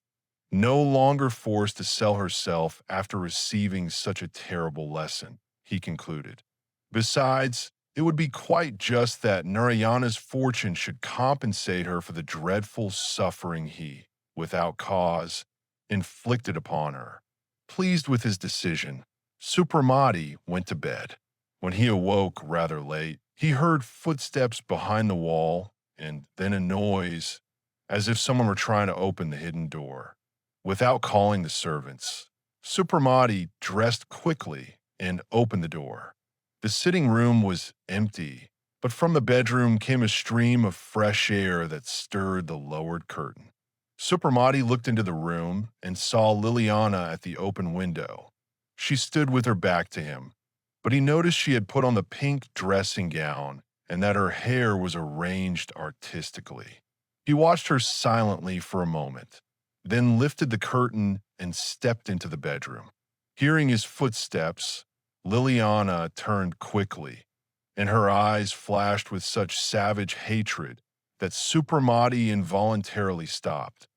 no longer forced to sell herself after receiving such a terrible lesson, he concluded. Besides, it would be quite just that Narayana's fortune should compensate her for the dreadful suffering he, without cause, inflicted upon her. Pleased with his decision, Supremati went to bed. When he awoke rather late, he heard footsteps behind the wall and then a noise as if someone were trying to open the hidden door. Without calling the servants, Supremati dressed quickly and opened the door. The sitting room was empty, but from the bedroom came a stream of fresh air that stirred the lowered curtain. Supremati looked into the room and saw Liliana at the open window. She stood with her back to him, but he noticed she had put on the pink dressing gown and that her hair was arranged artistically. He watched her silently for a moment, then lifted the curtain and stepped into the bedroom. Hearing his footsteps, Liliana turned quickly, and her eyes flashed with such savage hatred that Supremati involuntarily stopped.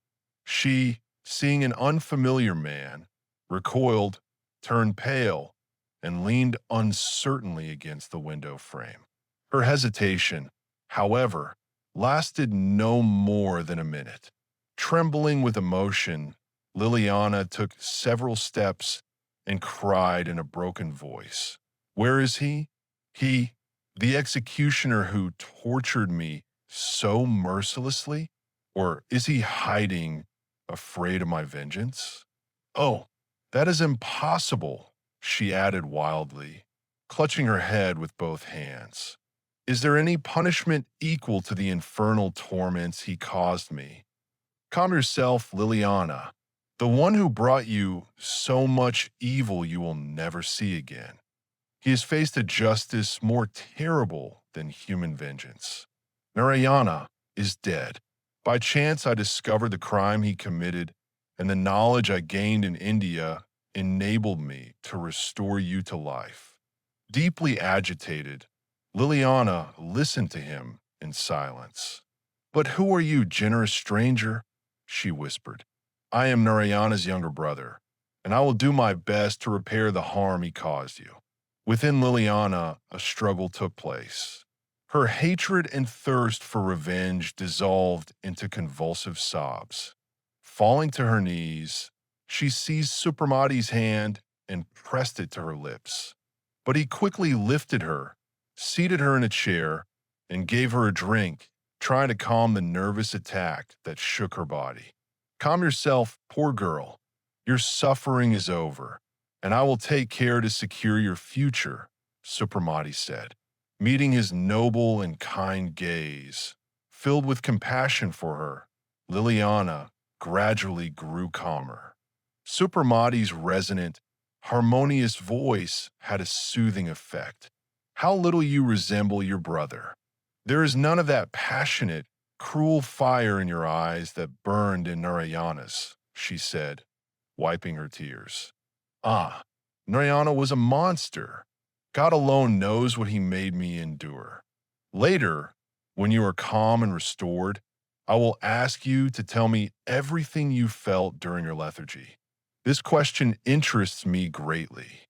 She, seeing an unfamiliar man, recoiled, turned pale, and leaned uncertainly against the window frame. Her hesitation, however, lasted no more than a minute. Trembling with emotion, Liliana took several steps and cried in a broken voice, "Where is he? He, the executioner who tortured me so mercilessly? Or is he hiding, afraid of my vengeance? Oh, that is impossible," she added wildly, clutching her head with both hands. "Is there any punishment equal to the infernal torments he caused me? Calm yourself, Liliana. The one who brought you so much evil you will never see again. He has faced a justice more terrible than human vengeance. Narayana is dead. By chance, I discovered the crime he committed, and the knowledge I gained in India enabled me to restore you to life. Deeply agitated, Liliana listened to him in silence. "But who are you, generous stranger?" she whispered. "I am Narayana's younger brother, and I will do my best to repair the harm he caused you." Within Liliana, a struggle took place. Her hatred and thirst for revenge dissolved into convulsive sobs. Falling to her knees, she seized Supramati's hand and pressed it to her lips. But he quickly lifted her, seated her in a chair, and gave her a drink, trying to calm the nervous attack that shook her body. "Calm yourself, poor girl. Your suffering is over, and I will take care to secure your future," Supramati said. Meeting his noble and kind gaze, filled with compassion for her, Liliana gradually grew calmer. Supramati's resonant, harmonious voice had a soothing effect. "How little you resemble your brother. There is none of that passionate, cruel fire in your eyes that burned in Narayana's," she said, wiping her tears. "Ah, Narayana was a monster. God alone knows what he made me endure. Later, when you are calm and restored, I will ask you to tell me everything you felt during your lethargy. This question interests me greatly."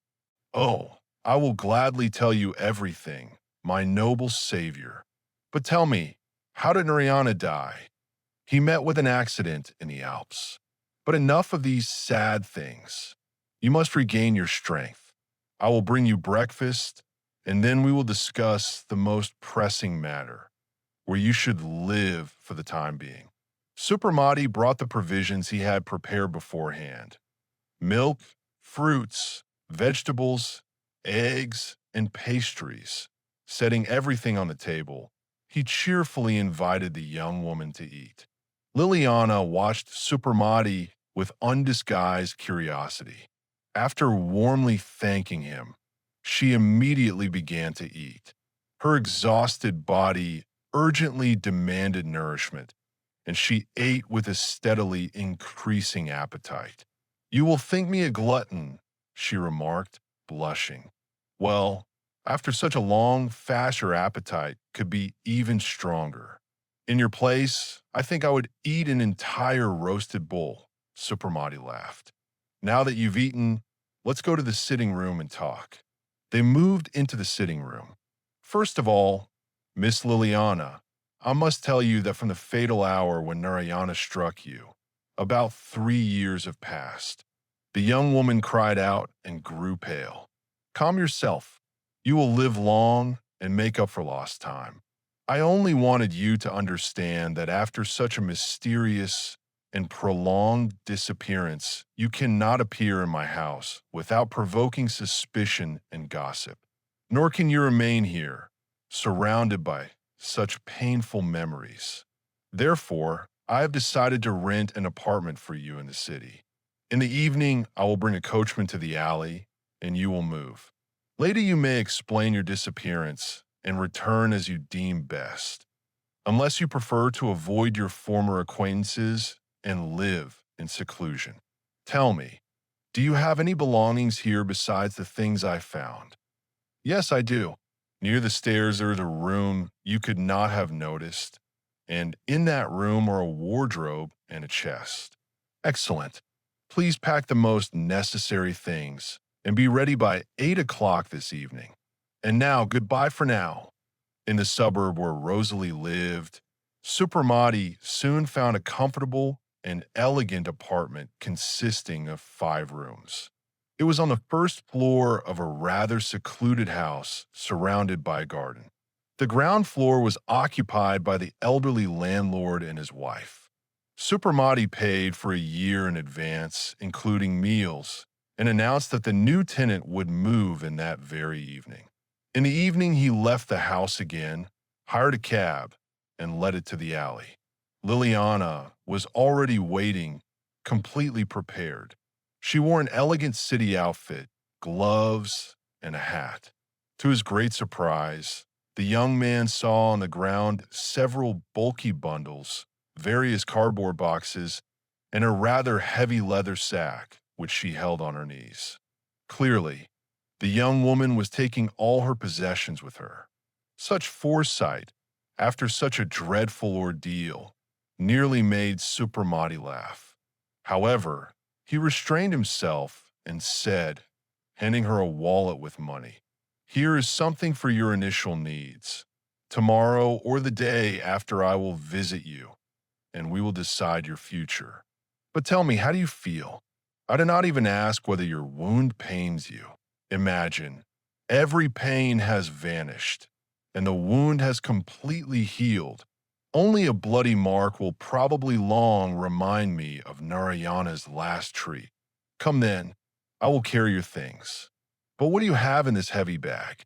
"Oh, I will gladly tell you everything, my noble savior. But tell me, how did Narayana die?" "He met with an accident in the Alps. But enough of these sad things. You must regain your strength. I will bring you breakfast, and then we will discuss the most pressing matter, where you should live for the time being." Supramati brought the provisions he had prepared beforehand: milk, fruits, vegetables, eggs, and pastries. Setting everything on the table, he cheerfully invited the young woman to eat. Liliana watched Supramati with undisguised curiosity. After warmly thanking him, she immediately began to eat. Her exhausted body urgently demanded nourishment, and she ate with a steadily increasing appetite. "You will think me a glutton," she remarked, blushing. "Well, after such a long fast, your appetite could be even stronger. In your place, I think I would eat an entire roasted bull," Supramati laughed. "Now that you've eaten, let's go to the sitting room and talk." They moved into the sitting room. "First of all, Miss Liliana, I must tell you that from the fatal hour when Narayana struck you, about 3 years have passed." The young woman cried out and grew pale. "Calm yourself. You will live long and make up for lost time. I only wanted you to understand that after such a mysterious and prolonged disappearance, you cannot appear in my house without provoking suspicion and gossip. Nor can you remain here, surrounded by such painful memories. Therefore, I have decided to rent an apartment for you in the city. In the evening, I will bring a coachman to the alley, and you will move. Later, you may explain your disappearance and return as you deem best, unless you prefer to avoid your former acquaintances and live in seclusion. Tell me, do you have any belongings here besides the things I found?" "Yes, I do. Near the stairs there is a room you could not have noticed, and in that room are a wardrobe and a chest." "Excellent. Please pack the most necessary things and be ready by 8 o'clock this evening. And now, goodbye for now." In the suburb where Rosalie lived, Supramati soon found a comfortable and elegant apartment consisting of 5 rooms. It was on the first floor of a rather secluded house surrounded by a garden. The ground floor was occupied by the elderly landlord and his wife. Supramati paid for a year in advance, including meals, and announced that the new tenant would move in that very evening. In the evening, he left the house again, hired a cab, and led it to the alley. Liliana was already waiting, completely prepared. She wore an elegant city outfit, gloves, and a hat. To his great surprise, the young man saw on the ground several bulky bundles, various cardboard boxes, and a rather heavy leather sack, which she held on her knees. Clearly, The young woman was taking all her possessions with her. Such foresight, after such a dreadful ordeal, nearly made Supramati laugh. However, he restrained himself and said, handing her a wallet with money, "Here is something for your initial needs. Tomorrow or the day after I will visit you, and we will decide your future. But tell me, how do you feel? I did not even ask whether your wound pains you. Imagine, every pain has vanished, and the wound has completely healed. Only a bloody mark will probably long remind me of Narayana's last treat. Come then, I will carry your things. But what do you have in this heavy bag?"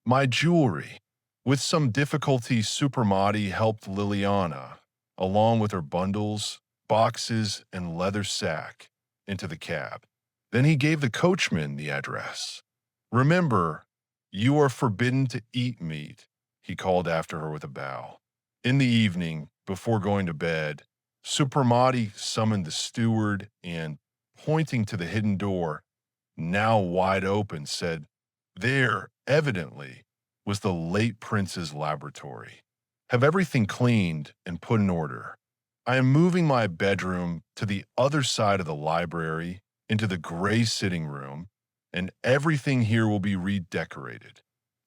"My jewelry." With some difficulty, Supramati helped Liliana, along with her bundles, boxes, and leather sack, into the cab. Then he gave the coachman the address. "Remember, you are forbidden to eat meat," he called after her with a bow. In the evening, before going to bed, Supramati summoned the steward and, pointing to the hidden door, now wide open, said, "There, evidently, was the late prince's laboratory. Have everything cleaned and put in order. I am moving my bedroom to the other side of the library into the gray sitting room, and everything here will be redecorated.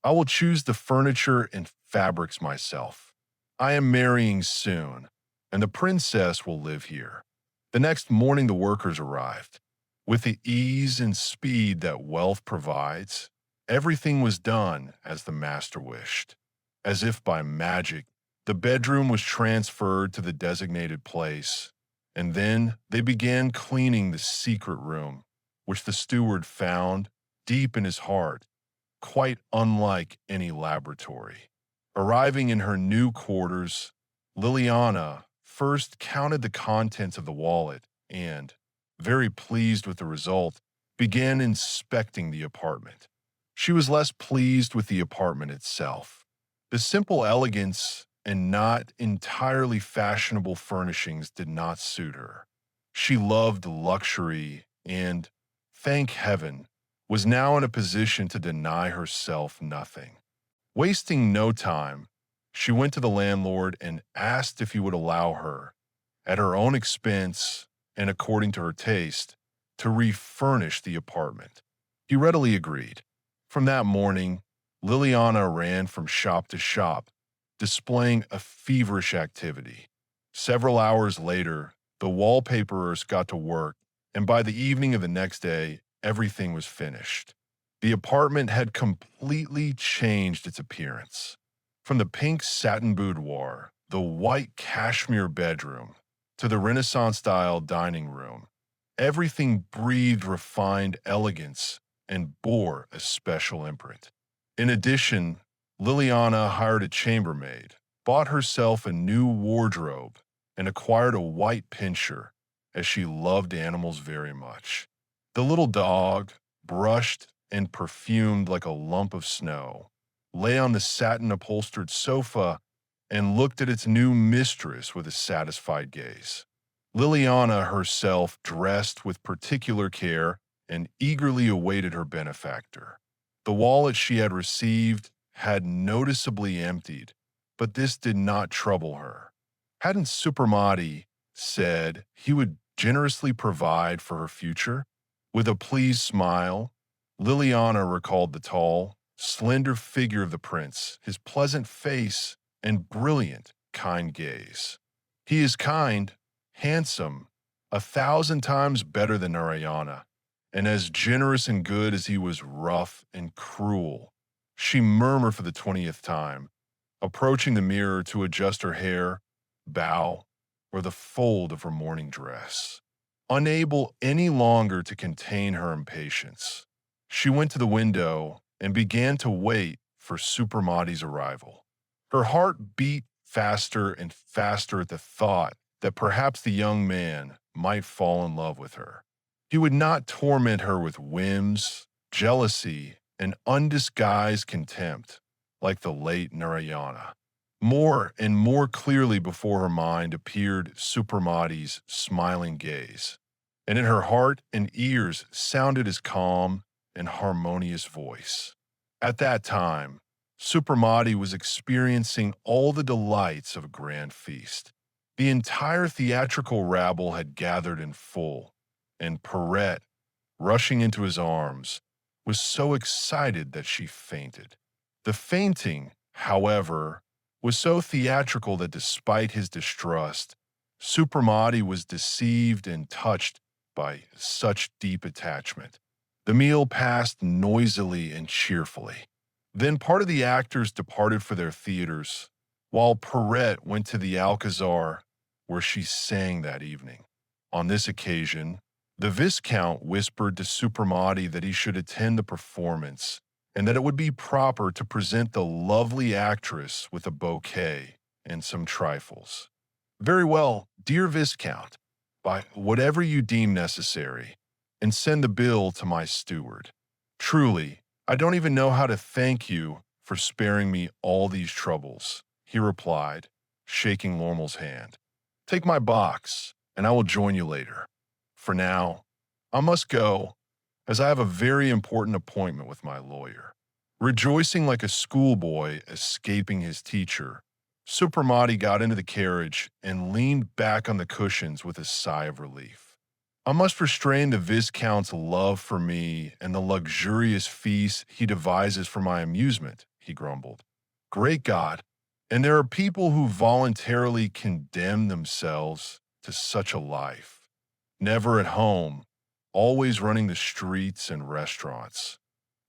I will choose the furniture and fabrics myself. I am marrying soon, and the princess will live here." The next morning the workers arrived. With the ease and speed that wealth provides, everything was done as the master wished. As if by magic, the bedroom was transferred to the designated place, and then they began cleaning the secret room, which the steward found deep in his heart, quite unlike any laboratory. Arriving in her new quarters, Liliana first counted the contents of the wallet and, very pleased with the result, began inspecting the apartment. She was less pleased with the apartment itself. The simple elegance and not entirely fashionable furnishings did not suit her. She loved luxury and, thank heaven, was now in a position to deny herself nothing. Wasting no time, she went to the landlord and asked if he would allow her, at her own expense and according to her taste, to refurnish the apartment. He readily agreed. From that morning, Liliana ran from shop to shop, displaying a feverish activity. Several hours later, the wallpaperers got to work, and by the evening of the next day, everything was finished. The apartment had completely changed its appearance. From the pink satin boudoir, the white cashmere bedroom, to the Renaissance-style dining room, everything breathed refined elegance and bore a special imprint. In addition, Liliana hired a chambermaid, bought herself a new wardrobe, and acquired a white pinscher, as she loved animals very much. The little dog, brushed and perfumed like a lump of snow, lay on the satin-upholstered sofa and looked at its new mistress with a satisfied gaze. Liliana herself dressed with particular care and eagerly awaited her benefactor. The wallet she had received had noticeably emptied, but this did not trouble her. Hadn't Supramati said he would generously provide for her future? With a pleased smile, Liliana recalled the tall, slender figure of the prince, his pleasant face, and brilliant, kind gaze. He is kind, handsome, 1,000 times better than Narayana, and as generous and good as he was rough and cruel, she murmured for the 20th time, approaching the mirror to adjust her hair, bow, or the fold of her morning dress. Unable any longer to contain her impatience, she went to the window and began to wait for Supramati's arrival. Her heart beat faster and faster at the thought that perhaps the young man might fall in love with her. He would not torment her with whims, jealousy, and undisguised contempt like the late Narayana. More and more clearly before her mind appeared Supramati's smiling gaze, and in her heart and ears sounded his calm and harmonious voice. At that time, Supremati was experiencing all the delights of a grand feast. The entire theatrical rabble had gathered in full, and Perrette, rushing into his arms, was so excited that she fainted. The fainting, however, was so theatrical that despite his distrust, Supremati was deceived and touched by such deep attachment. The meal passed noisily and cheerfully. Then part of the actors departed for their theaters, while Perrette went to the Alcazar, where she sang that evening. On this occasion, the Viscount whispered to Supremati that he should attend the performance and that it would be proper to present the lovely actress with a bouquet and some trifles. Very well, dear Viscount, by whatever you deem necessary, and send the bill to my steward. Truly, I don't even know how to thank you for sparing me all these troubles, he replied, shaking Lormel's hand. Take my box, and I will join you later. For now, I must go, as I have a very important appointment with my lawyer. Rejoicing like a schoolboy escaping his teacher, Supremati got into the carriage and leaned back on the cushions with a sigh of relief. I must restrain the Viscount's love for me and the luxurious feast he devises for my amusement, he grumbled. Great God, and there are people who voluntarily condemn themselves to such a life. Never at home, always running the streets and restaurants,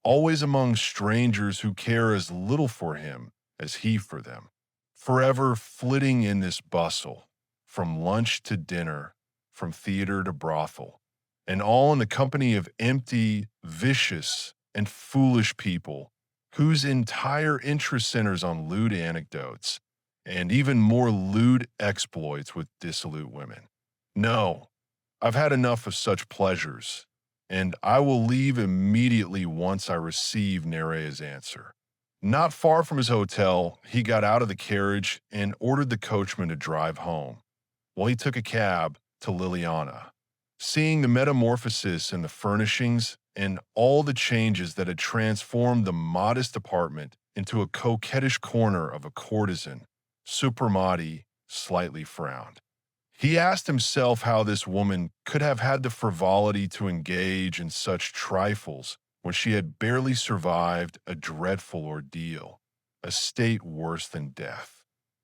always among strangers who care as little for him as he for them, forever flitting in this bustle, from lunch to dinner, from theater to brothel, and all in the company of empty, vicious, and foolish people whose entire interest centers on lewd anecdotes and even more lewd exploits with dissolute women. No, I've had enough of such pleasures, and I will leave immediately once I receive Nerea's answer. Not far from his hotel, he got out of the carriage and ordered the coachman to drive home, while he took a cab to Liliana. Seeing the metamorphosis in the furnishings and all the changes that had transformed the modest apartment into a coquettish corner of a courtesan, Supremati slightly frowned. He asked himself how this woman could have had the frivolity to engage in such trifles when she had barely survived a dreadful ordeal, a state worse than death.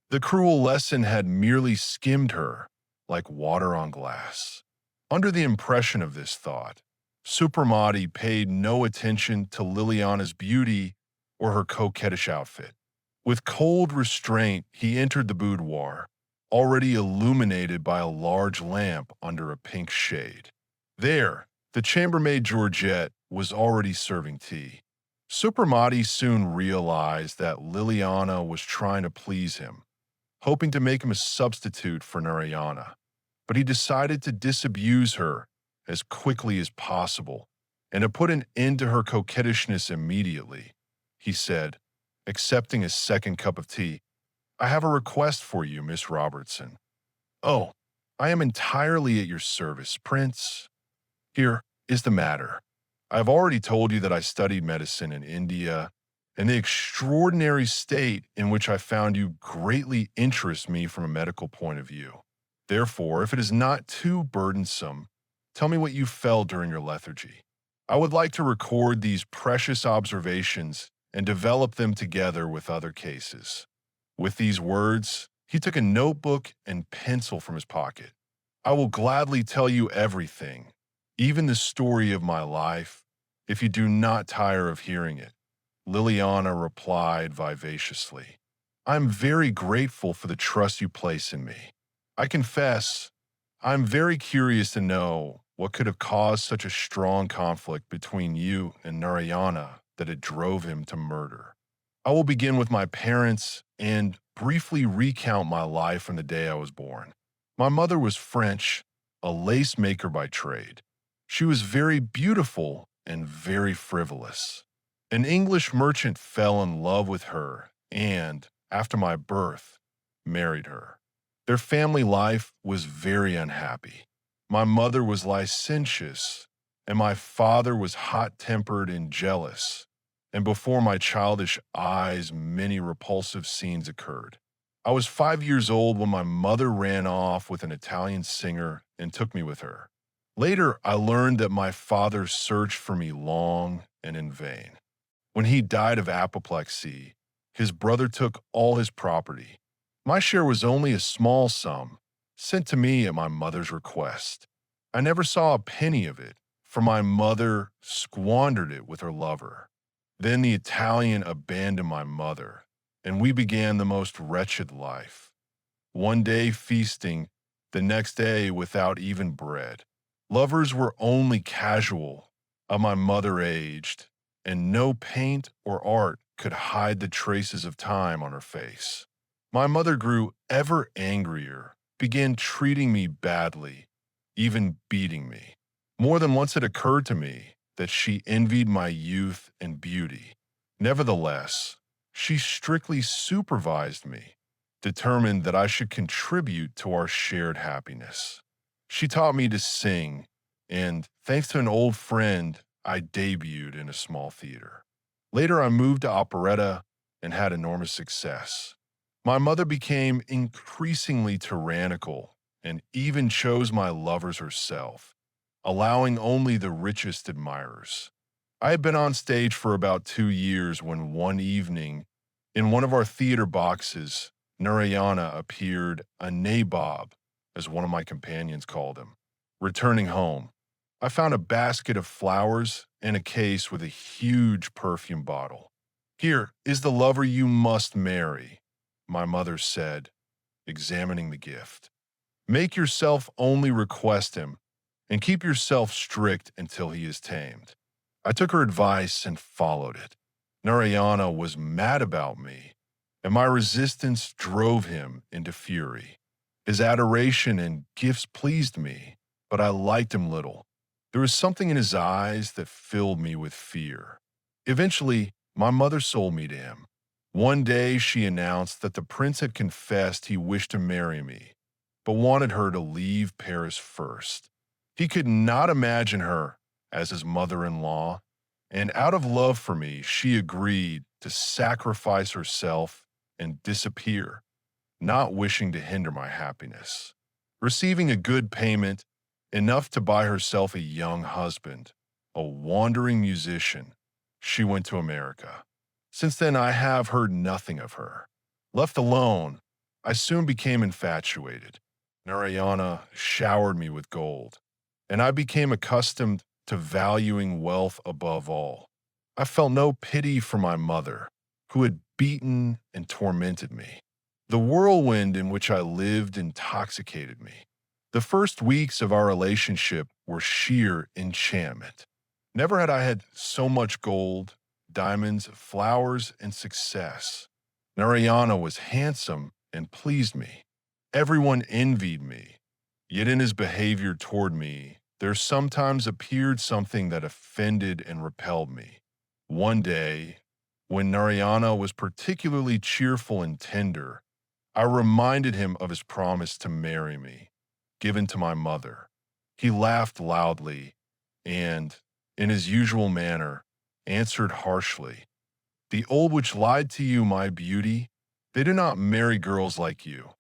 The cruel lesson had merely skimmed her like water on glass. Under the impression of this thought, Supremati paid no attention to Liliana's beauty or her coquettish outfit. With cold restraint, he entered the boudoir, already illuminated by a large lamp under a pink shade. There, the chambermaid Georgette was already serving tea. Supremati soon realized that Liliana was trying to please him, hoping to make him a substitute for Narayana, but he decided to disabuse her as quickly as possible and to put an end to her coquettishness immediately. He said, accepting a second cup of tea, I have a request for you, Miss Robertson. Oh, I am entirely at your service, Prince. Here is the matter. I have already told you that I studied medicine in India, and the extraordinary state in which I found you greatly interests me from a medical point of view. Therefore, if it is not too burdensome, tell me what you felt during your lethargy. I would like to record these precious observations and develop them together with other cases. With these words, he took a notebook and pencil from his pocket. I will gladly tell you everything, even the story of my life, if you do not tire of hearing it. Liliana replied vivaciously. I am very grateful for the trust you place in me. I confess, I am very curious to know what could have caused such a strong conflict between you and Narayana that it drove him to murder. I will begin with my parents and briefly recount my life from the day I was born. My mother was French, a lace maker by trade. She was very beautiful and very frivolous. An English merchant fell in love with her and, after my birth, married her. Their family life was very unhappy. My mother was licentious and my father was hot-tempered and jealous, and before my childish eyes, many repulsive scenes occurred. I was 5 years old when my mother ran off with an Italian singer and took me with her. Later, I learned that my father searched for me long and in vain. When he died of apoplexy, his brother took all his property. My share was only a small sum, sent to me at my mother's request. I never saw a penny of it, for my mother squandered it with her lover. Then the Italian abandoned my mother, and we began the most wretched life. One day feasting, the next day without even bread. Lovers were only casual, of my mother aged, and no paint or art could hide the traces of time on her face. My mother grew ever angrier, began treating me badly, even beating me. More than once it occurred to me that she envied my youth and beauty. Nevertheless, she strictly supervised me, determined that I should contribute to our shared happiness. She taught me to sing, and thanks to an old friend, I debuted in a small theater. Later, I moved to operetta and had enormous success. My mother became increasingly tyrannical and even chose my lovers herself, allowing only the richest admirers. I had been on stage for about 2 years when one evening, in one of our theater boxes, Narayana appeared, a nabob, as one of my companions called him, returning home. I found a basket of flowers and a case with a huge perfume bottle. "Here is the lover you must marry," my mother said, examining the gift. "Make yourself only request him, and keep yourself strict until he is tamed." I took her advice and followed it. Narayana was mad about me, and my resistance drove him into fury. His adoration and gifts pleased me, but I liked him little. There was something in his eyes that filled me with fear. Eventually, my mother sold me to him. One day, she announced that the prince had confessed he wished to marry me, but wanted her to leave Paris first. He could not imagine her as his mother-in-law, and out of love for me, she agreed to sacrifice herself and disappear, not wishing to hinder my happiness. Receiving a good payment, enough to buy herself a young husband, a wandering musician, she went to America. Since then, I have heard nothing of her. Left alone, I soon became infatuated. Narayana showered me with gold, and I became accustomed to valuing wealth above all. I felt no pity for my mother, who had beaten and tormented me. The whirlwind in which I lived intoxicated me. The first weeks of our relationship were sheer enchantment. Never had I had so much gold, diamonds, flowers, and success. Narayana was handsome and pleased me. Everyone envied me, yet in his behavior toward me, there sometimes appeared something that offended and repelled me. One day, when Narayana was particularly cheerful and tender, I reminded him of his promise to marry me, given to my mother. He laughed loudly and, in his usual manner, answered harshly, "The old which lied to you, my beauty, they do not marry girls like you.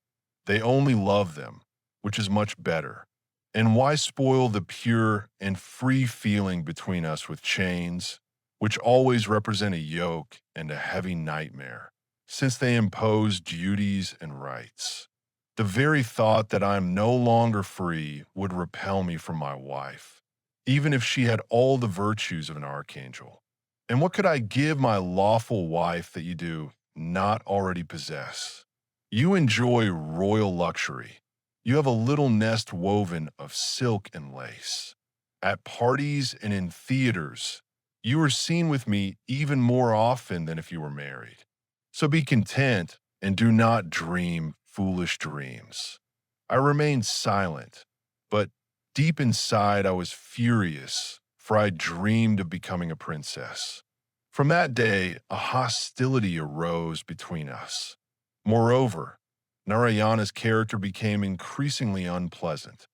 They only love them, which is much better. And why spoil the pure and free feeling between us with chains, which always represent a yoke and a heavy nightmare, since they impose duties and rights? The very thought that I am no longer free would repel me from my wife, even if she had all the virtues of an archangel. And what could I give my lawful wife that you do not already possess? You enjoy royal luxury. You have a little nest woven of silk and lace. At parties and in theaters, you are seen with me even more often than if you were married. So be content and do not dream foolish dreams." I remained silent, but deep inside I was furious, for I dreamed of becoming a princess. From that day, a hostility arose between us. Moreover, Narayana's character became increasingly unpleasant.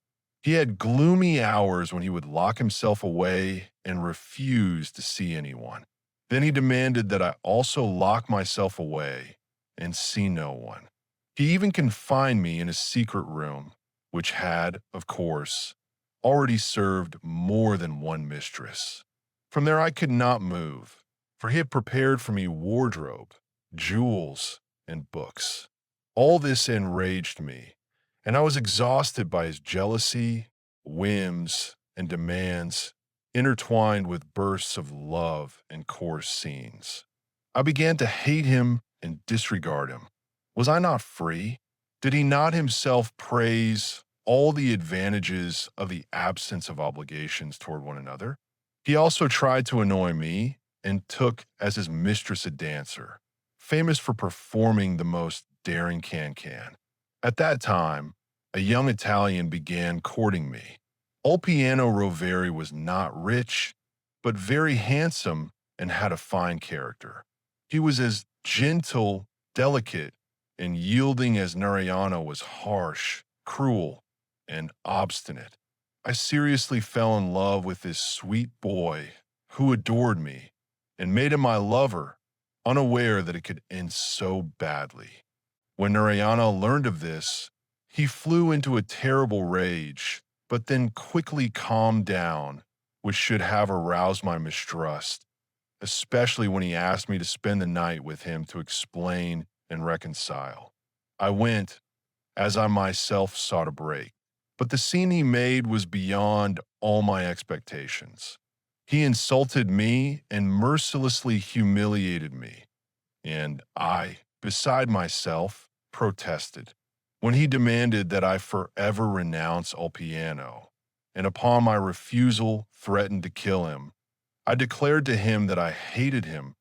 He had gloomy hours when he would lock himself away and refuse to see anyone. Then he demanded that I also lock myself away and see no one. He even confined me in a secret room, which had, of course, already served more than one mistress. From there I could not move, for he had prepared for me wardrobe, jewels, and books. All this enraged me, and I was exhausted by his jealousy, whims, and demands, intertwined with bursts of love and coarse scenes. I began to hate him and disregard him. Was I not free? Did he not himself praise all the advantages of the absence of obligations toward one another? He also tried to annoy me and took as his mistress a dancer, famous for performing the most daring can-can. At that time, a young Italian began courting me. Ulpiano Roveri was not rich, but very handsome and had a fine character. He was as gentle, delicate, and yielding as Narayana was harsh, cruel, and obstinate. I seriously fell in love with this sweet boy who adored me and made him my lover, unaware that it could end so badly. When Narayana learned of this, he flew into a terrible rage, but then quickly calmed down, which should have aroused my mistrust, especially when he asked me to spend the night with him to explain and reconcile. I went, as I myself sought a break, but the scene he made was beyond all my expectations. He insulted me and mercilessly humiliated me, and I, beside myself, protested when he demanded that I forever renounce Ulpiano, and upon my refusal threatened to kill him. I declared to him that I hated him,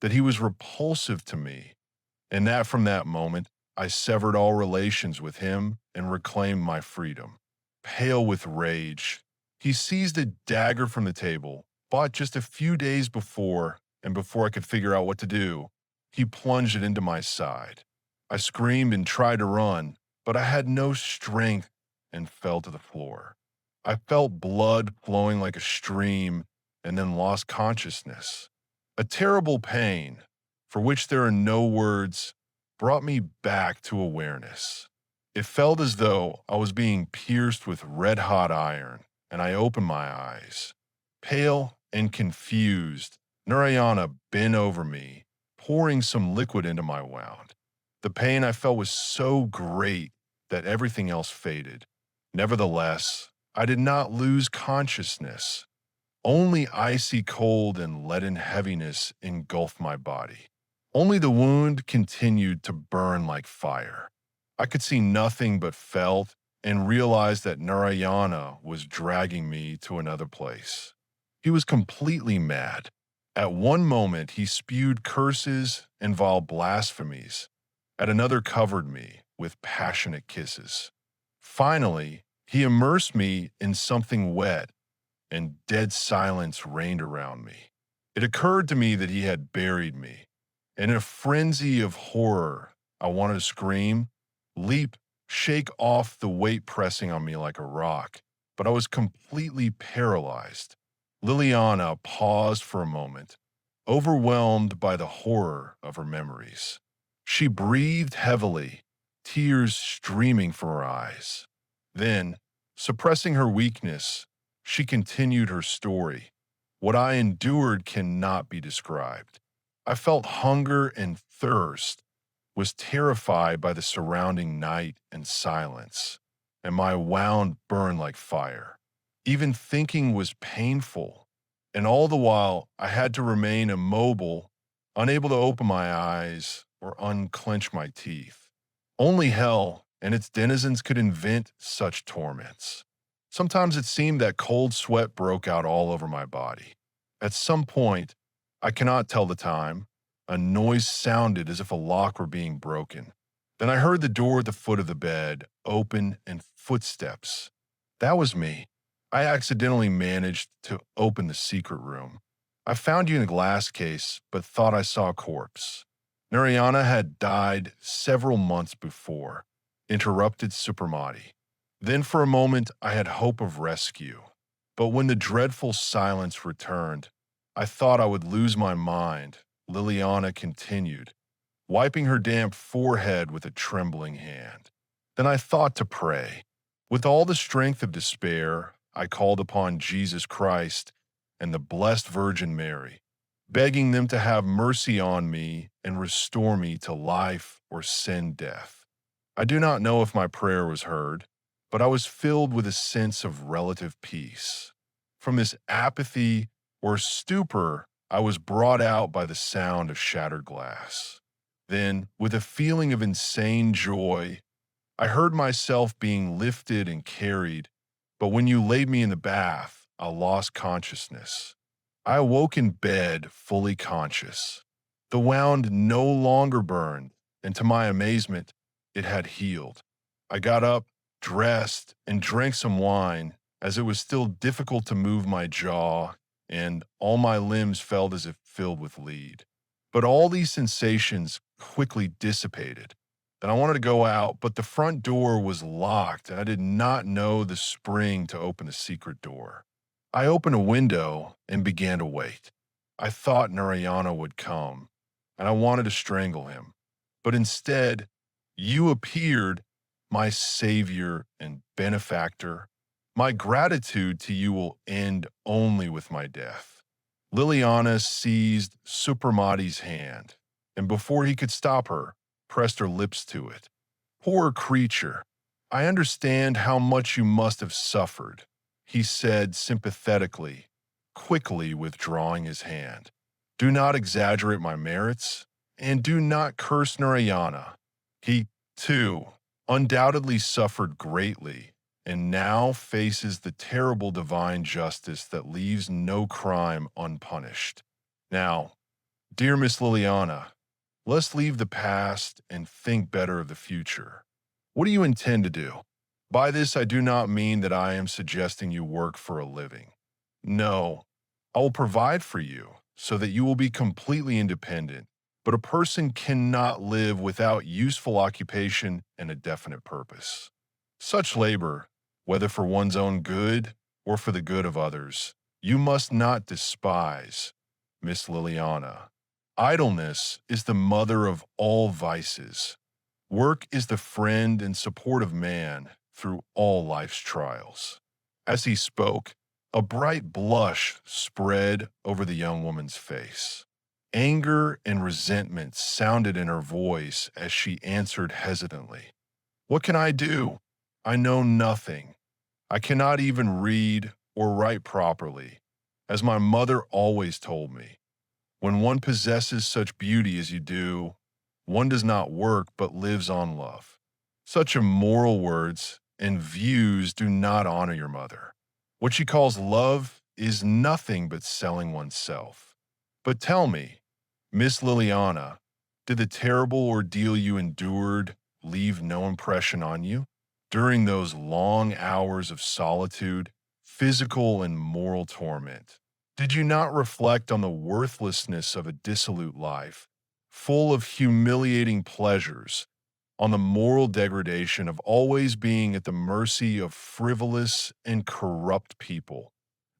that he was repulsive to me, and that from that moment I severed all relations with him and reclaimed my freedom. Pale with rage, he seized a dagger from the table, bought just a few days before, and before I could figure out what to do, he plunged it into my side. I screamed and tried to run, but I had no strength and fell to the floor. I felt blood flowing like a stream and then lost consciousness. A terrible pain, for which there are no words, brought me back to awareness. It felt as though I was being pierced with red-hot iron, and I opened my eyes. Pale and confused, Narayana bent over me, pouring some liquid into my wound. The pain I felt was so great that everything else faded. Nevertheless, I did not lose consciousness. Only icy cold and leaden heaviness engulfed my body. Only the wound continued to burn like fire. I could see nothing but felt and realized that Narayana was dragging me to another place. He was completely mad. At one moment, he spewed curses and vile blasphemies. At another, covered me with passionate kisses. Finally, he immersed me in something wet, and dead silence reigned around me. It occurred to me that he had buried me. In a frenzy of horror, I wanted to scream, leap, shake off the weight pressing on me like a rock, but I was completely paralyzed. Liliana paused for a moment, overwhelmed by the horror of her memories. She breathed heavily, tears streaming from her eyes. Then, suppressing her weakness, she continued her story. What I endured cannot be described. I felt hunger and thirst, was terrified by the surrounding night and silence, and my wound burned like fire. Even thinking was painful, and all the while I had to remain immobile, unable to open my eyes or unclench my teeth. Only hell and its denizens could invent such torments. Sometimes it seemed that cold sweat broke out all over my body. At some point, I cannot tell the time, a noise sounded as if a lock were being broken. Then I heard the door at the foot of the bed open and footsteps. That was me. I accidentally managed to open the secret room. I found you in a glass case, but thought I saw a corpse. Narayana had died several months before, interrupted Supermati. Then for a moment I had hope of rescue. But when the dreadful silence returned, I thought I would lose my mind. Liliana continued, wiping her damp forehead with a trembling hand. Then I thought to pray. With all the strength of despair, I called upon Jesus Christ and the Blessed Virgin Mary, begging them to have mercy on me and restore me to life or send death. I do not know if my prayer was heard, but I was filled with a sense of relative peace. From this apathy or stupor, I was brought out by the sound of shattered glass. Then, with a feeling of insane joy, I heard myself being lifted and carried, but when you laid me in the bath, I lost consciousness. I awoke in bed fully conscious. The wound no longer burned, and to my amazement, it had healed. I got up, dressed, and drank some wine, as it was still difficult to move my jaw, and all my limbs felt as if filled with lead. But all these sensations quickly dissipated. Then I wanted to go out, but the front door was locked, and I did not know the spring to open the secret door. I opened a window and began to wait. I thought Narayana would come, and I wanted to strangle him. But instead, you appeared, my savior and benefactor. My gratitude to you will end only with my death. Liliana seized Supramati's hand, and before he could stop her, pressed her lips to it. Poor creature, I understand how much you must have suffered, he said sympathetically, quickly withdrawing his hand. Do not exaggerate my merits, and do not curse Narayana. He, too, undoubtedly suffered greatly, and now faces the terrible divine justice that leaves no crime unpunished. Now, dear Miss Liliana, let's leave the past and think better of the future. What do you intend to do? By this, I do not mean that I am suggesting you work for a living. No, I will provide for you so that you will be completely independent, but a person cannot live without useful occupation and a definite purpose. Such labor, whether for one's own good or for the good of others, you must not despise, Miss Liliana. Idleness is the mother of all vices. Work is the friend and support of man through all life's trials. As he spoke, a bright blush spread over the young woman's face. Anger and resentment sounded in her voice as she answered hesitantly. What can I do? I know nothing. I cannot even read or write properly, as my mother always told me. When one possesses such beauty as you do, one does not work but lives on love. Such immoral words and views do not honor your mother. What she calls love is nothing but selling oneself. But tell me, Miss Liliana, did the terrible ordeal you endured leave no impression on you? During those long hours of solitude, physical and moral torment, did you not reflect on the worthlessness of a dissolute life, full of humiliating pleasures, on the moral degradation of always being at the mercy of frivolous and corrupt people,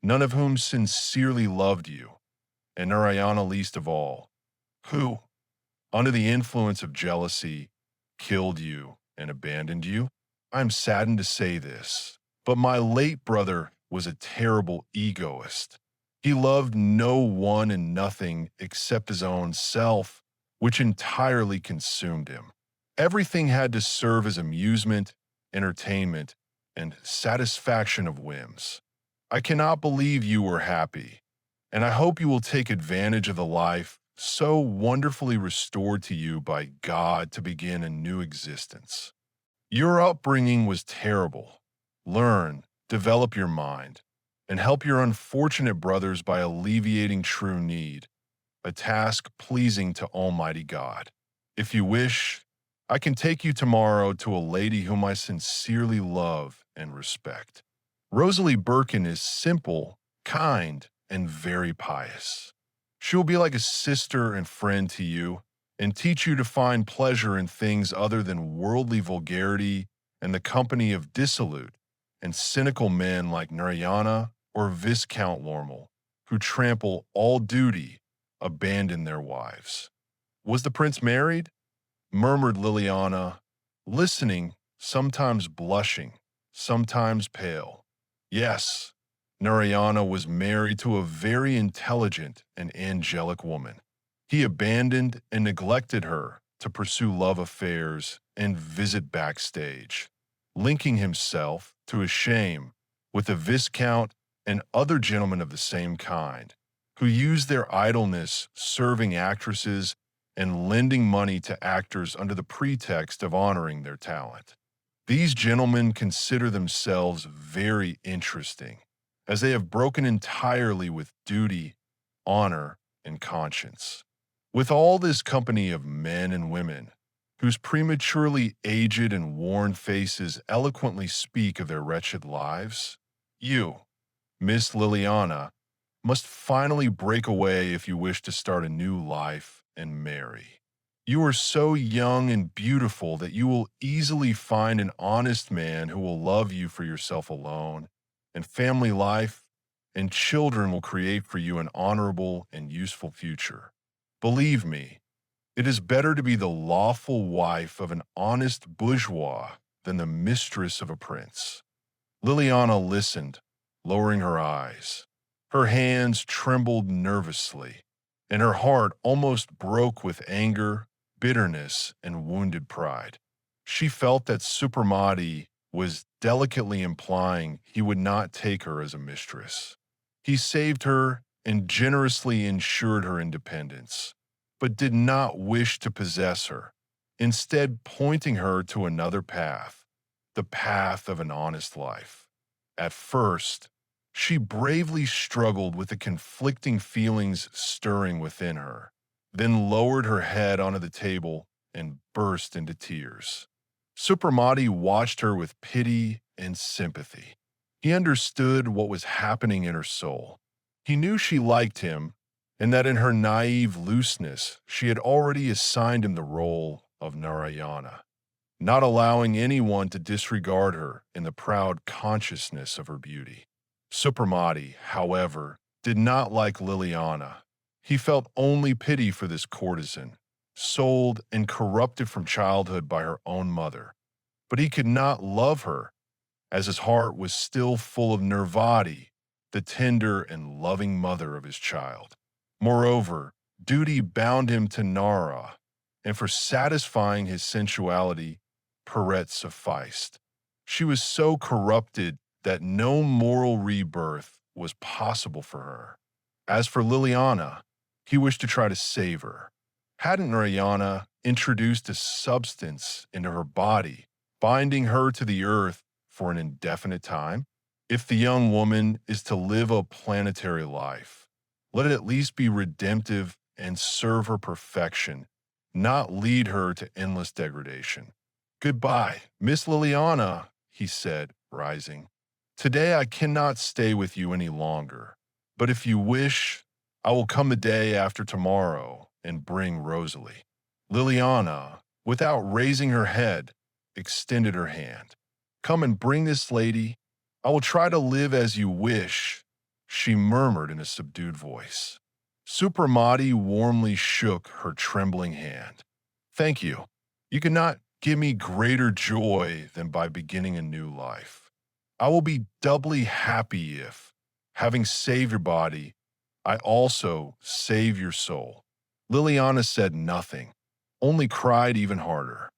none of whom sincerely loved you, and Narayana least of all, who, under the influence of jealousy, killed you and abandoned you? I am saddened to say this, but my late brother was a terrible egoist. He loved no one and nothing except his own self, which entirely consumed him. Everything had to serve as amusement, entertainment, and satisfaction of whims. I cannot believe you were happy, and I hope you will take advantage of the life so wonderfully restored to you by God to begin a new existence. Your upbringing was terrible. Learn, develop your mind, and help your unfortunate brothers by alleviating true need, a task pleasing to Almighty God. If you wish, I can take you tomorrow to a lady whom I sincerely love and respect. Rosalie Birkin is simple, kind, and very pious. She will be like a sister and friend to you and teach you to find pleasure in things other than worldly vulgarity and the company of dissolute and cynical men like Narayana or Viscount Lormel, who trample all duty, abandon their wives. Was the prince married? Murmured Liliana, listening, sometimes blushing, sometimes pale. Yes, Narayana was married to a very intelligent and angelic woman. He abandoned and neglected her to pursue love affairs and visit backstage, linking himself to a shame with a viscount and other gentlemen of the same kind, who used their idleness serving actresses and lending money to actors under the pretext of honoring their talent. These gentlemen consider themselves very interesting, as they have broken entirely with duty, honor, and conscience. With all this company of men and women, whose prematurely aged and worn faces eloquently speak of their wretched lives, you, Miss Liliana, must finally break away if you wish to start a new life and marry. You are so young and beautiful that you will easily find an honest man who will love you for yourself alone, and family life and children will create for you an honorable and useful future. Believe me, it is better to be the lawful wife of an honest bourgeois than the mistress of a prince. Liliana listened, lowering her eyes. Her hands trembled nervously, and her heart almost broke with anger, bitterness, and wounded pride. She felt that Supermati was delicately implying he would not take her as a mistress. He saved her and generously ensured her independence, but did not wish to possess her, instead pointing her to another path, the path of an honest life. At first, she bravely struggled with the conflicting feelings stirring within her, then lowered her head onto the table and burst into tears. Supramati watched her with pity and sympathy. He understood what was happening in her soul. He knew she liked him, and that in her naive looseness she had already assigned him the role of Narayana, not allowing anyone to disregard her in the proud consciousness of her beauty. Supramati, however, did not like Liliana. He felt only pity for this courtesan, sold and corrupted from childhood by her own mother. But he could not love her, as his heart was still full of Nirvati, the tender and loving mother of his child. Moreover, duty bound him to Nara, and for satisfying his sensuality, Perret sufficed. She was so corrupted that no moral rebirth was possible for her. As for Liliana, he wished to try to save her. Hadn't Narayana introduced a substance into her body, binding her to the earth for an indefinite time? If the young woman is to live a planetary life, let it at least be redemptive and serve her perfection, not lead her to endless degradation. Goodbye, Miss Liliana, he said, rising. Today I cannot stay with you any longer, but if you wish, I will come the day after tomorrow and bring Rosalie. Liliana, without raising her head, extended her hand. Come and bring this lady. I will try to live as you wish, she murmured in a subdued voice. Supramati warmly shook her trembling hand. Thank you. You cannot give me greater joy than by beginning a new life. I will be doubly happy if, having saved your body, I also save your soul. Liliana said nothing, only cried even harder.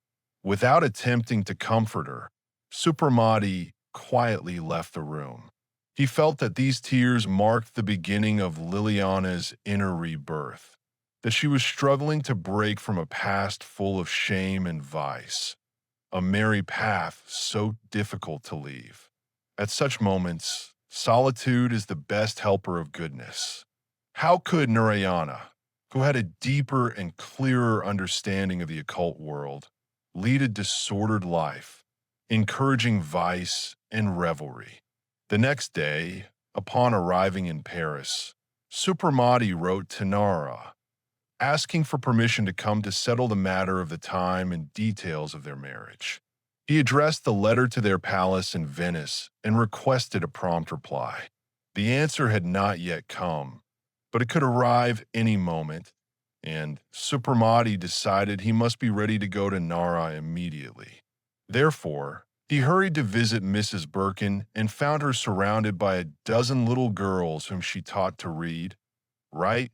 Without attempting to comfort her, Supramati quietly left the room. He felt that these tears marked the beginning of Liliana's inner rebirth, that she was struggling to break from a past full of shame and vice, a merry path so difficult to leave. At such moments, solitude is the best helper of goodness. How could Narayana, who had a deeper and clearer understanding of the occult world, lead a disordered life, encouraging vice and revelry? The next day, upon arriving in Paris, Supramati wrote to Nara, asking for permission to come to settle the matter of the time and details of their marriage. He addressed the letter to their palace in Venice and requested a prompt reply. The answer had not yet come, but it could arrive any moment, and Supramati decided he must be ready to go to Nara immediately. Therefore, he hurried to visit Mrs. Birkin and found her surrounded by a dozen little girls whom she taught to read, write,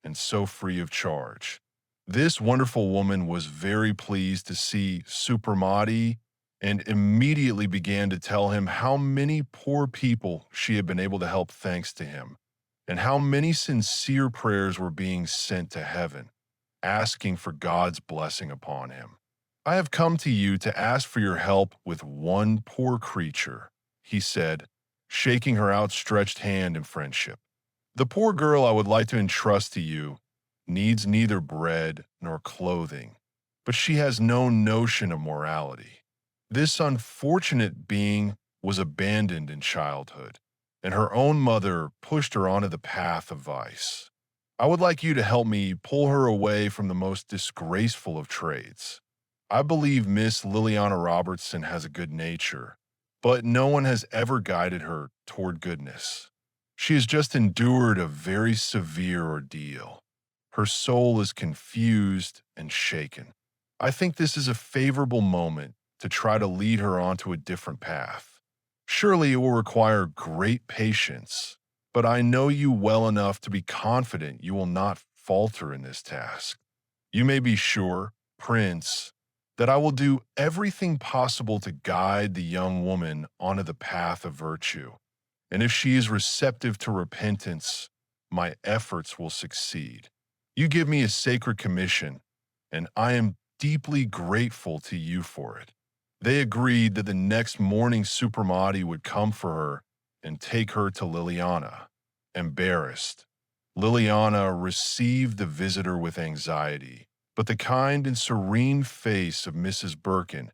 and sew free of charge. This wonderful woman was very pleased to see Supramati and immediately began to tell him how many poor people she had been able to help thanks to him, and how many sincere prayers were being sent to heaven, asking for God's blessing upon him. I have come to you to ask for your help with one poor creature, he said, shaking her outstretched hand in friendship. The poor girl I would like to entrust to you needs neither bread nor clothing, but she has no notion of morality. This unfortunate being was abandoned in childhood, and her own mother pushed her onto the path of vice. I would like you to help me pull her away from the most disgraceful of trades. I believe Miss Liliana Robertson has a good nature, but no one has ever guided her toward goodness. She has just endured a very severe ordeal. Her soul is confused and shaken. I think this is a favorable moment to try to lead her onto a different path. Surely it will require great patience, but I know you well enough to be confident you will not falter in this task. You may be sure, Prince, that I will do everything possible to guide the young woman onto the path of virtue, and if she is receptive to repentance, my efforts will succeed. You give me a sacred commission, and I am deeply grateful to you for it. They agreed that the next morning Supramati would come for her and take her to Liliana. Embarrassed, Liliana received the visitor with anxiety, but the kind and serene face of Mrs. Birkin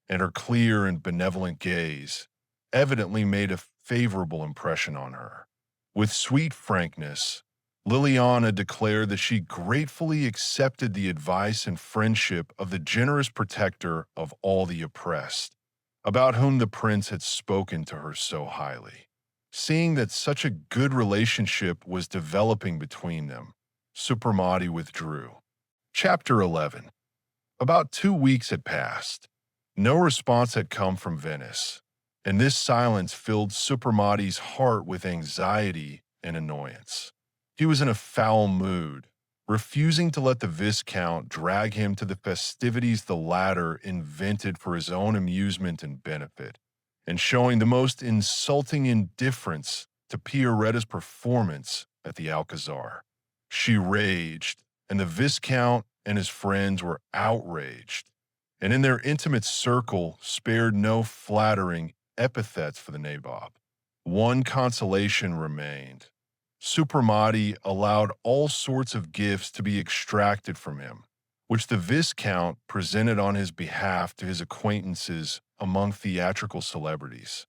and her clear and benevolent gaze evidently made a favorable impression on her. With sweet frankness, Liliana declared that she gratefully accepted the advice and friendship of the generous protector of all the oppressed, about whom the prince had spoken to her so highly. Seeing that such a good relationship was developing between them, Supramati withdrew. Chapter 11. About 2 weeks had passed. No response had come from Venice, and this silence filled Supramati's heart with anxiety and annoyance. He was in a foul mood, refusing to let the Viscount drag him to the festivities the latter invented for his own amusement and benefit, and showing the most insulting indifference to Pierretta's performance at the Alcazar. She raged, and the Viscount and his friends were outraged, and in their intimate circle spared no flattering epithets for the nabob. One consolation remained. Supramati allowed all sorts of gifts to be extracted from him, which the Viscount presented on his behalf to his acquaintances among theatrical celebrities.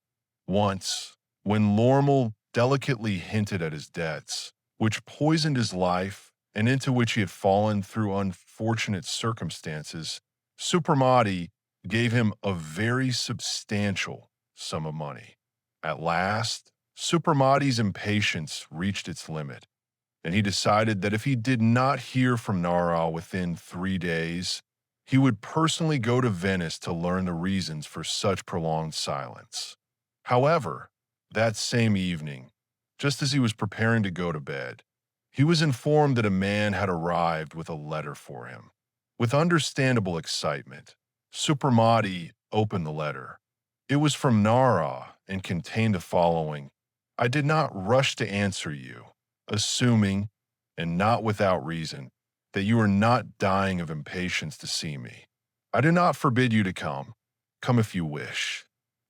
Once, when Lormel delicately hinted at his debts, which poisoned his life and into which he had fallen through unfortunate circumstances, Supramati gave him a very substantial sum of money. At last, Supramati's impatience reached its limit, and he decided that if he did not hear from Nara within 3 days, he would personally go to Venice to learn the reasons for such prolonged silence. However, that same evening, just as he was preparing to go to bed, he was informed that a man had arrived with a letter for him. With understandable excitement, Supramati opened the letter. It was from Nara and contained the following: I did not rush to answer you, assuming, and not without reason, that you are not dying of impatience to see me. I do not forbid you to come. Come if you wish.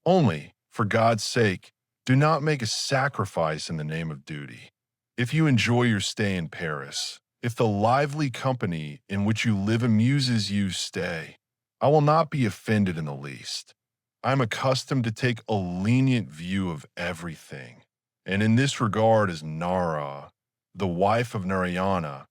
Only, for God's sake, do not make a sacrifice in the name of duty. If you enjoy your stay in Paris, if the lively company in which you live amuses you, stay. I will not be offended in the least. I am accustomed to take a lenient view of everything, and in this regard as Nara, the wife of Narayana,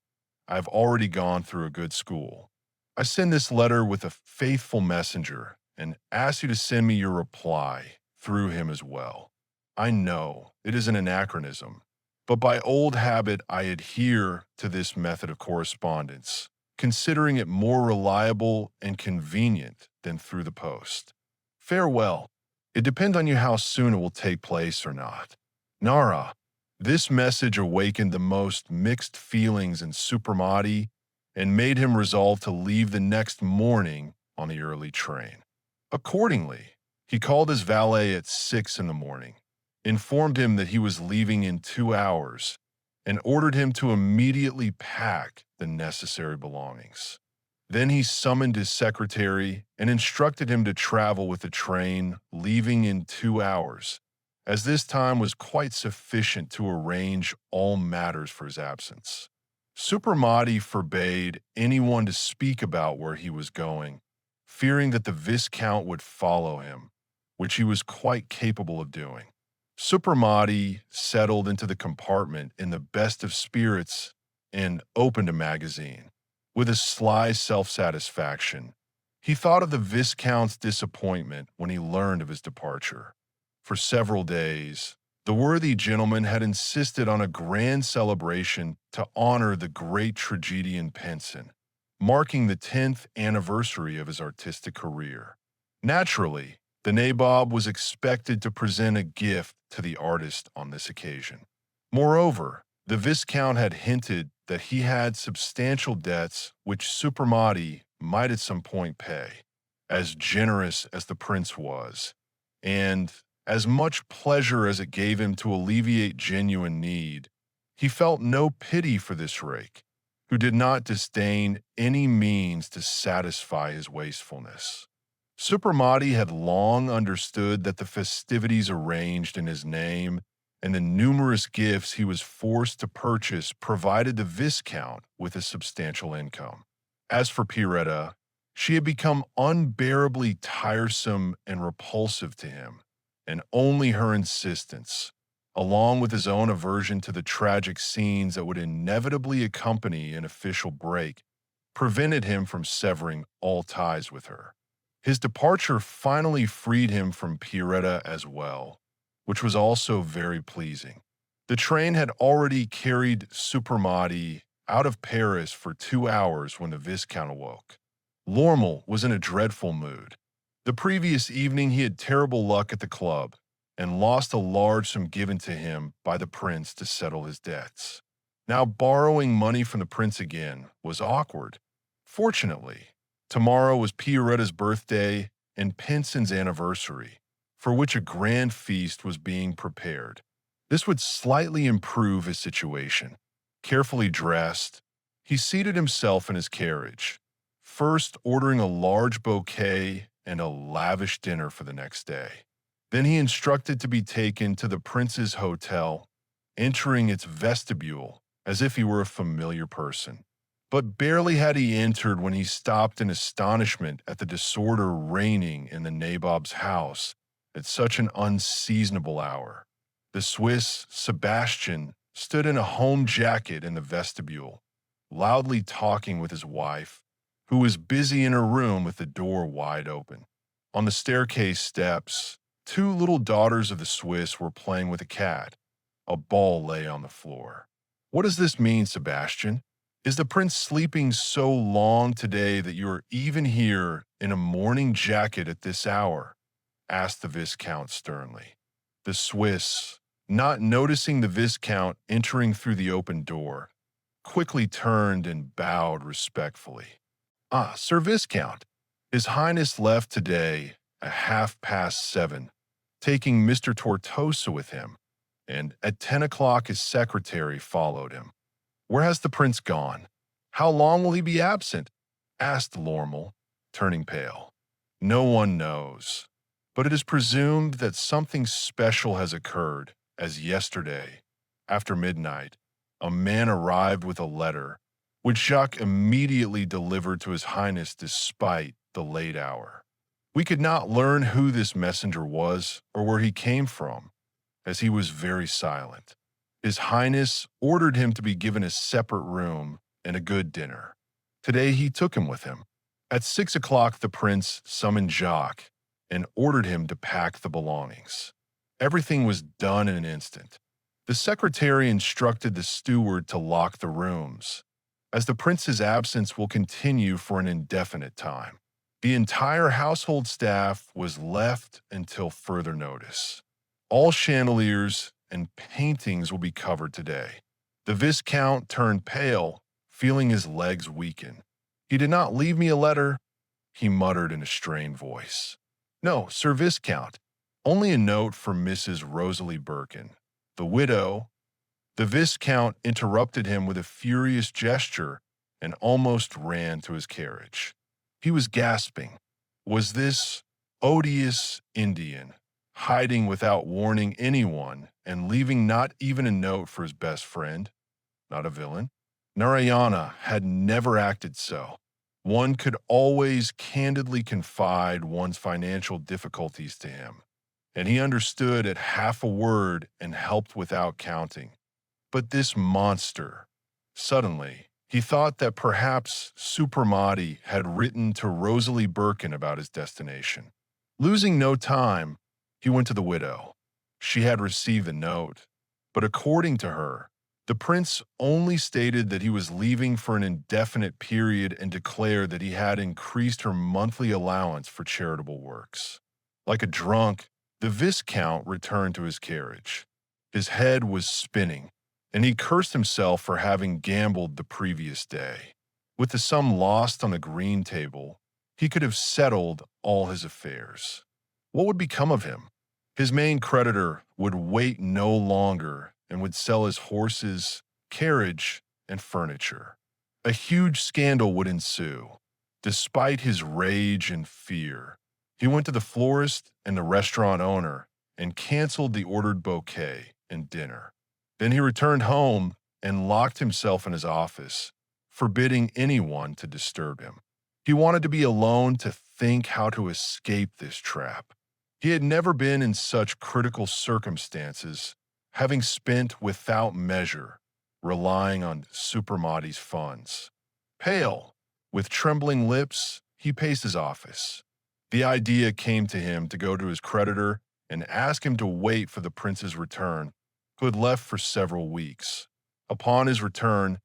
I have already gone through a good school. I send this letter with a faithful messenger and ask you to send me your reply through him as well. I know it is an anachronism, but by old habit I adhere to this method of correspondence, considering it more reliable and convenient than through the post. Farewell. It depends on you how soon it will take place or not. Nara. This message awakened the most mixed feelings in Supremati and made him resolve to leave the next morning on the early train. Accordingly, he called his valet at 6 in the morning, informed him that he was leaving in 2 hours, and ordered him to immediately pack the necessary belongings. Then he summoned his secretary and instructed him to travel with the train, leaving in 2 hours, as this time was quite sufficient to arrange all matters for his absence. Supremati forbade anyone to speak about where he was going, fearing that the Viscount would follow him, which he was quite capable of doing. Supremati settled into the compartment in the best of spirits and opened a magazine. With a sly self-satisfaction, he thought of the Viscount's disappointment when he learned of his departure. For several days, the worthy gentleman had insisted on a grand celebration to honor the great tragedian Penson, marking the 10th anniversary of his artistic career. Naturally, the nabob was expected to present a gift to the artist on this occasion. Moreover, the Viscount had hinted that he had substantial debts which Supremati might at some point pay, as generous as the prince was, and as much pleasure as it gave him to alleviate genuine need, he felt no pity for this rake, who did not disdain any means to satisfy his wastefulness. Supremati had long understood that the festivities arranged in his name and the numerous gifts he was forced to purchase provided the Viscount with a substantial income. As for Pierretta, she had become unbearably tiresome and repulsive to him, and only her insistence, along with his own aversion to the tragic scenes that would inevitably accompany an official break, prevented him from severing all ties with her. His departure finally freed him from Pierretta as well, which was also very pleasing. The train had already carried Supremati out of Paris for 2 hours when the Viscount awoke. Lormel was in a dreadful mood. The previous evening he had terrible luck at the club and lost a large sum given to him by the prince to settle his debts. Now borrowing money from the prince again was awkward. Fortunately, tomorrow was Pierretta's birthday and Penson's anniversary, for which a grand feast was being prepared. This would slightly improve his situation. Carefully dressed, he seated himself in his carriage, first ordering a large bouquet and a lavish dinner for the next day. Then he instructed to be taken to the prince's hotel, entering its vestibule as if he were a familiar person. But barely had he entered when he stopped in astonishment at the disorder reigning in the nabob's house at such an unseasonable hour. The Swiss, Sebastian, stood in a home jacket in the vestibule, loudly talking with his wife, who was busy in her room with the door wide open. On the staircase steps, 2 little daughters of the Swiss were playing with a cat. A ball lay on the floor. "What does this mean, Sebastian? Is the prince sleeping so long today that you are even here in a morning jacket at this hour?" asked the Viscount sternly. The Swiss, not noticing the Viscount entering through the open door, quickly turned and bowed respectfully. "Ah, Sir Viscount, His Highness left today at 7:30, taking Mr. Tortosa with him, and at 10 o'clock his secretary followed him. Where has the prince gone? How long will he be absent?" asked Lormel, turning pale. "No one knows, but it is presumed that something special has occurred, as yesterday, after midnight, a man arrived with a letter, which Jacques immediately delivered to His Highness despite the late hour. We could not learn who this messenger was or where he came from, as he was very silent. His Highness ordered him to be given a separate room and a good dinner. Today he took him with him. At 6 o'clock, the prince summoned Jacques and ordered him to pack the belongings. Everything was done in an instant. The secretary instructed the steward to lock the rooms, as the prince's absence will continue for an indefinite time. The entire household staff was left until further notice. All chandeliers and paintings will be covered today. The Viscount turned pale, feeling his legs weaken. "He did not leave me a letter," he muttered in a strained voice. "No, Sir Viscount, only a note from Mrs. Rosalie Birkin, the widow." The Viscount interrupted him with a furious gesture and almost ran to his carriage. He was gasping. Was this odious Indian hiding without warning anyone and leaving not even a note for his best friend? Not a villain. Narayana had never acted so. One could always candidly confide one's financial difficulties to him, and he understood at half a word and helped without counting. But this monster, suddenly, he thought that perhaps Supramati had written to Rosalie Birkin about his destination. Losing no time, he went to the widow. She had received the note, but according to her, the prince only stated that he was leaving for an indefinite period and declared that he had increased her monthly allowance for charitable works. Like a drunk, the Viscount returned to his carriage. His head was spinning, and he cursed himself for having gambled the previous day. With the sum lost on the green table, he could have settled all his affairs. What would become of him? His main creditor would wait no longer and would sell his horses, carriage, and furniture. A huge scandal would ensue. Despite his rage and fear, he went to the florist and the restaurant owner and canceled the ordered bouquet and dinner. Then he returned home and locked himself in his office, forbidding anyone to disturb him. He wanted to be alone to think how to escape this trap. He had never been in such critical circumstances, having spent without measure, relying on Supramati's funds. Pale, with trembling lips, he paced his office. The idea came to him to go to his creditor and ask him to wait for the prince's return, who had left for several weeks. Upon his return,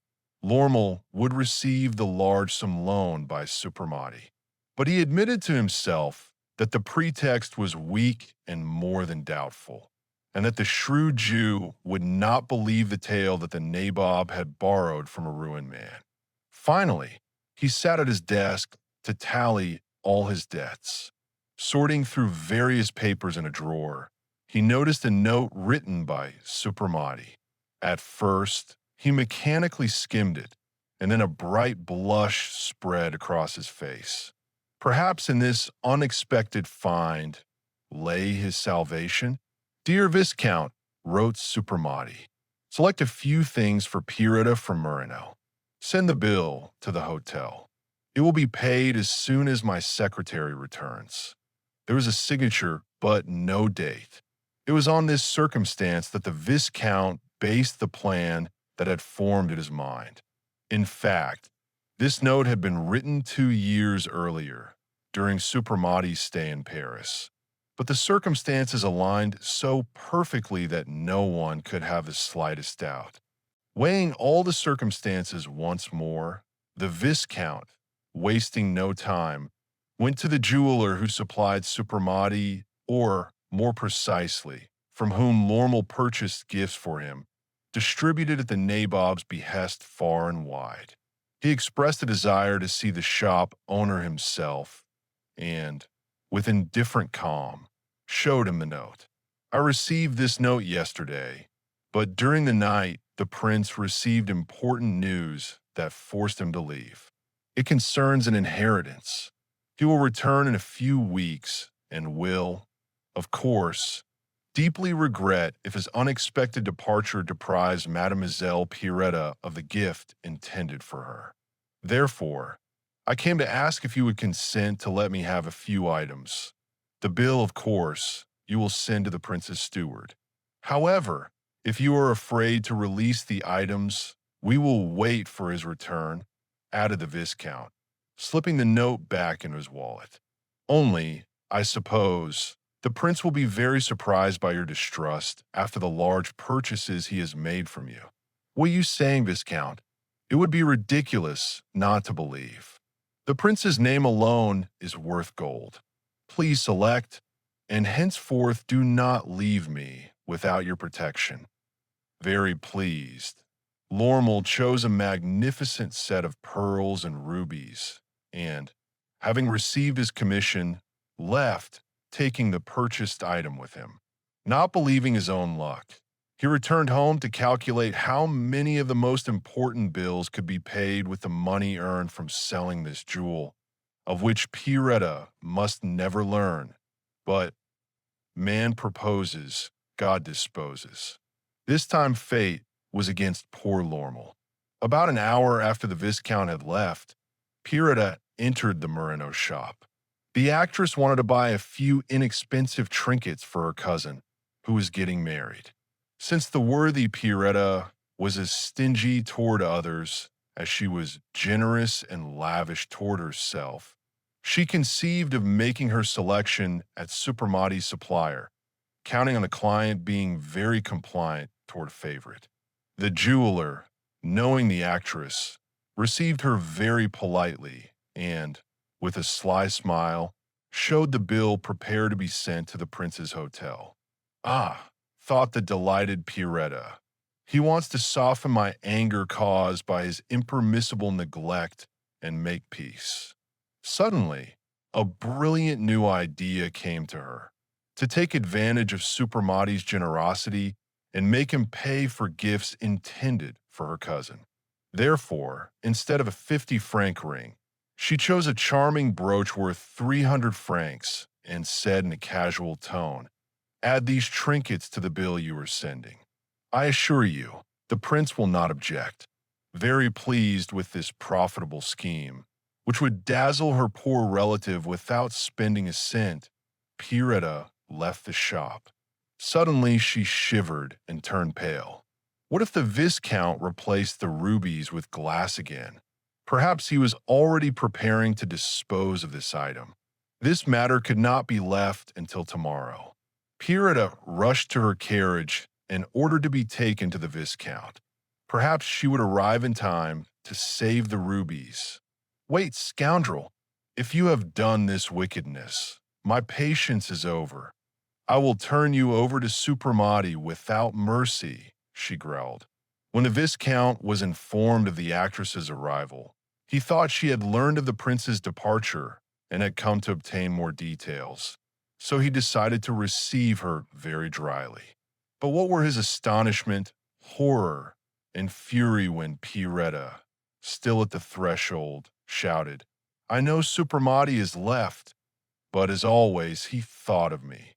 Lormel would receive the large sum loaned by Supramati. But he admitted to himself that the pretext was weak and more than doubtful, and that the shrewd Jew would not believe the tale that the nabob had borrowed from a ruined man. Finally, he sat at his desk to tally all his debts. Sorting through various papers in a drawer, he noticed a note written by Supramati. At first, he mechanically skimmed it, and then a bright blush spread across his face. Perhaps in this unexpected find lay his salvation? "Dear Viscount," wrote Supramati, "select a few things for Pirita from Murino. Send the bill to the hotel. It will be paid as soon as my secretary returns." There was a signature, but no date. It was on this circumstance that the Viscount based the plan that had formed in his mind. In fact, this note had been written 2 years earlier, during Supramati's stay in Paris. But the circumstances aligned so perfectly that no one could have the slightest doubt. Weighing all the circumstances once more, the Viscount, wasting no time, went to the jeweler who supplied Supramati, or, more precisely, from whom Lormel purchased gifts for him, distributed at the nabob's behest far and wide. He expressed a desire to see the shop owner himself, and, with indifferent calm, showed him the note. "I received this note yesterday, but during the night the prince received important news that forced him to leave. It concerns an inheritance. He will return in a few weeks and will, of course, deeply regret if his unexpected departure deprives Mademoiselle Piretta of the gift intended for her. Therefore, I came to ask if you would consent to let me have a few items. The bill, of course, you will send to the prince's steward. However, if you are afraid to release the items, we will wait for his return," added the Viscount. slipping the note back into his wallet. Only, I suppose, the prince will be very surprised by your distrust after the large purchases he has made from you. What are you saying, Viscount? It would be ridiculous not to believe. The prince's name alone is worth gold. Please select, and henceforth do not leave me without your protection. Very pleased. Lormel chose a magnificent set of pearls and rubies, and, having received his commission, left, taking the purchased item with him. Not believing his own luck, he returned home to calculate how many of the most important bills could be paid with the money earned from selling this jewel, of which Pierretta must never learn. But man proposes, God disposes. This time fate was against poor Lormel. About an hour after the Viscount had left, Pierretta entered the Merino shop. The actress wanted to buy a few inexpensive trinkets for her cousin, who was getting married. Since the worthy Pierretta was as stingy toward others as she was generous and lavish toward herself, she conceived of making her selection at Supermati's supplier, counting on the client being very compliant toward a favorite. The jeweler, knowing the actress, received her very politely and, with a sly smile, showed the bill prepared to be sent to the prince's hotel. Ah, thought the delighted Pierretta, he wants to soften my anger caused by his impermissible neglect and make peace. Suddenly, a brilliant new idea came to her: to take advantage of Supermati's generosity and make him pay for gifts intended for her cousin. Therefore, instead of a 50-franc ring, she chose a charming brooch worth 300 francs and said in a casual tone, "Add these trinkets to the bill you are sending. I assure you, the prince will not object." Very pleased with this profitable scheme, which would dazzle her poor relative without spending a cent, Pierretta left the shop. Suddenly she shivered and turned pale. What if the Viscount replaced the rubies with glass again? Perhaps he was already preparing to dispose of this item. This matter could not be left until tomorrow. Pierretta rushed to her carriage and ordered to be taken to the Viscount. Perhaps she would arrive in time to save the rubies. Wait, scoundrel! If you have done this wickedness, my patience is over. I will turn you over to Supermati without mercy, she growled. When the Viscount was informed of the actress's arrival, he thought she had learned of the prince's departure and had come to obtain more details, so he decided to receive her very dryly. But what were his astonishment, horror, and fury when Pierretta, still at the threshold, shouted, "I know Supermati is left, but as always he thought of me.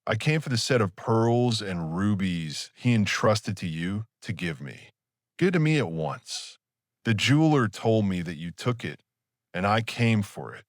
I came for the set of pearls and rubies he entrusted to you to give me. Give it to me at once. The jeweler told me that you took it, and I came for it."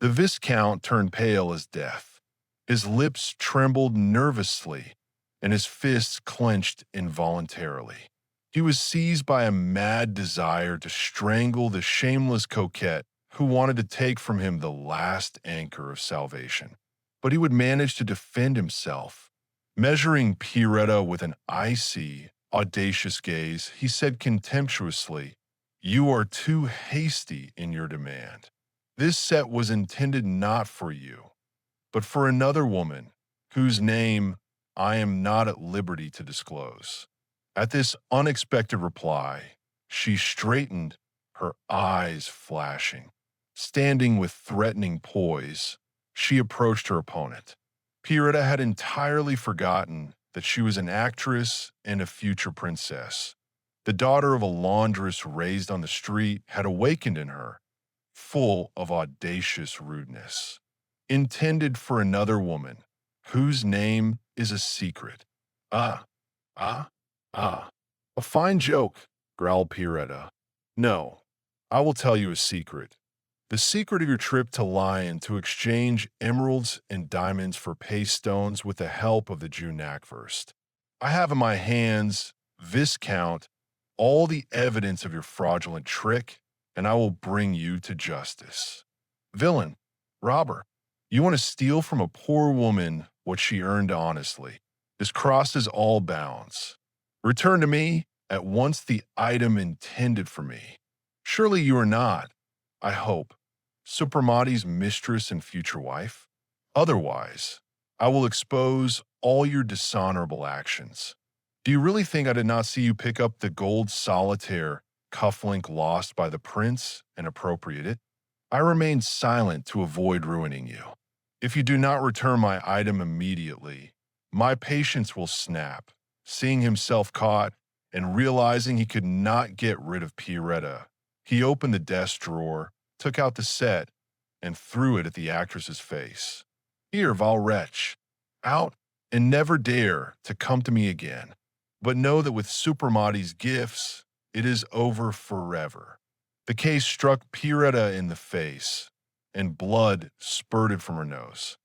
The Viscount turned pale as death. His lips trembled nervously, and his fists clenched involuntarily. He was seized by a mad desire to strangle the shameless coquette who wanted to take from him the last anchor of salvation. But he would manage to defend himself. Measuring Pierretta with an icy, audacious gaze, he said contemptuously, "You are too hasty in your demand. This set was intended not for you, but for another woman, whose name I am not at liberty to disclose." At this unexpected reply, she straightened, her eyes flashing. Standing with threatening poise, she approached her opponent. Pierretta had entirely forgotten that she was an actress and a future princess. The daughter of a laundress raised on the street had awakened in her, full of audacious rudeness. Intended for another woman, whose name is a secret. Ah, ah, ah. A fine joke, growled Pierretta. No, I will tell you a secret. The secret of your trip to Lyon to exchange emeralds and diamonds for paste stones with the help of the Jew Nakvurst. I have in my hands, Viscount, all the evidence of your fraudulent trick and I will bring you to justice. Villain, robber, you want to steal from a poor woman what she earned honestly. This crosses all bounds. Return to me at once the item intended for me. Surely you are not, I hope, Supramati's mistress and future wife? Otherwise, I will expose all your dishonorable actions. Do you really think I did not see you pick up the gold solitaire cufflink lost by the prince and appropriate it? I remained silent to avoid ruining you. If you do not return my item immediately, my patience will snap, seeing himself caught and realizing he could not get rid of Pierretta. He opened the desk drawer, took out the set, and threw it at the actress's face. Here, vile wretch, out and never dare to come to me again. But know that with Supramati's gifts, it is over forever. The case struck Pierretta in the face, and blood spurted from her nose.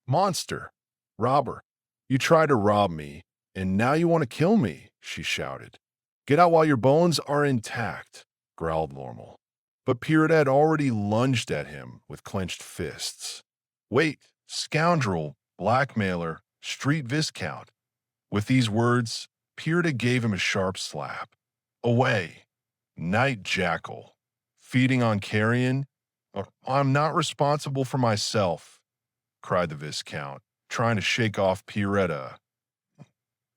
Monster! Robber! You tried to rob me, and now you want to kill me, she shouted. Get out while your bones are intact, growled Lormel. But Pierretta had already lunged at him with clenched fists. Wait, scoundrel, blackmailer, street viscount. With these words, Pierretta gave him a sharp slap. Away, night jackal. Feeding on carrion? I'm not responsible for myself, cried the Viscount, trying to shake off Pierretta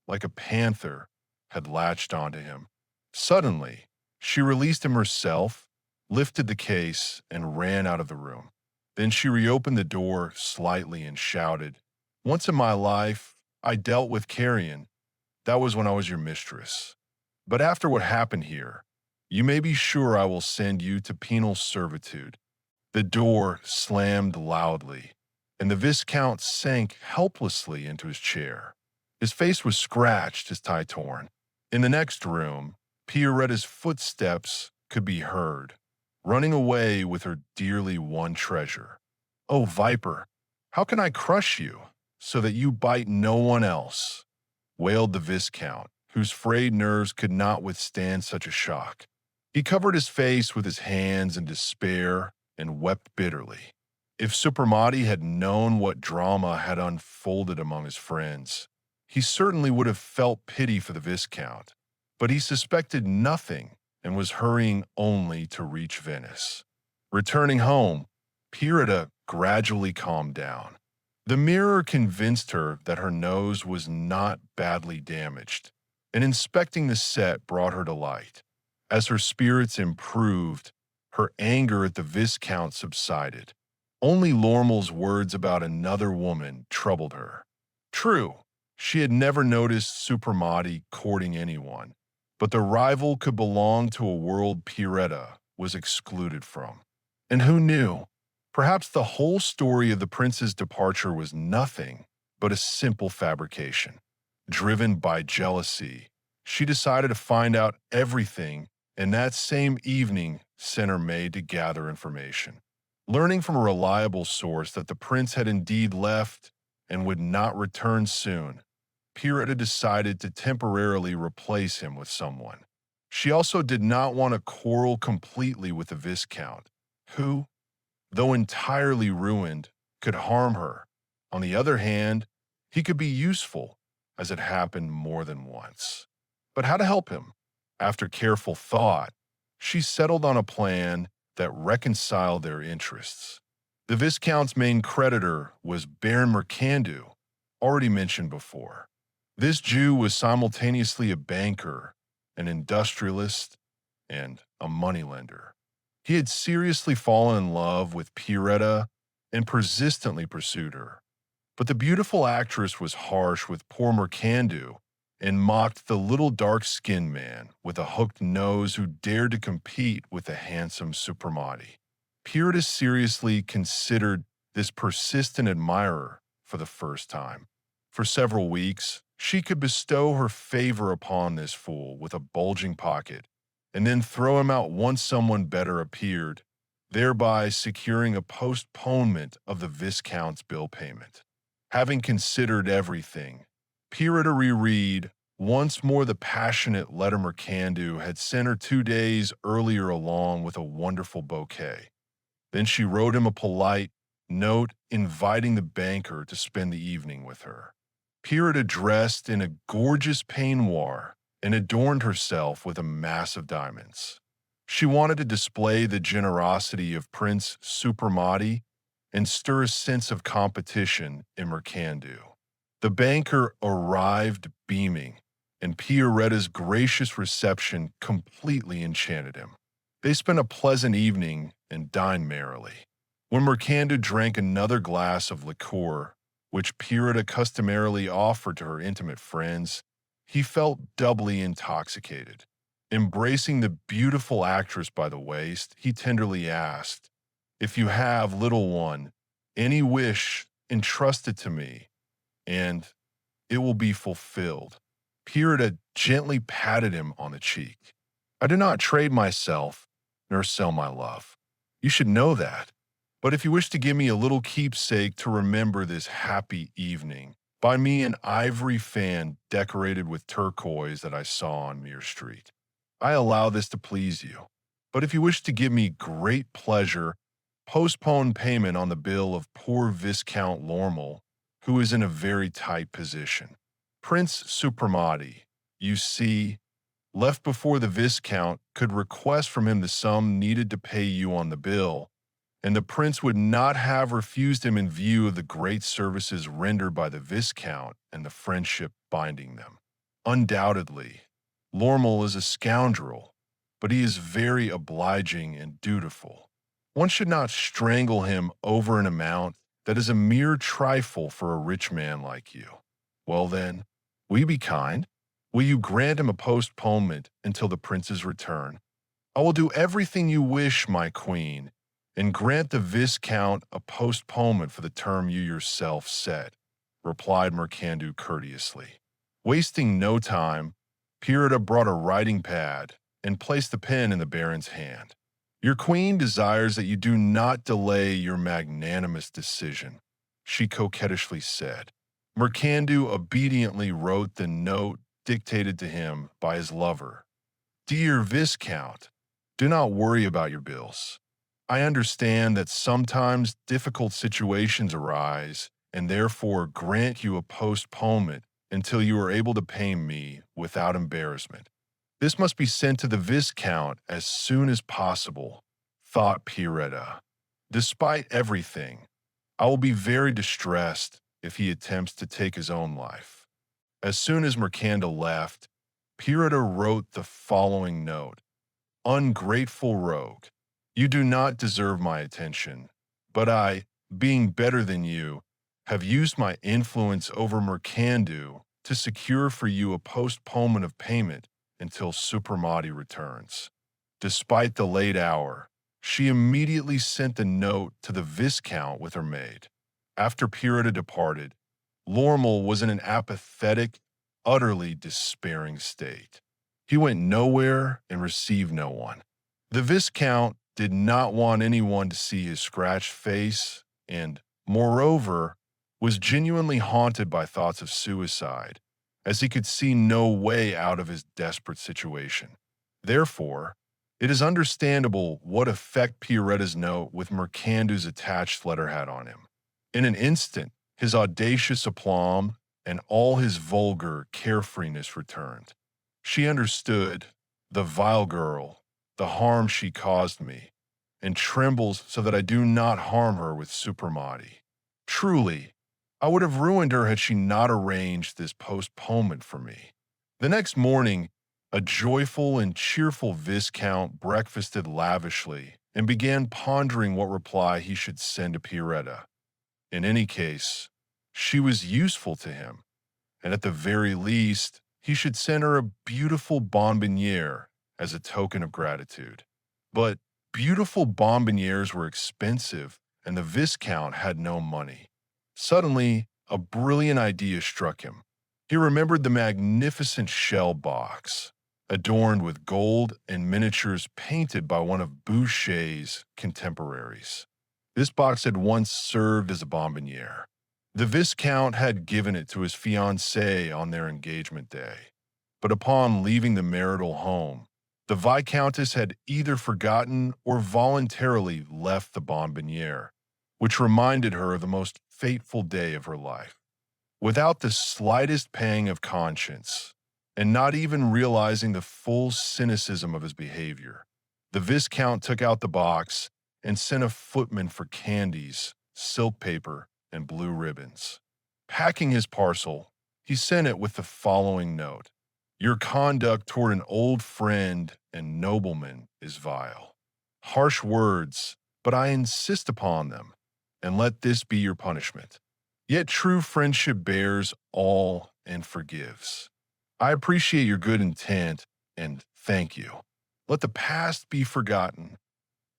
like a panther had latched onto him. Suddenly, she released him herself, lifted the case, and ran out of the room. Then she reopened the door slightly and shouted, Once in my life, I dealt with carrion. That was when I was your mistress. But after what happened here, you may be sure I will send you to penal servitude. The door slammed loudly, and the Viscount sank helplessly into his chair. His face was scratched, his tie torn. In the next room, Pierretta's footsteps could be heard, running away with her dearly won treasure. Oh, Viper, how can I crush you so that you bite no one else? Wailed the Viscount, whose frayed nerves could not withstand such a shock. He covered his face with his hands in despair and wept bitterly. If Supramati had known what drama had unfolded among his friends, he certainly would have felt pity for the Viscount, but he suspected nothing and was hurrying only to reach Venice. Returning home, Pierretta gradually calmed down. The mirror convinced her that her nose was not badly damaged, and inspecting the set brought her to light. As her spirits improved, her anger at the Viscount subsided. Only Lormel's words about another woman troubled her. True, she had never noticed Supramati courting anyone, but the rival could belong to a world Pierretta was excluded from. And who knew? Perhaps the whole story of the prince's departure was nothing but a simple fabrication. Driven by jealousy, she decided to find out everything, and that same evening sent her maid to gather information. Learning from a reliable source that the prince had indeed left and would not return soon, Pierretta decided to temporarily replace him with someone. She also did not want to quarrel completely with the Viscount, who, though entirely ruined, could harm her. On the other hand, he could be useful, as it happened more than once. But how to help him? After careful thought, she settled on a plan that reconciled their interests. The Viscount's main creditor was Baron Mercandu, already mentioned before. This Jew was simultaneously a banker, an industrialist, and a moneylender. He had seriously fallen in love with Pierretta and persistently pursued her. But the beautiful actress was harsh with poor Mercandu and mocked the little dark-skinned man with a hooked nose who dared to compete with the handsome Supramati. Pierretta seriously considered this persistent admirer for the first time. For several weeks, she could bestow her favor upon this fool with a bulging pocket, and then throw him out once someone better appeared, thereby securing a postponement of the Viscount's bill payment. Having considered everything, Pierretta reread Once more, the passionate letter Mercandu had sent her 2 days earlier along with a wonderful bouquet. Then she wrote him a polite note inviting the banker to spend the evening with her. Pirita dressed in a gorgeous peignoir and adorned herself with a mass of diamonds. She wanted to display the generosity of Prince Supramati and stir a sense of competition in Mercandu. The banker arrived beaming, and Pierretta's gracious reception completely enchanted him. They spent a pleasant evening and dined merrily. When Mercandu drank another glass of liqueur, which Pierretta customarily offered to her intimate friends, he felt doubly intoxicated. Embracing the beautiful actress by the waist, he tenderly asked, "If you have, little one, any wish, entrust it to me, and it will be fulfilled." Pierretta gently patted him on the cheek. "I do not trade myself, nor sell my love. You should know that. But if you wish to give me a little keepsake to remember this happy evening, buy me an ivory fan decorated with turquoise that I saw on Mere Street. I allow this to please you. But if you wish to give me great pleasure, postpone payment on the bill of poor Viscount Lormel, who is in a very tight position. Prince Supramati, you see, left before the Viscount could request from him the sum needed to pay you on the bill, and the prince would not have refused him in view of the great services rendered by the Viscount and the friendship binding them. Undoubtedly, Lormel is a scoundrel, but he is very obliging and dutiful. One should not strangle him over an amount that is a mere trifle for a rich man like you. Well then, will you be kind? Will you grant him a postponement until the prince's return? I will do everything you wish, my queen, and grant the Viscount a postponement for the term you yourself set," replied Mercandu courteously. Wasting no time, Pierretta brought a writing pad and placed the pen in the baron's hand. "Your queen desires that you do not delay your magnanimous decision," she coquettishly said. Mercandu obediently wrote the note dictated to him by his lover. "Dear Viscount, do not worry about your bills. I understand that sometimes difficult situations arise and therefore grant you a postponement until you are able to pay me without embarrassment. This must be sent to the Viscount as soon as possible," thought Pierretta. "Despite everything, I will be very distressed if he attempts to take his own life." As soon as Mercanda left, Pierretta wrote the following note. "Ungrateful rogue, you do not deserve my attention, but I, being better than you, have used my influence over Mercandu to secure for you a postponement of payment until Supramati returns." Despite the late hour, she immediately sent the note to the Viscount with her maid. After Pierretta departed, Lormel was in an apathetic, utterly despairing state. He went nowhere and received no one. The Viscount did not want anyone to see his scratched face and, moreover, was genuinely haunted by thoughts of suicide, as he could see no way out of his desperate situation. Therefore, it is understandable what effect Pierretta's note with Mercandu's attached letter had on him. In an instant, his audacious aplomb and all his vulgar carefreeness returned. She understood, the vile girl, the harm she caused me, and trembles so that I do not harm her with Supramati. Truly, I would have ruined her had she not arranged this postponement for me. The next morning, a joyful and cheerful Viscount breakfasted lavishly and began pondering what reply he should send to Pierretta. In any case, she was useful to him, and at the very least, he should send her a beautiful bonbonniere as a token of gratitude. But beautiful bonbonnieres were expensive, and the Viscount had no money. Suddenly, a brilliant idea struck him. He remembered the magnificent shell box, adorned with gold and miniatures painted by one of Boucher's contemporaries. This box had once served as a bonbonniere. The Viscount had given it to his fiancée on their engagement day. but upon leaving the marital home, the Viscountess had either forgotten or voluntarily left the bonbonniere, which reminded her of the most fateful day of her life. Without the slightest pang of conscience, and not even realizing the full cynicism of his behavior, the Viscount took out the box and sent a footman for candies, silk paper, and blue ribbons. Packing his parcel, he sent it with the following note: "Your conduct toward an old friend and nobleman is vile. Harsh words, but I insist upon them, and let this be your punishment. Yet true friendship bears all and forgives. I appreciate your good intent, and thank you. Let the past be forgotten,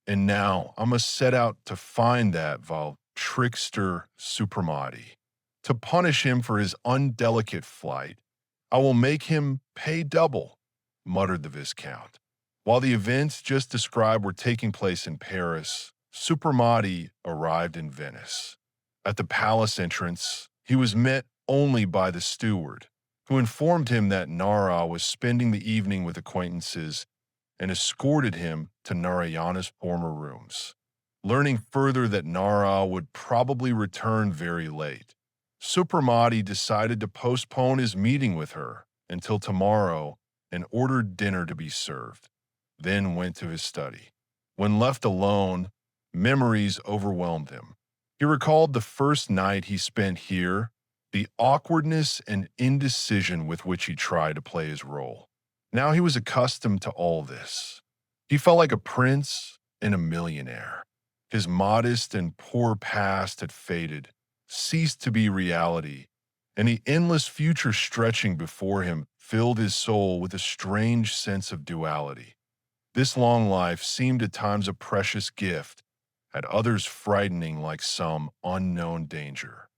and now I must set out to find that vile trickster Supremati. To punish him for his undelicate flight, I will make him pay double," muttered the Viscount. While the events just described were taking place in Paris, Supremati arrived in Venice. At the palace entrance, he was met only by the steward, who informed him that Nara was spending the evening with acquaintances and escorted him to Narayana's former rooms. Learning further that Nara would probably return very late, Supremati decided to postpone his meeting with her until tomorrow and ordered dinner to be served, then went to his study. When left alone, memories overwhelmed him. He recalled the first night he spent here, the awkwardness and indecision with which he tried to play his role. Now he was accustomed to all this. He felt like a prince and a millionaire. His modest and poor past had faded, ceased to be reality, and the endless future stretching before him filled his soul with a strange sense of duality. This long life seemed at times a precious gift, at others frightening like some unknown danger.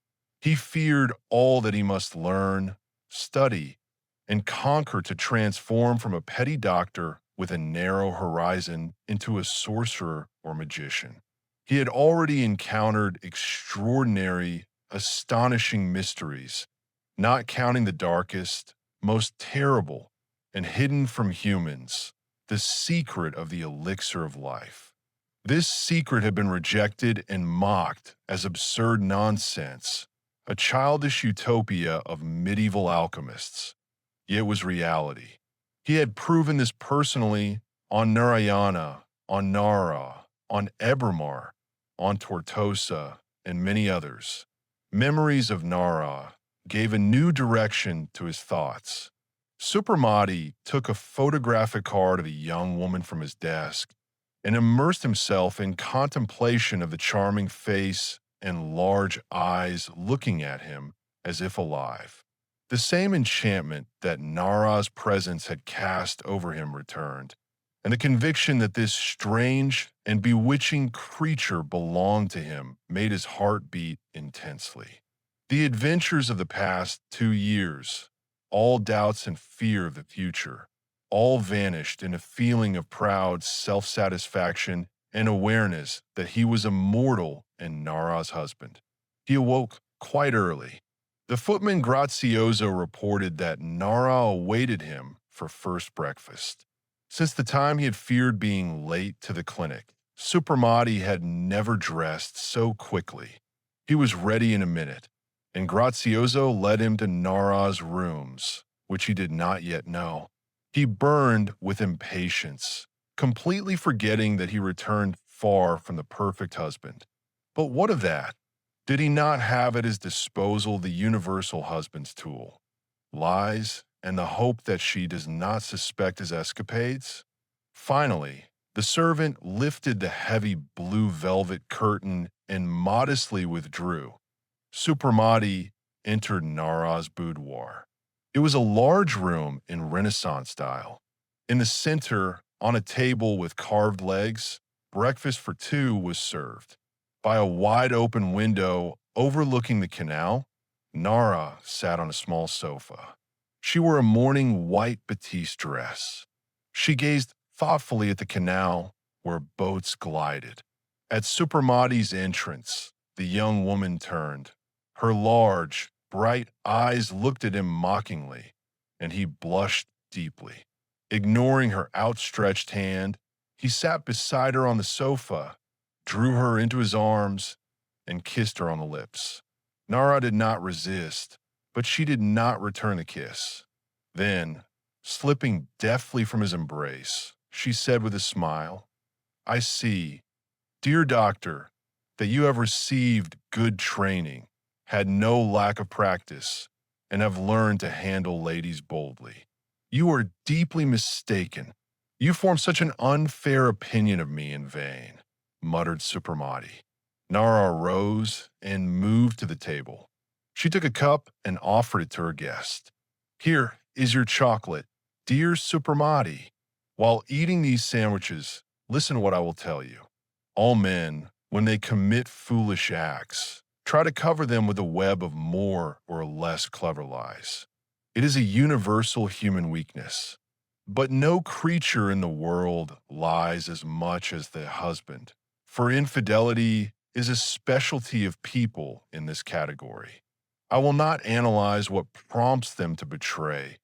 He feared all that he must learn, study, and conquer to transform from a petty doctor with a narrow horizon into a sorcerer or magician. He had already encountered extraordinary, astonishing mysteries, not counting the darkest, most terrible, and hidden from humans, the secret of the elixir of life. This secret had been rejected and mocked as absurd nonsense, a childish utopia of medieval alchemists. Yet it was reality. He had proven this personally on Narayana, on Nara, on Ebermar, on Tortosa, and many others. Memories of Nara gave a new direction to his thoughts. Supremati took a photographic card of a young woman from his desk and immersed himself in contemplation of the charming face and large eyes looking at him as if alive. The same enchantment that Nara's presence had cast over him returned, and the conviction that this strange and bewitching creature belonged to him made his heart beat intensely. The adventures of the past 2 years, all doubts and fear of the future, all vanished in a feeling of proud self-satisfaction and awareness that he was immortal and Nara's husband. He awoke quite early. The footman Grazioso reported that Nara awaited him for first breakfast. Since the time he had feared being late to the clinic, Supremati had never dressed so quickly. He was ready in a minute, and Grazioso led him to Nara's rooms, which he did not yet know. He burned with impatience, completely forgetting that he returned far from the perfect husband. But what of that? Did he not have at his disposal the universal husband's tool, lies, and the hope that she does not suspect his escapades? Finally, the servant lifted the heavy blue velvet curtain and modestly withdrew. Supremati entered Nara's boudoir. It was a large room in Renaissance style. In the center, on a table with carved legs, breakfast for two was served. By a wide-open window overlooking the canal, Nara sat on a small sofa. She wore a morning white batiste dress. She gazed thoughtfully at the canal where boats glided. At Supremati's entrance, the young woman turned. Her large, bright eyes looked at him mockingly, and he blushed deeply. Ignoring her outstretched hand, he sat beside her on the sofa, drew her into his arms, and kissed her on the lips. Nara did not resist, but she did not return the kiss. Then, slipping deftly from his embrace, she said with a smile, "I see, dear doctor, that you have received good training, had no lack of practice, and have learned to handle ladies boldly. You are deeply mistaken. You form such an unfair opinion of me in vain," muttered Supermati. Nara rose and moved to the table. She took a cup and offered it to her guest. "Here is your chocolate, dear Supermati. While eating these sandwiches, listen to what I will tell you. All men, when they commit foolish acts, try to cover them with a web of more or less clever lies. It is a universal human weakness. But no creature in the world lies as much as the husband, for infidelity is a specialty of people in this category. I will not analyze what prompts them to betray,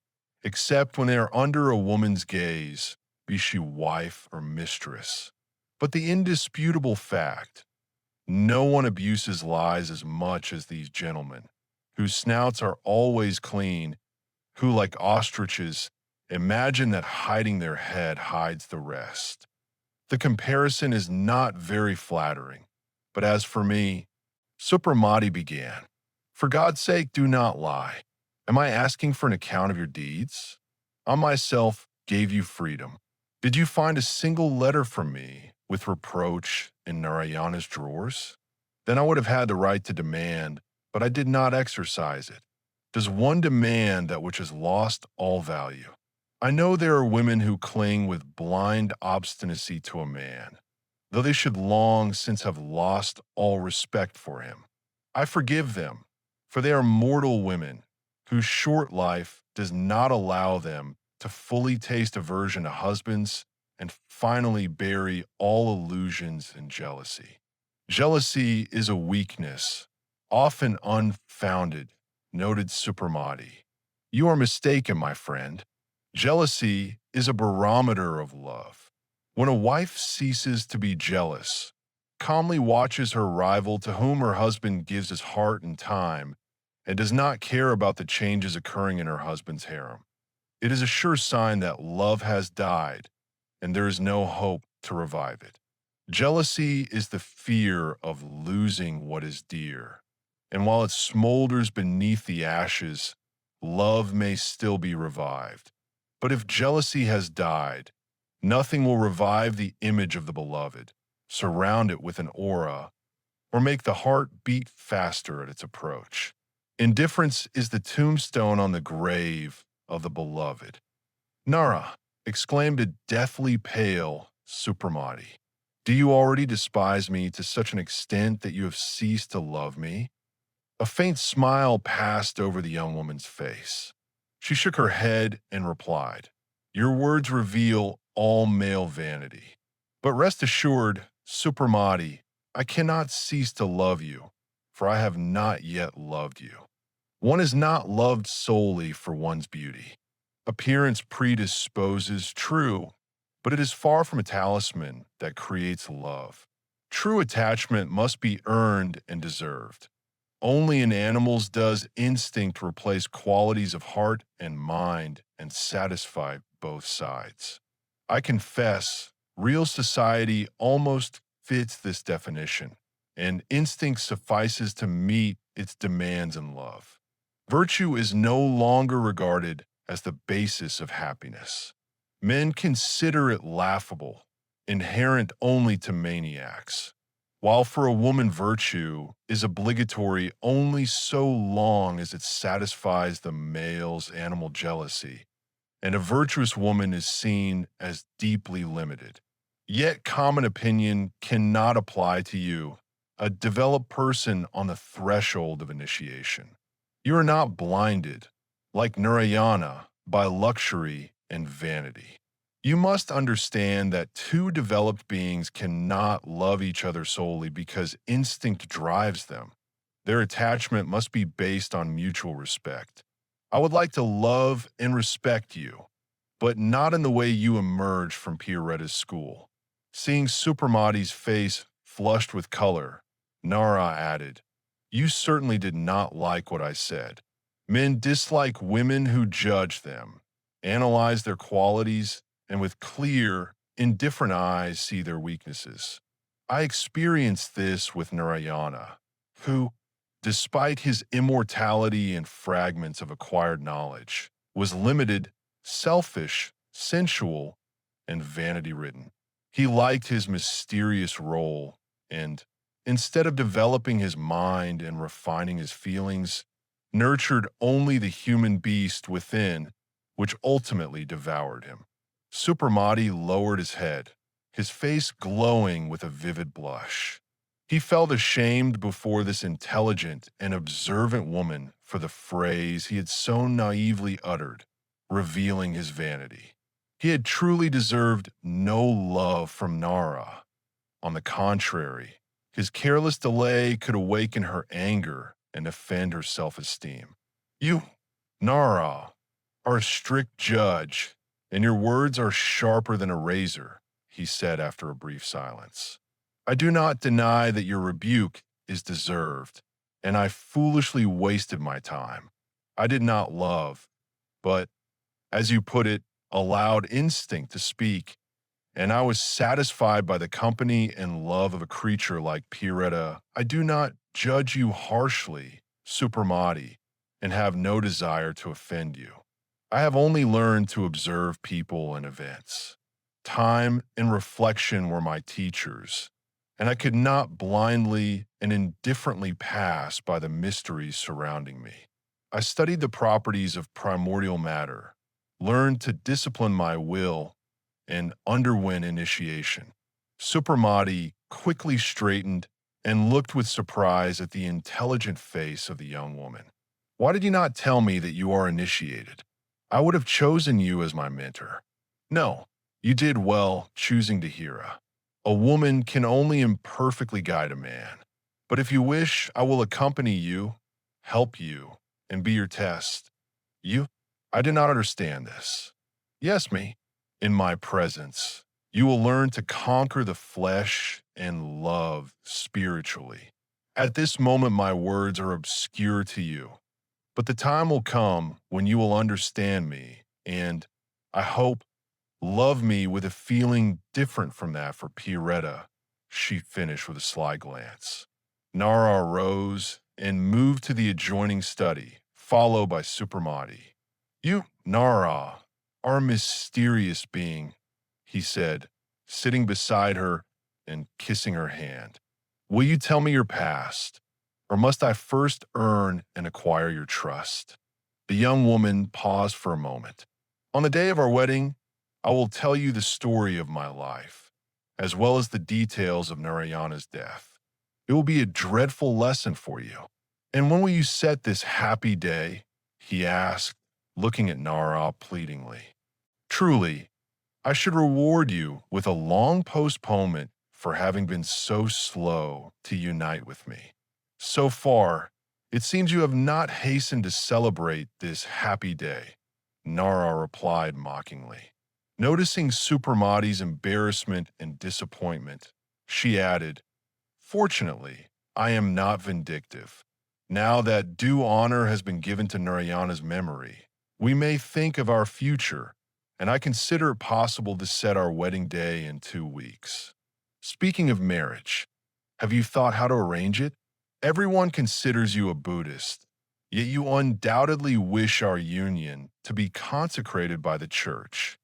except when they are under a woman's gaze, be she wife or mistress. But the indisputable fact, no one abuses lies as much as these gentlemen, whose snouts are always clean, who, like ostriches, imagine that hiding their head hides the rest. The comparison is not very flattering, but as for me, Supramati began. For God's sake, do not lie. Am I asking for an account of your deeds? I myself gave you freedom. Did you find a single letter from me with reproach in Narayana's drawers? Then I would have had the right to demand, but I did not exercise it. Does one demand that which has lost all value? I know there are women who cling with blind obstinacy to a man, though they should long since have lost all respect for him. I forgive them, for they are mortal women whose short life does not allow them to fully taste aversion to husbands and finally bury all illusions in jealousy. Jealousy is a weakness, often unfounded, noted Supramati. You are mistaken, my friend. Jealousy is a barometer of love. When a wife ceases to be jealous, calmly watches her rival to whom her husband gives his heart and time, and does not care about the changes occurring in her husband's harem, it is a sure sign that love has died and there is no hope to revive it. Jealousy is the fear of losing what is dear, and while it smolders beneath the ashes, love may still be revived. But if jealousy has died, nothing will revive the image of the beloved, surround it with an aura, or make the heart beat faster at its approach. Indifference is the tombstone on the grave of the beloved. Nara, exclaimed a deathly pale Supramati, do you already despise me to such an extent that you have ceased to love me? A faint smile passed over the young woman's face. She shook her head and replied, "Your words reveal all male vanity. But rest assured, Supramati, I cannot cease to love you, for I have not yet loved you. One is not loved solely for one's beauty. Appearance predisposes, true, but it is far from a talisman that creates love. True attachment must be earned and deserved. Only in animals does instinct replace qualities of heart and mind and satisfy both sides. I confess, real society almost fits this definition, and instinct suffices to meet its demands in love. Virtue is no longer regarded as the basis of happiness. Men consider it laughable, inherent only to maniacs. While for a woman virtue is obligatory only so long as it satisfies the male's animal jealousy, and a virtuous woman is seen as deeply limited. Yet common opinion cannot apply to you, a developed person on the threshold of initiation. You are not blinded, like Narayana, by luxury and vanity. You must understand that two developed beings cannot love each other solely because instinct drives them. Their attachment must be based on mutual respect. I would like to love and respect you, but not in the way you emerged from Pierretta's school. Seeing Supermati's face flushed with color, Nara added, "You certainly did not like what I said. Men dislike women who judge them, analyze their qualities, and with clear, indifferent eyes see their weaknesses. I experienced this with Narayana, who, despite his immortality and fragments of acquired knowledge, was limited, selfish, sensual, and vanity-ridden. He liked his mysterious role and, instead of developing his mind and refining his feelings, nurtured only the human beast within, which ultimately devoured him." Supermati lowered his head, his face glowing with a vivid blush. He felt ashamed before this intelligent and observant woman for the phrase he had so naively uttered, revealing his vanity. He had truly deserved no love from Nara. On the contrary, his careless delay could awaken her anger and offend her self-esteem. "You, Nara, are a strict judge, and your words are sharper than a razor," he said after a brief silence. "I do not deny that your rebuke is deserved, and I foolishly wasted my time. I did not love, but, as you put it, allowed instinct to speak, and I was satisfied by the company and love of a creature like Pierretta. I do not judge you harshly, Supermati, and have no desire to offend you. I have only learned to observe people and events. Time and reflection were my teachers, and I could not blindly and indifferently pass by the mysteries surrounding me. I studied the properties of primordial matter, learned to discipline my will, and underwent initiation." Supermati quickly straightened and looked with surprise at the intelligent face of the young woman. "Why did you not tell me that you are initiated? I would have chosen you as my mentor." "No, you did well choosing Tahira. A woman can only imperfectly guide a man. But if you wish, I will accompany you, help you, and be your test." "You? I do not understand this." "Yes, me. In my presence, you will learn to conquer the flesh and love spiritually. At this moment, my words are obscure to you, but the time will come when you will understand me and, I hope, love me with a feeling different from that for Pierretta," she finished with a sly glance. Nara arose and moved to the adjoining study, followed by Supermati. "You, Nara, are a mysterious being," he said, sitting beside her and kissing her hand. "Will you tell me your past, or must I first earn and acquire your trust?" The young woman paused for a moment. "On the day of our wedding, I will tell you the story of my life, as well as the details of Narayana's death. It will be a dreadful lesson for you." "And when will you set this happy day?" he asked, looking at Nara pleadingly. "Truly, I should reward you with a long postponement for having been so slow to unite with me. So far, it seems you have not hastened to celebrate this happy day," Nara replied mockingly. Noticing Supermati's embarrassment and disappointment, she added, "Fortunately, I am not vindictive. Now that due honor has been given to Narayana's memory, we may think of our future, and I consider it possible to set our wedding day in 2 weeks. Speaking of marriage, have you thought how to arrange it? Everyone considers you a Buddhist, yet you undoubtedly wish our union to be consecrated by the church.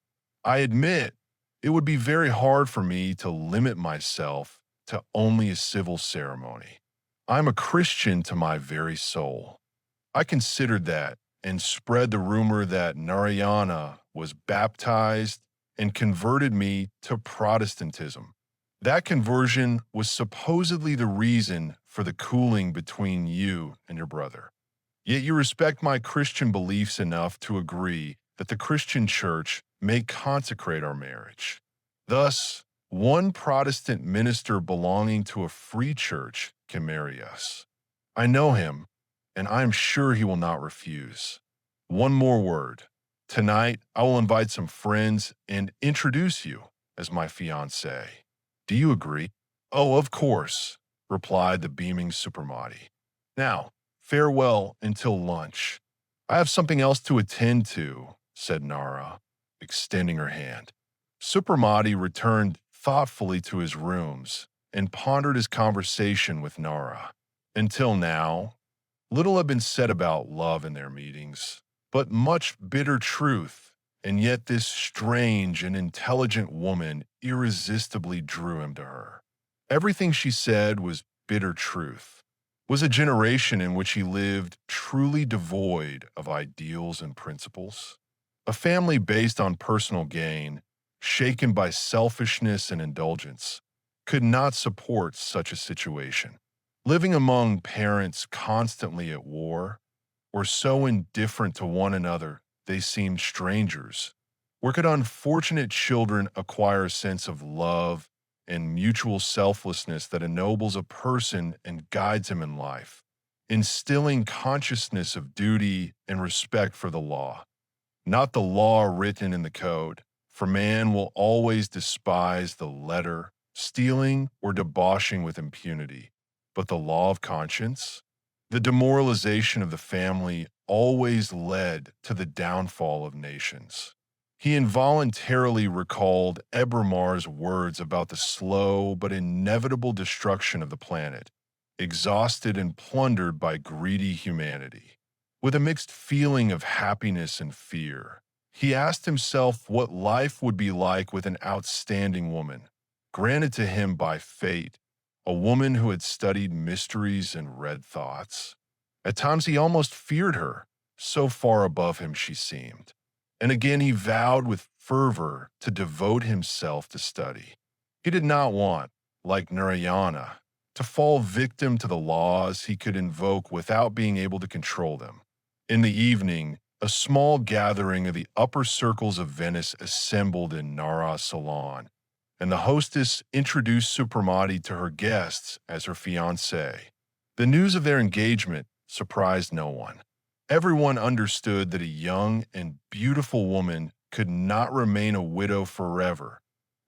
I admit it would be very hard for me to limit myself to only a civil ceremony. I'm a Christian to my very soul. I considered that and spread the rumor that Narayana was baptized and converted me to Protestantism. That conversion was supposedly the reason for the cooling between you and your brother. Yet you respect my Christian beliefs enough to agree that the Christian church may consecrate our marriage. Thus, one Protestant minister belonging to a free church can marry us. I know him, and I am sure he will not refuse. One more word. Tonight, I will invite some friends and introduce you as my fiancé. Do you agree? Oh, of course, replied the beaming Supermati. Now, farewell until lunch. I have something else to attend to, said Nara, extending her hand. Supermati returned thoughtfully to his rooms and pondered his conversation with Nara. Until now, little had been said about love in their meetings, but much bitter truth, and yet this strange and intelligent woman irresistibly drew him to her. Everything she said was bitter truth. Was a generation in which he lived truly devoid of ideals and principles? A family based on personal gain, shaken by selfishness and indulgence, could not support such a situation. Living among parents constantly at war, or so indifferent to one another they seemed strangers, where could unfortunate children acquire a sense of love and mutual selflessness that ennobles a person and guides him in life, instilling consciousness of duty and respect for the law, not the law written in the code, for man will always despise the letter, stealing or debauching with impunity, but the law of conscience? The demoralization of the family always led to the downfall of nations. He involuntarily recalled Ebramar's words about the slow but inevitable destruction of the planet, exhausted and plundered by greedy humanity. With a mixed feeling of happiness and fear, he asked himself what life would be like with an outstanding woman, granted to him by fate, a woman who had studied mysteries and read thoughts. At times he almost feared her, so far above him she seemed. And again he vowed with fervor to devote himself to study. He did not want, like Narayana, to fall victim to the laws he could invoke without being able to control them. In the evening, a small gathering of the upper circles of Venice assembled in Nara's salon, and the hostess introduced Supramati to her guests as her fiancé. The news of their engagement surprised no one. Everyone understood that a young and beautiful woman could not remain a widow forever,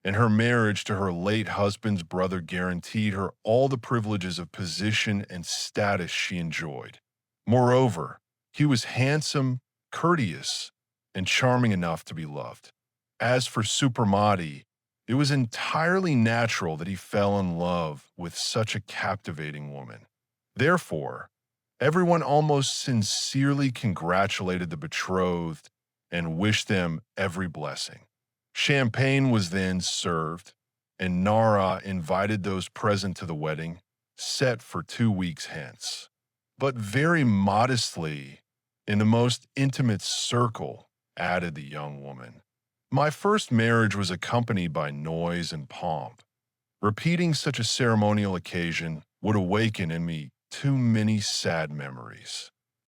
and her marriage to her late husband's brother guaranteed her all the privileges of position and status she enjoyed. Moreover, he was handsome, courteous, and charming enough to be loved. As for Supramati, it was entirely natural that he fell in love with such a captivating woman. Therefore, everyone almost sincerely congratulated the betrothed and wished them every blessing. Champagne was then served, and Nara invited those present to the wedding, set for 2 weeks hence. But very modestly, in the most intimate circle, added the young woman. My first marriage was accompanied by noise and pomp. Repeating such a ceremonial occasion would awaken in me too many sad memories.